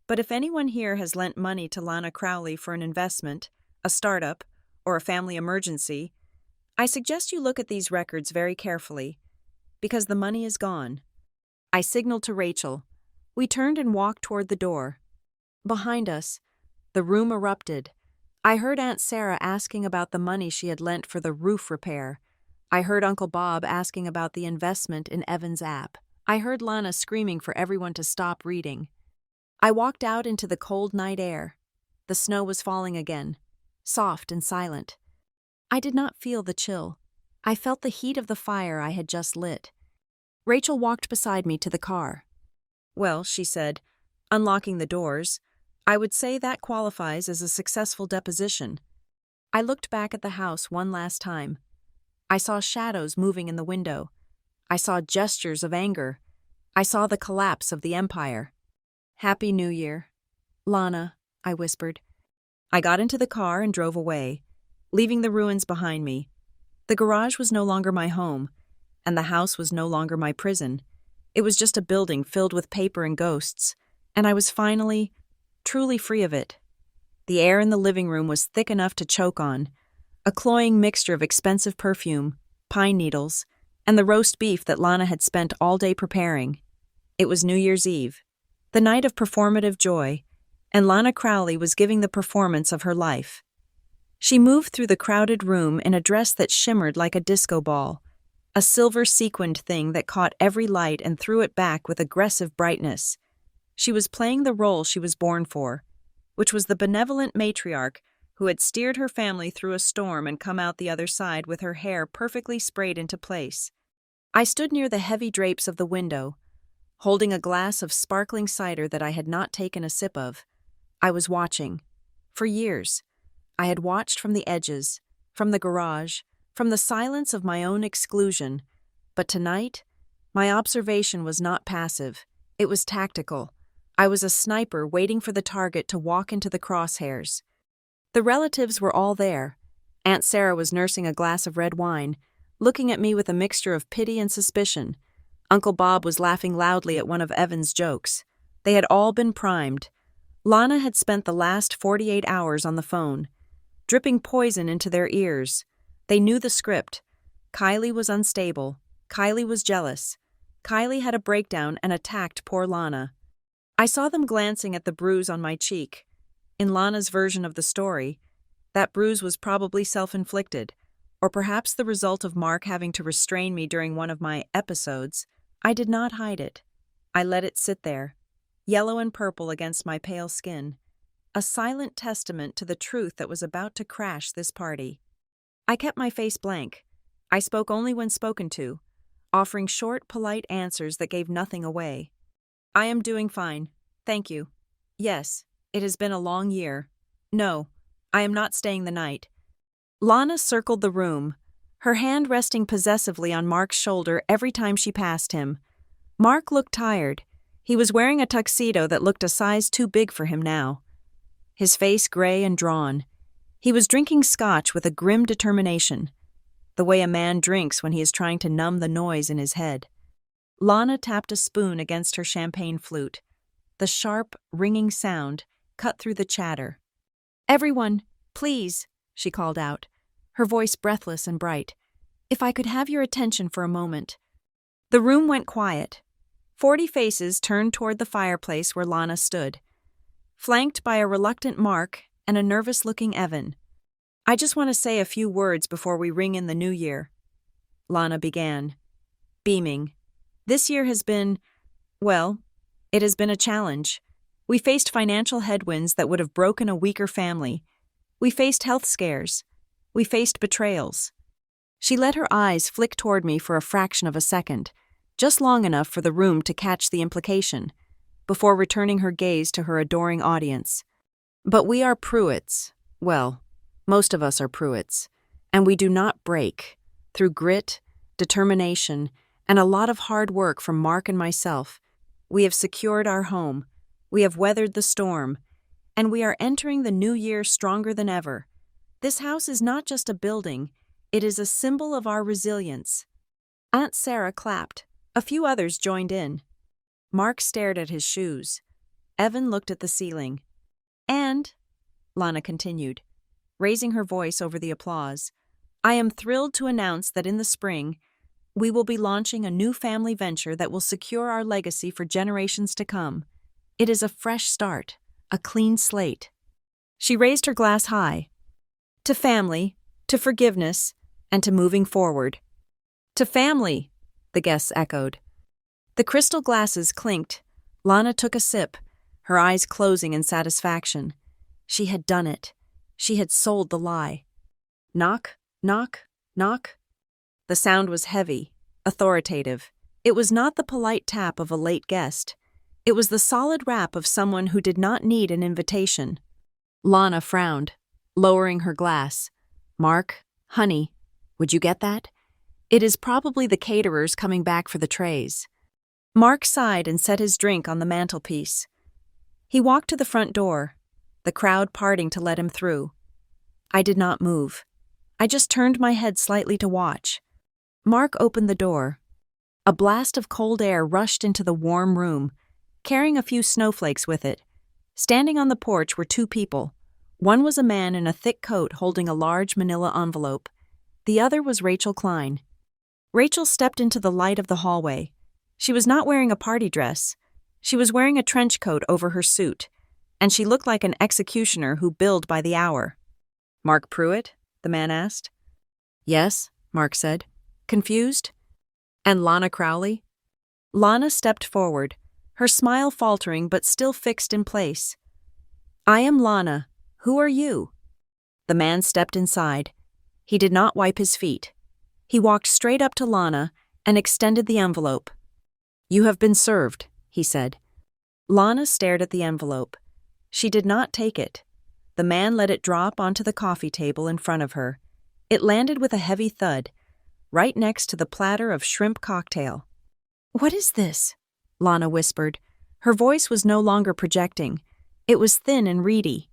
"but if anyone here has lent money to Lana Crowley for an investment, a startup, or a family emergency, I suggest you look at these records very carefully, because the money is gone." I signaled to Rachel. We turned and walked toward the door. Behind us, the room erupted. I heard Aunt Sarah asking about the money she had lent for the roof repair. I heard Uncle Bob asking about the investment in Evan's app. I heard Lana screaming for everyone to stop reading. I walked out into the cold night air. The snow was falling again, soft and silent. I did not feel the chill. I felt the heat of the fire I had just lit. Rachel walked beside me to the car. "Well," she said, unlocking the doors, "I would say that qualifies as a successful deposition." I looked back at the house one last time. I saw shadows moving in the window. I saw gestures of anger. I saw the collapse of the empire. "Happy New Year." "Lana," I whispered. I got into the car and drove away, leaving the ruins behind me. The garage was no longer my home, and the house was no longer my prison. It was just a building filled with paper and ghosts, and I was finally, truly free of it. The air in the living room was thick enough to choke on, a cloying mixture of expensive perfume, pine needles, and the roast beef that Lana had spent all day preparing. It was New Year's Eve, the night of performative joy, and Lana Crowley was giving the performance of her life. She moved through the crowded room in a dress that shimmered like a disco ball, a silver sequined thing that caught every light and threw it back with aggressive brightness. She was playing the role she was born for, which was the benevolent matriarch who had steered her family through a storm and come out the other side with her hair perfectly sprayed into place. I stood near the heavy drapes of the window, holding a glass of sparkling cider that I had not taken a sip of. I was watching. For years, I had watched from the edges, from the garage, from the silence of my own exclusion. But tonight, my observation was not passive. It was tactical. I was a sniper waiting for the target to walk into the crosshairs. The relatives were all there. Aunt Sarah was nursing a glass of red wine, looking at me with a mixture of pity and suspicion. Uncle Bob was laughing loudly at one of Evan's jokes. They had all been primed. Lana had spent the last 48 hours on the phone, dripping poison into their ears. They knew the script. Kylie was unstable. Kylie was jealous. Kylie had a breakdown and attacked poor Lana. I saw them glancing at the bruise on my cheek. In Lana's version of the story, that bruise was probably self-inflicted, or perhaps the result of Mark having to restrain me during one of my episodes. I did not hide it. I let it sit there, yellow and purple against my pale skin, a silent testament to the truth that was about to crash this party. I kept my face blank. I spoke only when spoken to, offering short, polite answers that gave nothing away. I am doing fine, thank you. Yes, it has been a long year. No, I am not staying the night. Lana circled the room, her hand resting possessively on Mark's shoulder every time she passed him. Mark looked tired. He was wearing a tuxedo that looked a size too big for him now. His face gray and drawn. He was drinking scotch with a grim determination, the way a man drinks when he is trying to numb the noise in his head. Lana tapped a spoon against her champagne flute. The sharp, ringing sound cut through the chatter. "Everyone, please," she called out, her voice breathless and bright. "If I could have your attention for a moment." The room went quiet. 40 faces turned toward the fireplace where Lana stood, flanked by a reluctant Mark and a nervous-looking Evan. "I just want to say a few words before we ring in the new year," Lana began, beaming. "This year has been, well, it has been a challenge. We faced financial headwinds that would have broken a weaker family. We faced health scares. We faced betrayals." She let her eyes flick toward me for a fraction of a second, just long enough for the room to catch the implication, before returning her gaze to her adoring audience. "But we are Pruitts. Well, most of us are Pruitts, and we do not break. Through grit, determination, and a lot of hard work from Mark and myself, we have secured our home, we have weathered the storm, and we are entering the new year stronger than ever. This house is not just a building, it is a symbol of our resilience." Aunt Sarah clapped. A few others joined in. Mark stared at his shoes. Evan looked at the ceiling. "And," Lana continued, raising her voice over the applause, "I am thrilled to announce that in the spring, we will be launching a new family venture that will secure our legacy for generations to come. It is a fresh start, a clean slate." She raised her glass high. "To family, to forgiveness, and to moving forward." "To family," the guests echoed. The crystal glasses clinked. Lana took a sip, her eyes closing in satisfaction. She had done it. She had sold the lie. Knock, knock, knock. The sound was heavy, authoritative. It was not the polite tap of a late guest. It was the solid rap of someone who did not need an invitation. Lana frowned, lowering her glass. "Mark, honey, would you get that? It is probably the caterers coming back for the trays." Mark sighed and set his drink on the mantelpiece. He walked to the front door, the crowd parting to let him through. I did not move. I just turned my head slightly to watch. Mark opened the door. A blast of cold air rushed into the warm room, carrying a few snowflakes with it. Standing on the porch were 2 people. One was a man in a thick coat holding a large manila envelope. The other was Rachel Klein. Rachel stepped into the light of the hallway. She was not wearing a party dress. She was wearing a trench coat over her suit, and she looked like an executioner who billed by the hour. "Mark Pruitt?" the man asked. "Yes," Mark said. "Confused?" "And Lana Crowley?" Lana stepped forward, her smile faltering but still fixed in place. "I am Lana. Who are you?" The man stepped inside. He did not wipe his feet. He walked straight up to Lana and extended the envelope. "You have been served," he said. Lana stared at the envelope. She did not take it. The man let it drop onto the coffee table in front of her. It landed with a heavy thud, right next to the platter of shrimp cocktail. "What is this?" Lana whispered. Her voice was no longer projecting. It was thin and reedy.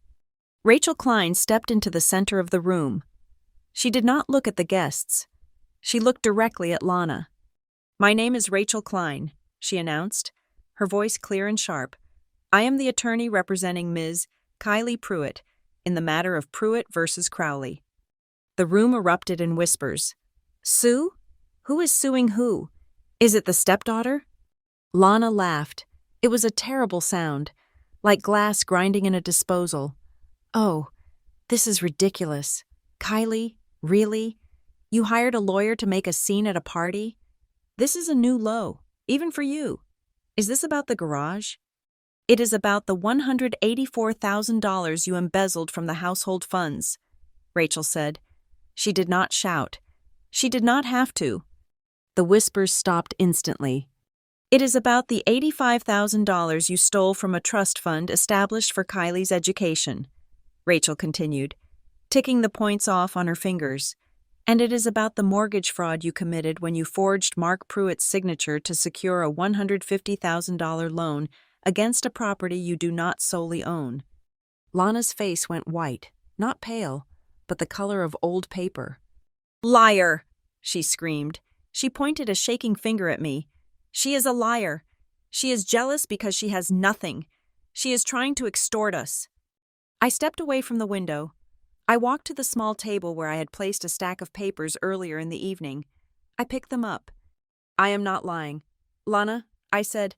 Rachel Klein stepped into the center of the room. She did not look at the guests. She looked directly at Lana. My name is Rachel Klein, she announced, her voice clear and sharp. I am the attorney representing Ms. Kylie Pruitt in the matter of Pruitt versus Crowley. The room erupted in whispers. Sue? Who is suing who? Is it the stepdaughter? Lana laughed. It was a terrible sound, like glass grinding in a disposal. Oh, this is ridiculous. Kylie, really? You hired a lawyer to make a scene at a party? This is a new low, even for you. Is this about the garage? It is about the $184,000 you embezzled from the household funds, Rachel said. She did not shout. She did not have to. The whispers stopped instantly. It is about the $85,000 you stole from a trust fund established for Kylie's education, Rachel continued, ticking the points off on her fingers. And it is about the mortgage fraud you committed when you forged Mark Pruitt's signature to secure a $150,000 loan against a property you do not solely own. Lana's face went white, not pale, but the color of old paper. Liar! She screamed. She pointed a shaking finger at me. She is a liar. She is jealous because she has nothing. She is trying to extort us. I stepped away from the window. I walked to the small table where I had placed a stack of papers earlier in the evening. I picked them up. I am not lying. Lana, I said.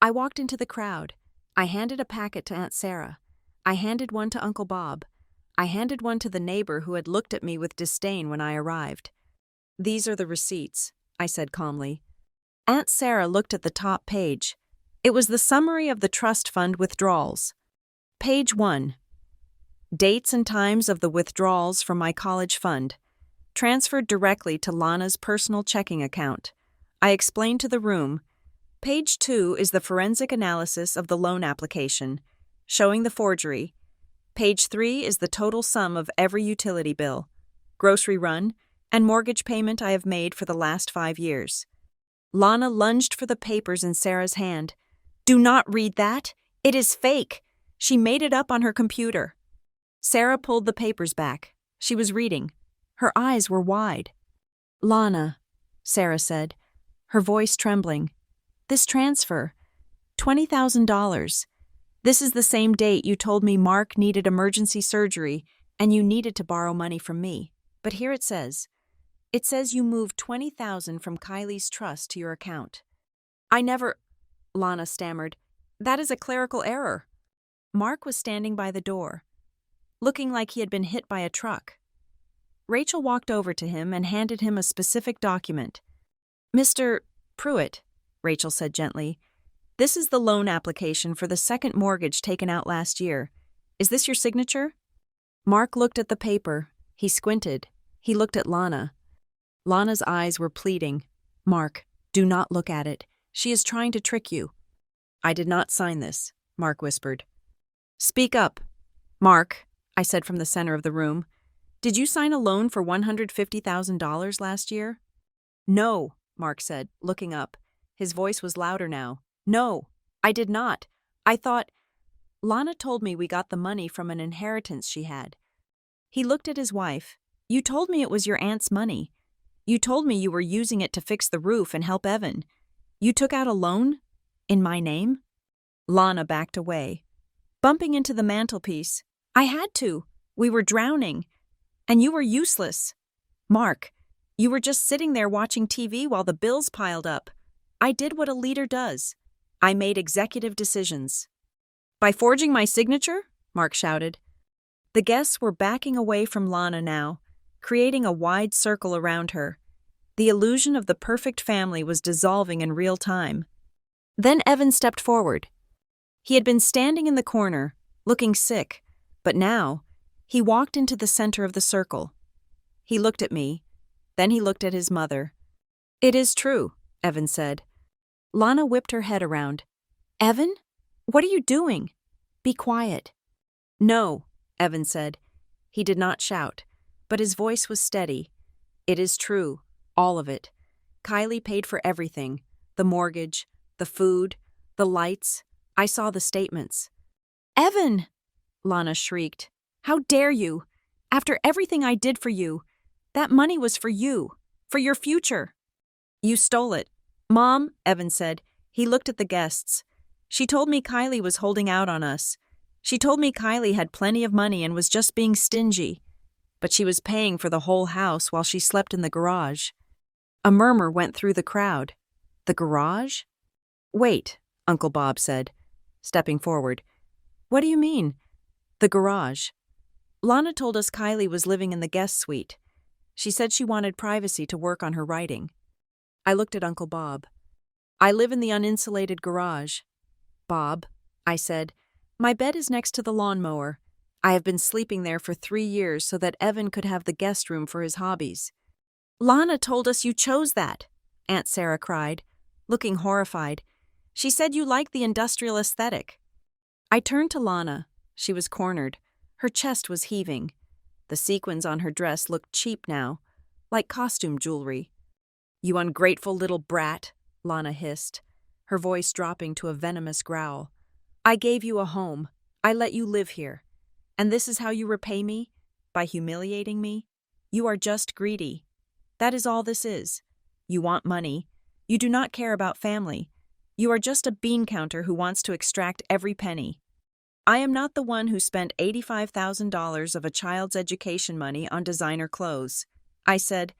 I walked into the crowd. I handed a packet to Aunt Sarah. I handed one to Uncle Bob. I handed one to the neighbor who had looked at me with disdain when I arrived. These are the receipts, I said calmly. Aunt Sarah looked at the top page. It was the summary of the trust fund withdrawals. Page 1. Dates and times of the withdrawals from my college fund. Transferred directly to Lana's personal checking account. I explained to the room. Page 2 is the forensic analysis of the loan application, showing the forgery. Page 3 is the total sum of every utility bill, grocery run, and mortgage payment I have made for the last 5 years. Lana lunged for the papers in Sarah's hand. Do not read that. It is fake. She made it up on her computer. Sarah pulled the papers back. She was reading. Her eyes were wide. Lana, Sarah said, her voice trembling. This transfer, $20,000. This is the same date you told me Mark needed emergency surgery and you needed to borrow money from me. But here it says you moved $20,000 from Kylie's trust to your account. I never, Lana stammered. That is a clerical error. Mark was standing by the door, looking like he had been hit by a truck. Rachel walked over to him and handed him a specific document. Mr. Pruitt, Rachel said gently, this is the loan application for the second mortgage taken out last year. Is this your signature? Mark looked at the paper. He squinted. He looked at Lana. Lana's eyes were pleading. Mark, do not look at it. She is trying to trick you. I did not sign this, Mark whispered. Speak up. Mark, I said from the center of the room. Did you sign a loan for $150,000 last year? No, Mark said, looking up. His voice was louder now. No, I did not. I thought... Lana told me we got the money from an inheritance she had. He looked at his wife. You told me it was your aunt's money. You told me you were using it to fix the roof and help Evan. You took out a loan? In my name? Lana backed away, bumping into the mantelpiece. I had to. We were drowning. And you were useless. Mark, you were just sitting there watching TV while the bills piled up. I did what a leader does. I made executive decisions. By forging my signature? Mark shouted. The guests were backing away from Lana now, creating a wide circle around her. The illusion of the perfect family was dissolving in real time. Then Evan stepped forward. He had been standing in the corner, looking sick, but now he walked into the center of the circle. He looked at me, then he looked at his mother. It is true, Evan said. Lana whipped her head around. Evan? What are you doing? Be quiet. No, Evan said. He did not shout, but his voice was steady. It is true, all of it. Kylie paid for everything, the mortgage, the food, the lights. I saw the statements. Evan! Lana shrieked. How dare you? After everything I did for you, that money was for you, for your future. You stole it, Mom, Evan said. He looked at the guests. She told me Kylie was holding out on us. She told me Kylie had plenty of money and was just being stingy. But she was paying for the whole house while she slept in the garage. A murmur went through the crowd. The garage? Wait, Uncle Bob said, stepping forward. What do you mean? The garage. Lana told us Kylie was living in the guest suite. She said she wanted privacy to work on her writing. I looked at Uncle Bob. I live in the uninsulated garage. Bob, I said, my bed is next to the lawnmower. I have been sleeping there for 3 years so that Evan could have the guest room for his hobbies. Lana told us you chose that, Aunt Sarah cried, looking horrified. She said you liked the industrial aesthetic. I turned to Lana. She was cornered. Her chest was heaving. The sequins on her dress looked cheap now, like costume jewelry. You ungrateful little brat, Lana hissed, her voice dropping to a venomous growl. I gave you a home. I let you live here. And this is how you repay me? By humiliating me? You are just greedy. That is all this is. You want money. You do not care about family. You are just a bean counter who wants to extract every penny. I am not the one who spent $85,000 of a child's education money on designer clothes. I said.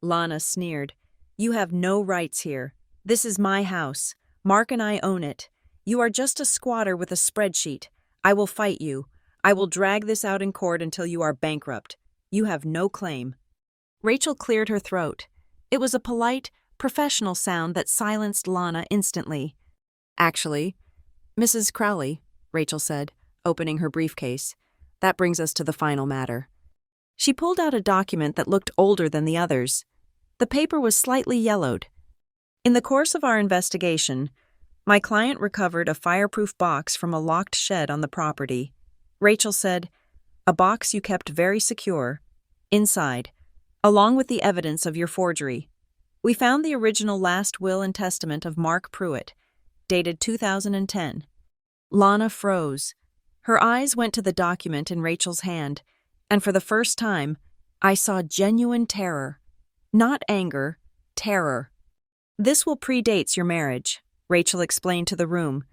Lana sneered. You have no rights here. This is my house. Mark and I own it. You are just a squatter with a spreadsheet. I will fight you. I will drag this out in court until you are bankrupt. You have no claim. Rachel cleared her throat. It was a polite, professional sound that silenced Lana instantly. Actually, Mrs. Crowley, Rachel said, opening her briefcase, that brings us to the final matter. She pulled out a document that looked older than the others. The paper was slightly yellowed. In the course of our investigation, my client recovered a fireproof box from a locked shed on the property. Rachel said, a box you kept very secure, inside, along with the evidence of your forgery. We found the original last will and testament of Mark Pruitt, dated 2010. Lana froze. Her eyes went to the document in Rachel's hand, and for the first time, I saw genuine terror. Not anger, terror. This will predates your marriage, Rachel explained to the room,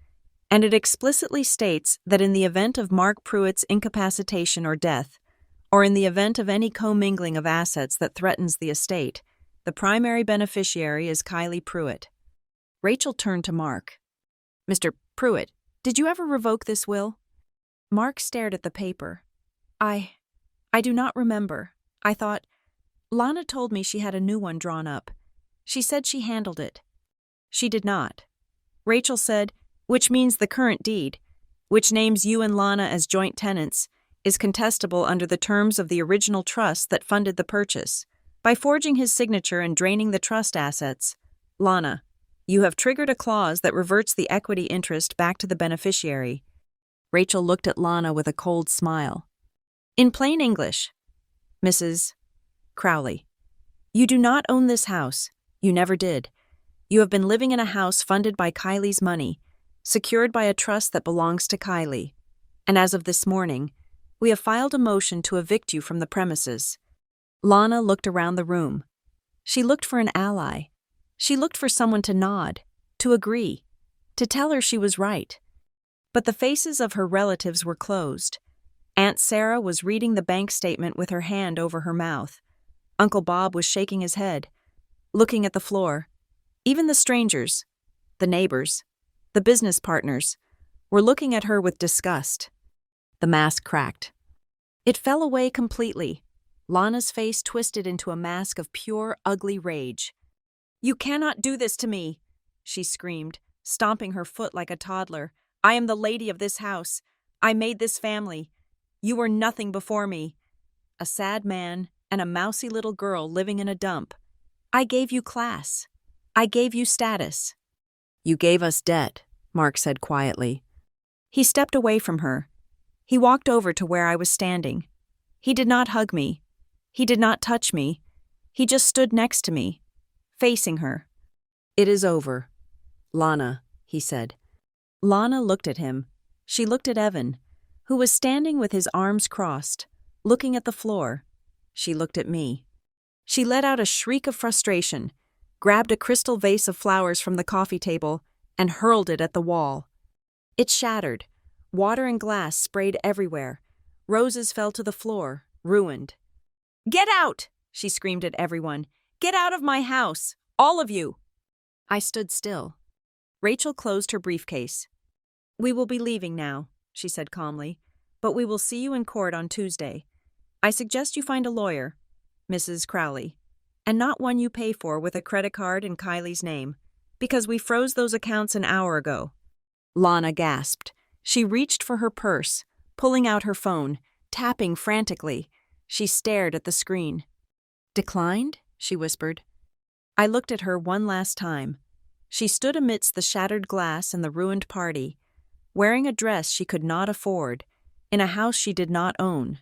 and it explicitly states that in the event of Mark Pruitt's incapacitation or death, or in the event of any commingling of assets that threatens the estate, the primary beneficiary is Kylie Pruitt. Rachel turned to Mark. Mr. Pruitt, did you ever revoke this will? Mark stared at the paper. I do not remember. I thought, Lana told me she had a new one drawn up. She said she handled it. She did not. Rachel said, which means the current deed, which names you and Lana as joint tenants, is contestable under the terms of the original trust that funded the purchase. By forging his signature and draining the trust assets, Lana, you have triggered a clause that reverts the equity interest back to the beneficiary. Rachel looked at Lana with a cold smile. In plain English, Mrs. Crowley, you do not own this house. You never did. You have been living in a house funded by Kylie's money, secured by a trust that belongs to Kylie. And as of this morning, we have filed a motion to evict you from the premises. Lana looked around the room. She looked for an ally. She looked for someone to nod, to agree, to tell her she was right. But the faces of her relatives were closed. Aunt Sarah was reading the bank statement with her hand over her mouth. Uncle Bob was shaking his head, looking at the floor. Even the strangers, the neighbors, the business partners, were looking at her with disgust. The mask cracked. It fell away completely. Lana's face twisted into a mask of pure, ugly rage. You cannot do this to me, she screamed, stomping her foot like a toddler. I am the lady of this house. I made this family. You were nothing before me. A sad man and a mousy little girl living in a dump. I gave you class. I gave you status. You gave us debt, Mark said quietly. He stepped away from her. He walked over to where I was standing. He did not hug me. He did not touch me. He just stood next to me, facing her. It is over. Lana, he said. Lana looked at him. She looked at Evan, who was standing with his arms crossed, looking at the floor. She looked at me. She let out a shriek of frustration. grabbed a crystal vase of flowers from the coffee table, and hurled it at the wall. It shattered. Water and glass sprayed everywhere. Roses fell to the floor, ruined. "Get out!" she screamed at everyone. "Get out of my house! All of you!" I stood still. Rachel closed her briefcase. "We will be leaving now," she said calmly, "but we will see you in court on Tuesday. I suggest you find a lawyer, Mrs. Crowley, and not one you pay for with a credit card in Kylie's name, because we froze those accounts an hour ago." Lana gasped. She reached for her purse, pulling out her phone, tapping frantically. She stared at the screen. "Declined?" she whispered. I looked at her one last time. She stood amidst the shattered glass and the ruined party, wearing a dress she could not afford, in a house she did not own,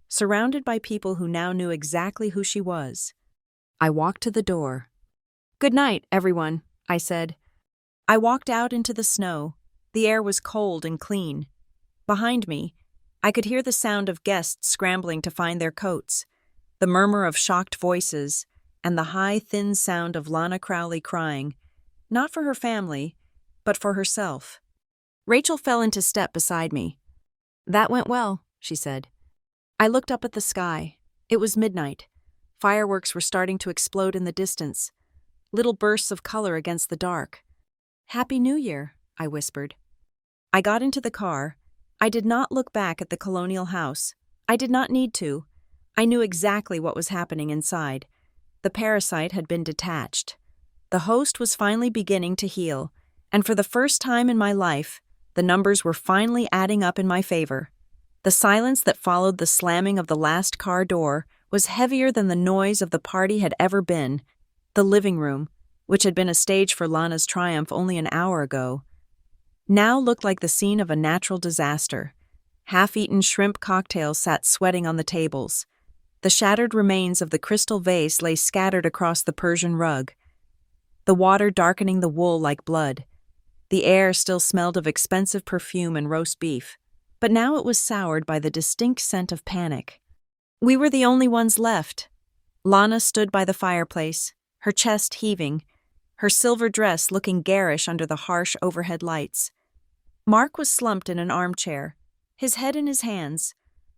surrounded by people who now knew exactly who she was. I walked to the door. "Good night, everyone," I said. I walked out into the snow. The air was cold and clean. Behind me, I could hear the sound of guests scrambling to find their coats, the murmur of shocked voices, and the high, thin sound of Lana Crowley crying, not for her family, but for herself. Rachel fell into step beside me. "That went well," she said. I looked up at the sky. It was midnight. Fireworks were starting to explode in the distance, little bursts of color against the dark. "Happy New Year," I whispered. I got into the car. I did not look back at the colonial house. I did not need to. I knew exactly what was happening inside. The parasite had been detached. The host was finally beginning to heal, and for the first time in my life, the numbers were finally adding up in my favor. The silence that followed the slamming of the last car door was heavier than the noise of the party had ever been. The living room, which had been a stage for Lana's triumph only an hour ago, now looked like the scene of a natural disaster. Half-eaten shrimp cocktails sat sweating on the tables. The shattered remains of the crystal vase lay scattered across the Persian rug, the water darkening the wool like blood. The air still smelled of expensive perfume and roast beef, but now it was soured by the distinct scent of panic. We were the only ones left. Lana stood by the fireplace, her chest heaving, her silver dress looking garish under the harsh overhead lights. Mark was slumped in an armchair, his head in his hands,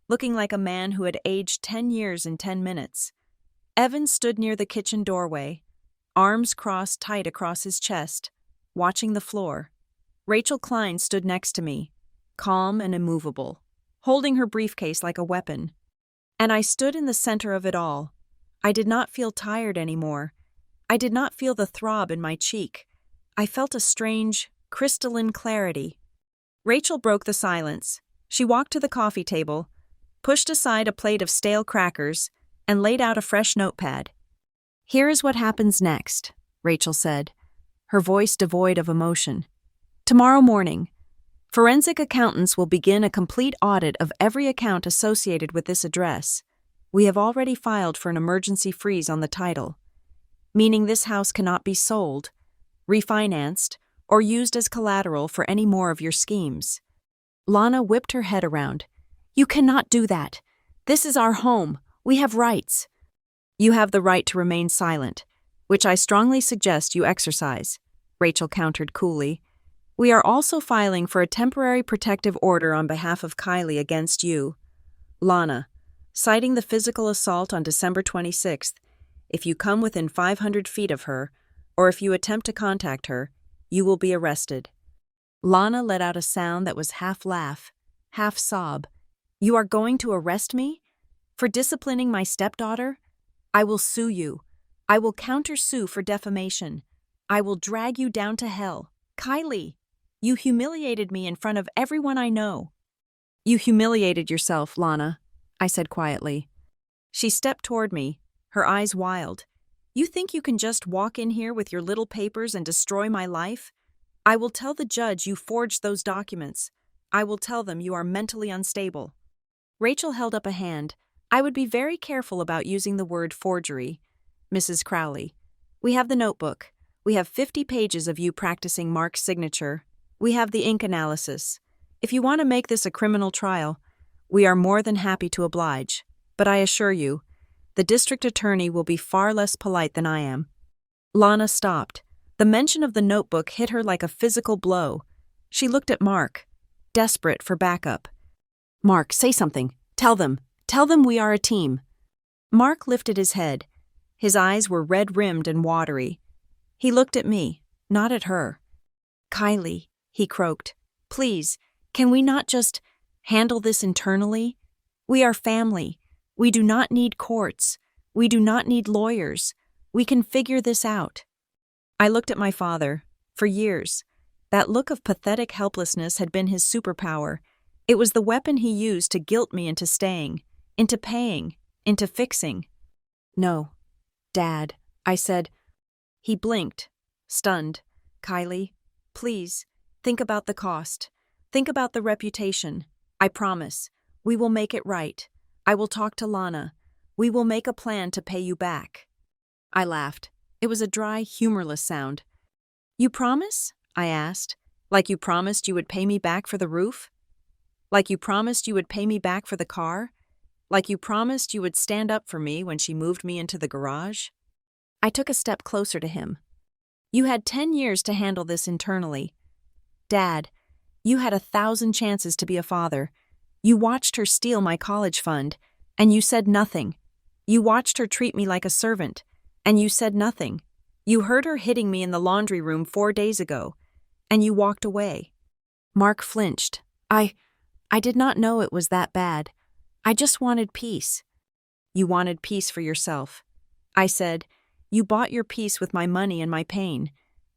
looking like a man who had aged 10 years in 10 minutes. Evan stood near the kitchen doorway, arms crossed tight across his chest, watching the floor. Rachel Klein stood next to me, calm and immovable, holding her briefcase like a weapon. And I stood in the center of it all. I did not feel tired anymore. I did not feel the throb in my cheek. I felt a strange, crystalline clarity. Rachel broke the silence. She walked to the coffee table, pushed aside a plate of stale crackers, and laid out a fresh notepad. "Here is what happens next," Rachel said, her voice devoid of emotion. "Tomorrow morning, forensic accountants will begin a complete audit of every account associated with this address. We have already filed for an emergency freeze on the title, meaning this house cannot be sold, refinanced, or used as collateral for any more of your schemes." Lana whipped her head around. "You cannot do that. This is our home. We have rights." "You have the right to remain silent, which I strongly suggest you exercise," Rachel countered coolly. "We are also filing for a temporary protective order on behalf of Kylie against you, Lana, citing the physical assault on December 26th. If you come within 500 feet of her, or if you attempt to contact her, you will be arrested." Lana let out a sound that was half laugh, half sob. "You are going to arrest me? For disciplining my stepdaughter? I will sue you. I will countersue for defamation. I will drag you down to hell. Kylie, you humiliated me in front of everyone I know." "You humiliated yourself, Lana," I said quietly. She stepped toward me, her eyes wild. "You think you can just walk in here with your little papers and destroy my life? I will tell the judge you forged those documents. I will tell them you are mentally unstable." Rachel held up a hand. "I would be very careful about using the word forgery, Mrs. Crowley. We have the notebook. We have 50 pages of you practicing Mark's signature. We have the ink analysis. If you want to make this a criminal trial, we are more than happy to oblige. But I assure you, the district attorney will be far less polite than I am." Lana stopped. The mention of the notebook hit her like a physical blow. She looked at Mark, desperate for backup. "Mark, say something. Tell them. Tell them we are a team." Mark lifted his head. His eyes were red-rimmed and watery. He looked at me, not at her. "Kylie," he croaked, "please, can we not just handle this internally? We are family. We do not need courts. We do not need lawyers. We can figure this out." I looked at my father. For years, that look of pathetic helplessness had been his superpower. It was the weapon he used to guilt me into staying, into paying, into fixing. "No, Dad," I said. He blinked, stunned. "Kylie, please, think about the cost. Think about the reputation. I promise. We will make it right. I will talk to Lana. We will make a plan to pay you back." I laughed. It was a dry, humorless sound. "You promise?" I asked. "Like you promised you would pay me back for the roof? Like you promised you would pay me back for the car? Like you promised you would stand up for me when she moved me into the garage?" I took a step closer to him. "You had 10 years to handle this internally. Dad, you had 1,000 chances to be a father. You watched her steal my college fund, and you said nothing. You watched her treat me like a servant, and you said nothing. You heard her hitting me in the laundry room 4 days ago, and you walked away." Mark flinched. I did not know it was that bad. I just wanted peace." "You wanted peace for yourself." I said. "You bought your peace with my money and my pain.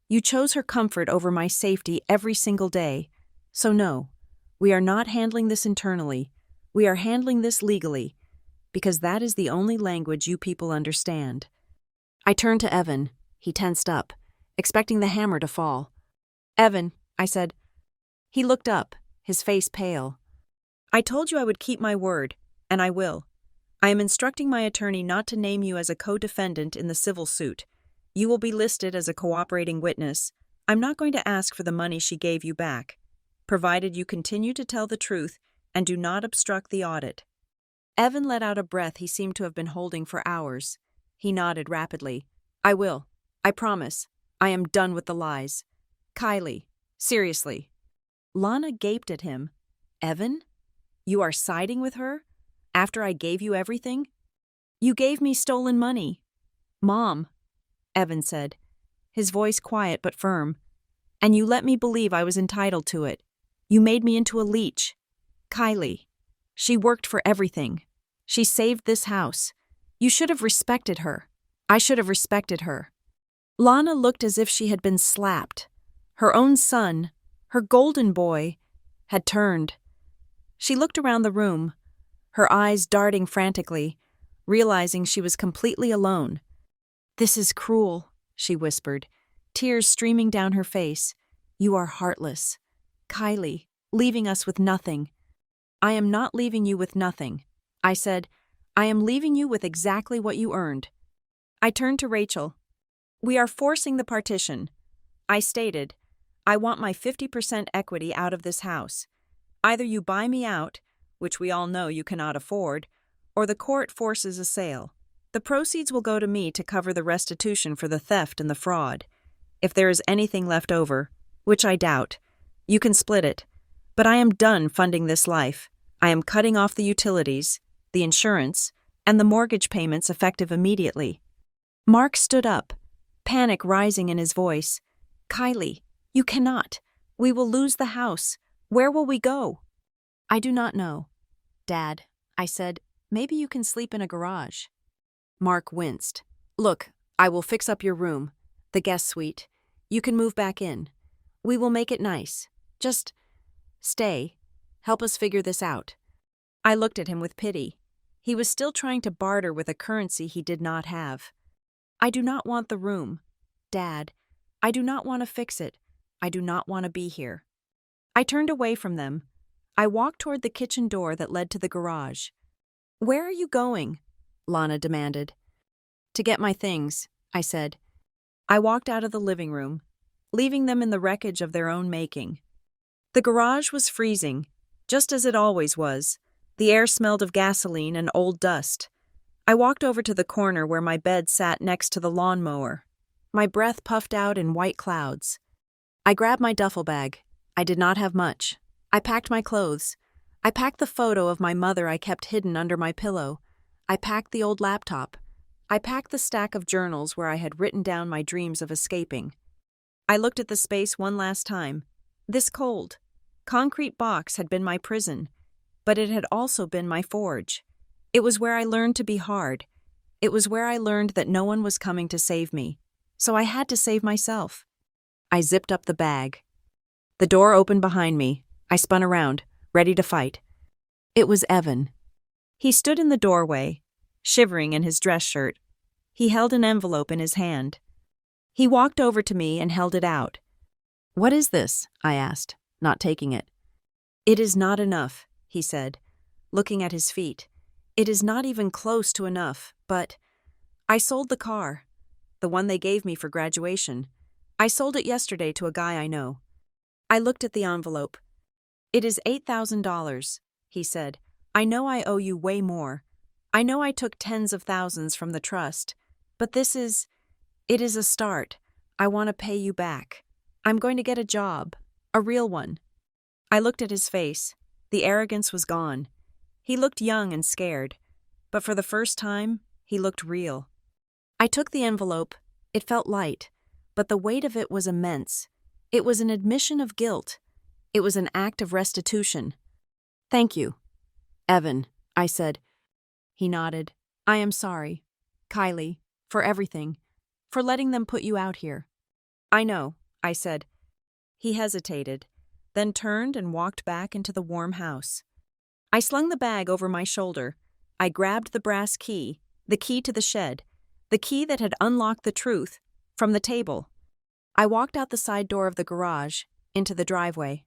You chose her comfort over my safety every single day. So no, we are not handling this internally. We are handling this legally, because that is the only language you people understand." I turned to Evan. He tensed up, expecting the hammer to fall. "Evan," I said. He looked up, his face pale. "I told you I would keep my word, and I will. I am instructing my attorney not to name you as a co-defendant in the civil suit. You will be listed as a cooperating witness. I'm not going to ask for the money she gave you back, provided you continue to tell the truth and do not obstruct the audit." Evan let out a breath he seemed to have been holding for hours. He nodded rapidly. "I will. I promise. I am done with the lies. Kylie, seriously." Lana gaped at him. "Evan? You are siding with her? After I gave you everything? You gave me stolen money." "Mom," Evan said, his voice quiet but firm, "and you let me believe I was entitled to it. You made me into a leech. Kylie, she worked for everything. She saved this house. You should have respected her. I should have respected her." Lana looked as if she had been slapped. Her own son, her golden boy, had turned. She looked around the room, her eyes darting frantically, realizing she was completely alone. "This is cruel," she whispered, tears streaming down her face. "You are heartless. Kylie, leaving us with nothing." "I am not leaving you with nothing," I said. "I am leaving you with exactly what you earned." I turned to Rachel. "We are forcing the partition," I stated. "I want my 50% equity out of this house. Either you buy me out, which we all know you cannot afford, or the court forces a sale. The proceeds will go to me to cover the restitution for the theft and the fraud. If there is anything left over, which I doubt, you can split it. But I am done funding this life. I am cutting off the utilities, the insurance, and the mortgage payments effective immediately." Mark stood up, panic rising in his voice. "Kylie, you cannot. We will lose the house. Where will we go?" "I do not know. Dad," I said, "maybe you can sleep in a garage." Mark winced. "Look, I will fix up your room, the guest suite. You can move back in. We will make it nice. Just stay. Help us figure this out." I looked at him with pity. He was still trying to barter with a currency he did not have. "I do not want the room. Dad, I do not want to fix it. I do not want to be here." I turned away from them. I walked toward the kitchen door that led to the garage. "Where are you going?" Lana demanded. "To get my things," I said. I walked out of the living room, leaving them in the wreckage of their own making. The garage was freezing, just as it always was. The air smelled of gasoline and old dust. I walked over to the corner where my bed sat next to the lawnmower. My breath puffed out in white clouds. I grabbed my duffel bag. I did not have much. I packed my clothes. I packed the photo of my mother I kept hidden under my pillow. I packed the old laptop. I packed the stack of journals where I had written down my dreams of escaping. I looked at the space one last time. This cold, concrete box had been my prison, but it had also been my forge. It was where I learned to be hard. It was where I learned that no one was coming to save me, so I had to save myself. I zipped up the bag. The door opened behind me. I spun around, ready to fight. It was Evan. He stood in the doorway, shivering in his dress shirt. He held an envelope in his hand. He walked over to me and held it out. "What is this?" I asked, not taking it. "It is not enough," he said, looking at his feet. "It is not even close to enough, but I sold the car, the one they gave me for graduation. I sold it yesterday to a guy I know." I looked at the envelope. "It is $8,000, he said. "I know I owe you way more. I know I took tens of thousands from the trust, but it is a start. I want to pay you back. I'm going to get a job, a real one." I looked at his face. The arrogance was gone. He looked young and scared, but for the first time, he looked real. I took the envelope. It felt light, but the weight of it was immense. It was an admission of guilt. It was an act of restitution. "Thank you, Evan," I said. He nodded. "I am sorry, Kylie, for everything, for letting them put you out here." "I know," I said. He hesitated, then turned and walked back into the warm house. I slung the bag over my shoulder. I grabbed the brass key, the key to the shed, the key that had unlocked the truth, from the table. I walked out the side door of the garage, into the driveway.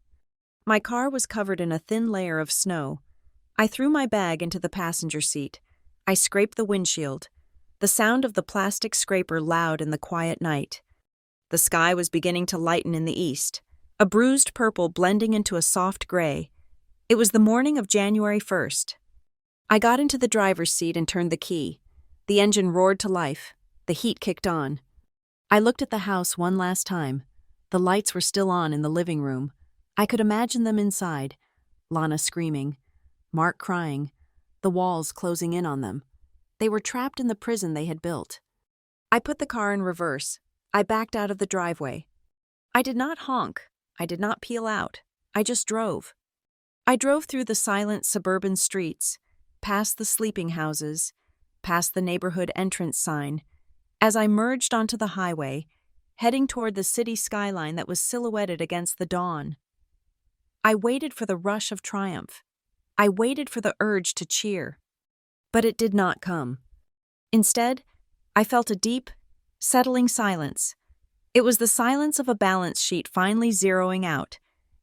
My car was covered in a thin layer of snow. I threw my bag into the passenger seat. I scraped the windshield, the sound of the plastic scraper loud in the quiet night. The sky was beginning to lighten in the east, a bruised purple blending into a soft gray. It was the morning of January 1st. I got into the driver's seat and turned the key. The engine roared to life. The heat kicked on. I looked at the house one last time. The lights were still on in the living room. I could imagine them inside. Lana screaming, Mark crying, the walls closing in on them. They were trapped in the prison they had built. I put the car in reverse. I backed out of the driveway. I did not honk. I did not peel out. I just drove. I drove through the silent suburban streets, past the sleeping houses, past the neighborhood entrance sign. As I merged onto the highway, heading toward the city skyline that was silhouetted against the dawn. I waited for the rush of triumph. I waited for the urge to cheer. But it did not come. Instead, I felt a deep, settling silence. It was the silence of a balance sheet finally zeroing out.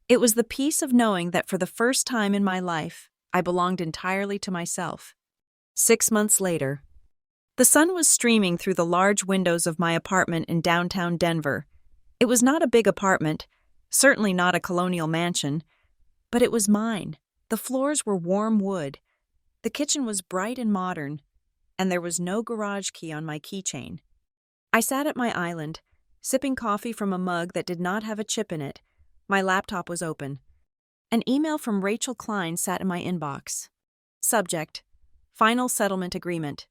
It was the peace of knowing that for the first time in my life, I belonged entirely to myself. 6 months later, the sun was streaming through the large windows of my apartment in downtown Denver. It was not a big apartment, certainly not a colonial mansion, but it was mine. The floors were warm wood. The kitchen was bright and modern, and there was no garage key on my keychain. I sat at my island, sipping coffee from a mug that did not have a chip in it. My laptop was open. An email from Rachel Klein sat in my inbox. Subject: Final Settlement Agreement.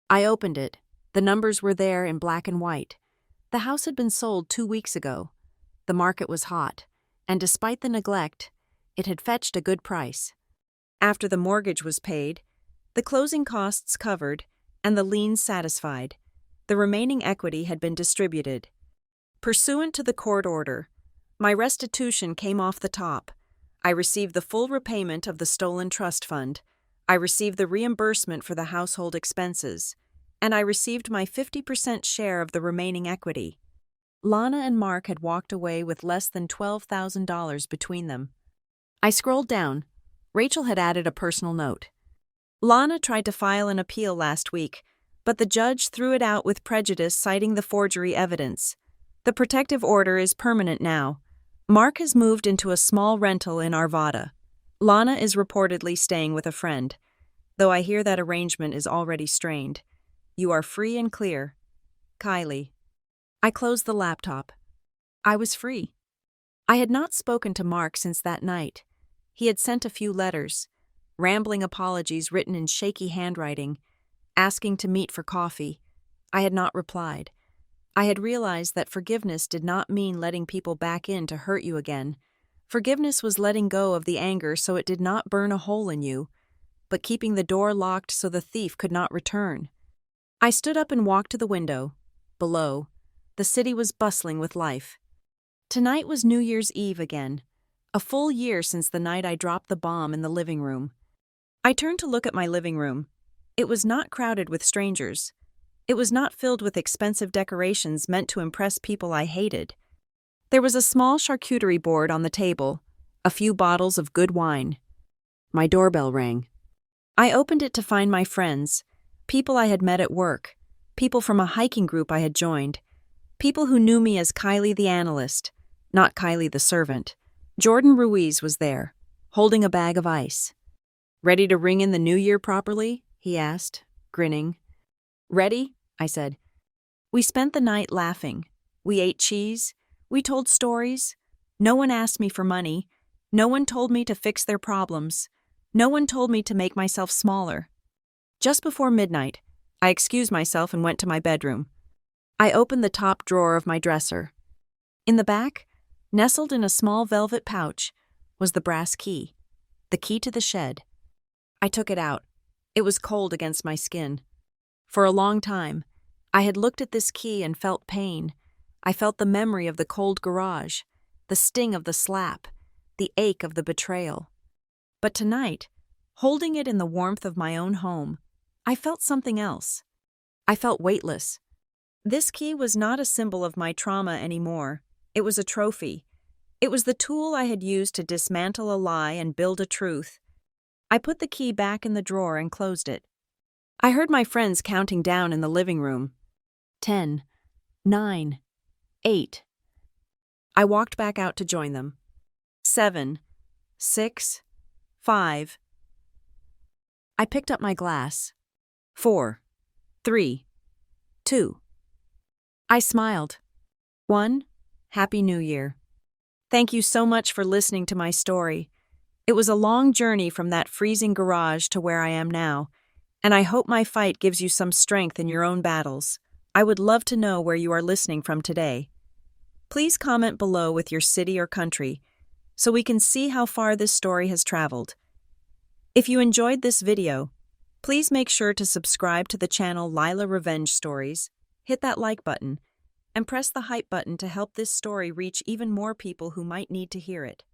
I opened it. The numbers were there in black and white. The house had been sold 2 weeks ago. The market was hot, and despite the neglect, it had fetched a good price. After the mortgage was paid, the closing costs covered, and the liens satisfied, the remaining equity had been distributed. Pursuant to the court order, my restitution came off the top. I received the full repayment of the stolen trust fund. I received the reimbursement for the household expenses, and I received my 50% share of the remaining equity. Lana and Mark had walked away with less than $12,000 between them. I scrolled down. Rachel had added a personal note. Lana tried to file an appeal last week, but the judge threw it out with prejudice, citing the forgery evidence. The protective order is permanent now. Mark has moved into a small rental in Arvada. Lana is reportedly staying with a friend, though I hear that arrangement is already strained. You are free and clear. Kylie. I closed the laptop. I was free. I had not spoken to Mark since that night. He had sent a few letters, rambling apologies written in shaky handwriting, asking to meet for coffee. I had not replied. I had realized that forgiveness did not mean letting people back in to hurt you again. Forgiveness was letting go of the anger so it did not burn a hole in you, but keeping the door locked so the thief could not return. I stood up and walked to the window. Below, the city was bustling with life. Tonight was New Year's Eve again, a full year since the night I dropped the bomb in the living room. I turned to look at my living room. It was not crowded with strangers. It was not filled with expensive decorations meant to impress people I hated. There was a small charcuterie board on the table, a few bottles of good wine. My doorbell rang. I opened it to find my friends, people I had met at work, people from a hiking group I had joined, people who knew me as Kylie the analyst, not Kylie the servant. Jordan Ruiz was there, holding a bag of ice. "Ready to ring in the new year properly?" he asked, grinning. "Ready?" I said. We spent the night laughing. We ate cheese. We told stories. No one asked me for money. No one told me to fix their problems. No one told me to make myself smaller. Just before midnight, I excused myself and went to my bedroom. I opened the top drawer of my dresser. In the back, nestled in a small velvet pouch, was the brass key, the key to the shed. I took it out. It was cold against my skin. For a long time, I had looked at this key and felt pain. I felt the memory of the cold garage, the sting of the slap, the ache of the betrayal. But tonight, holding it in the warmth of my own home, I felt something else. I felt weightless. This key was not a symbol of my trauma anymore. It was a trophy. It was the tool I had used to dismantle a lie and build a truth. I put the key back in the drawer and closed it. I heard my friends counting down in the living room. 10, 9, 8. I walked back out to join them. 7, 6, 5. I picked up my glass. 4, 3, 2. I smiled. 1. Happy New Year. Thank you so much for listening to my story. It was a long journey from that freezing garage to where I am now, and I hope my fight gives you some strength in your own battles. I would love to know where you are listening from today. Please comment below with your city or country, so we can see how far this story has traveled. If you enjoyed this video, please make sure to subscribe to the channel Lila Revenge Stories, hit that like button, and press the hype button to help this story reach even more people who might need to hear it.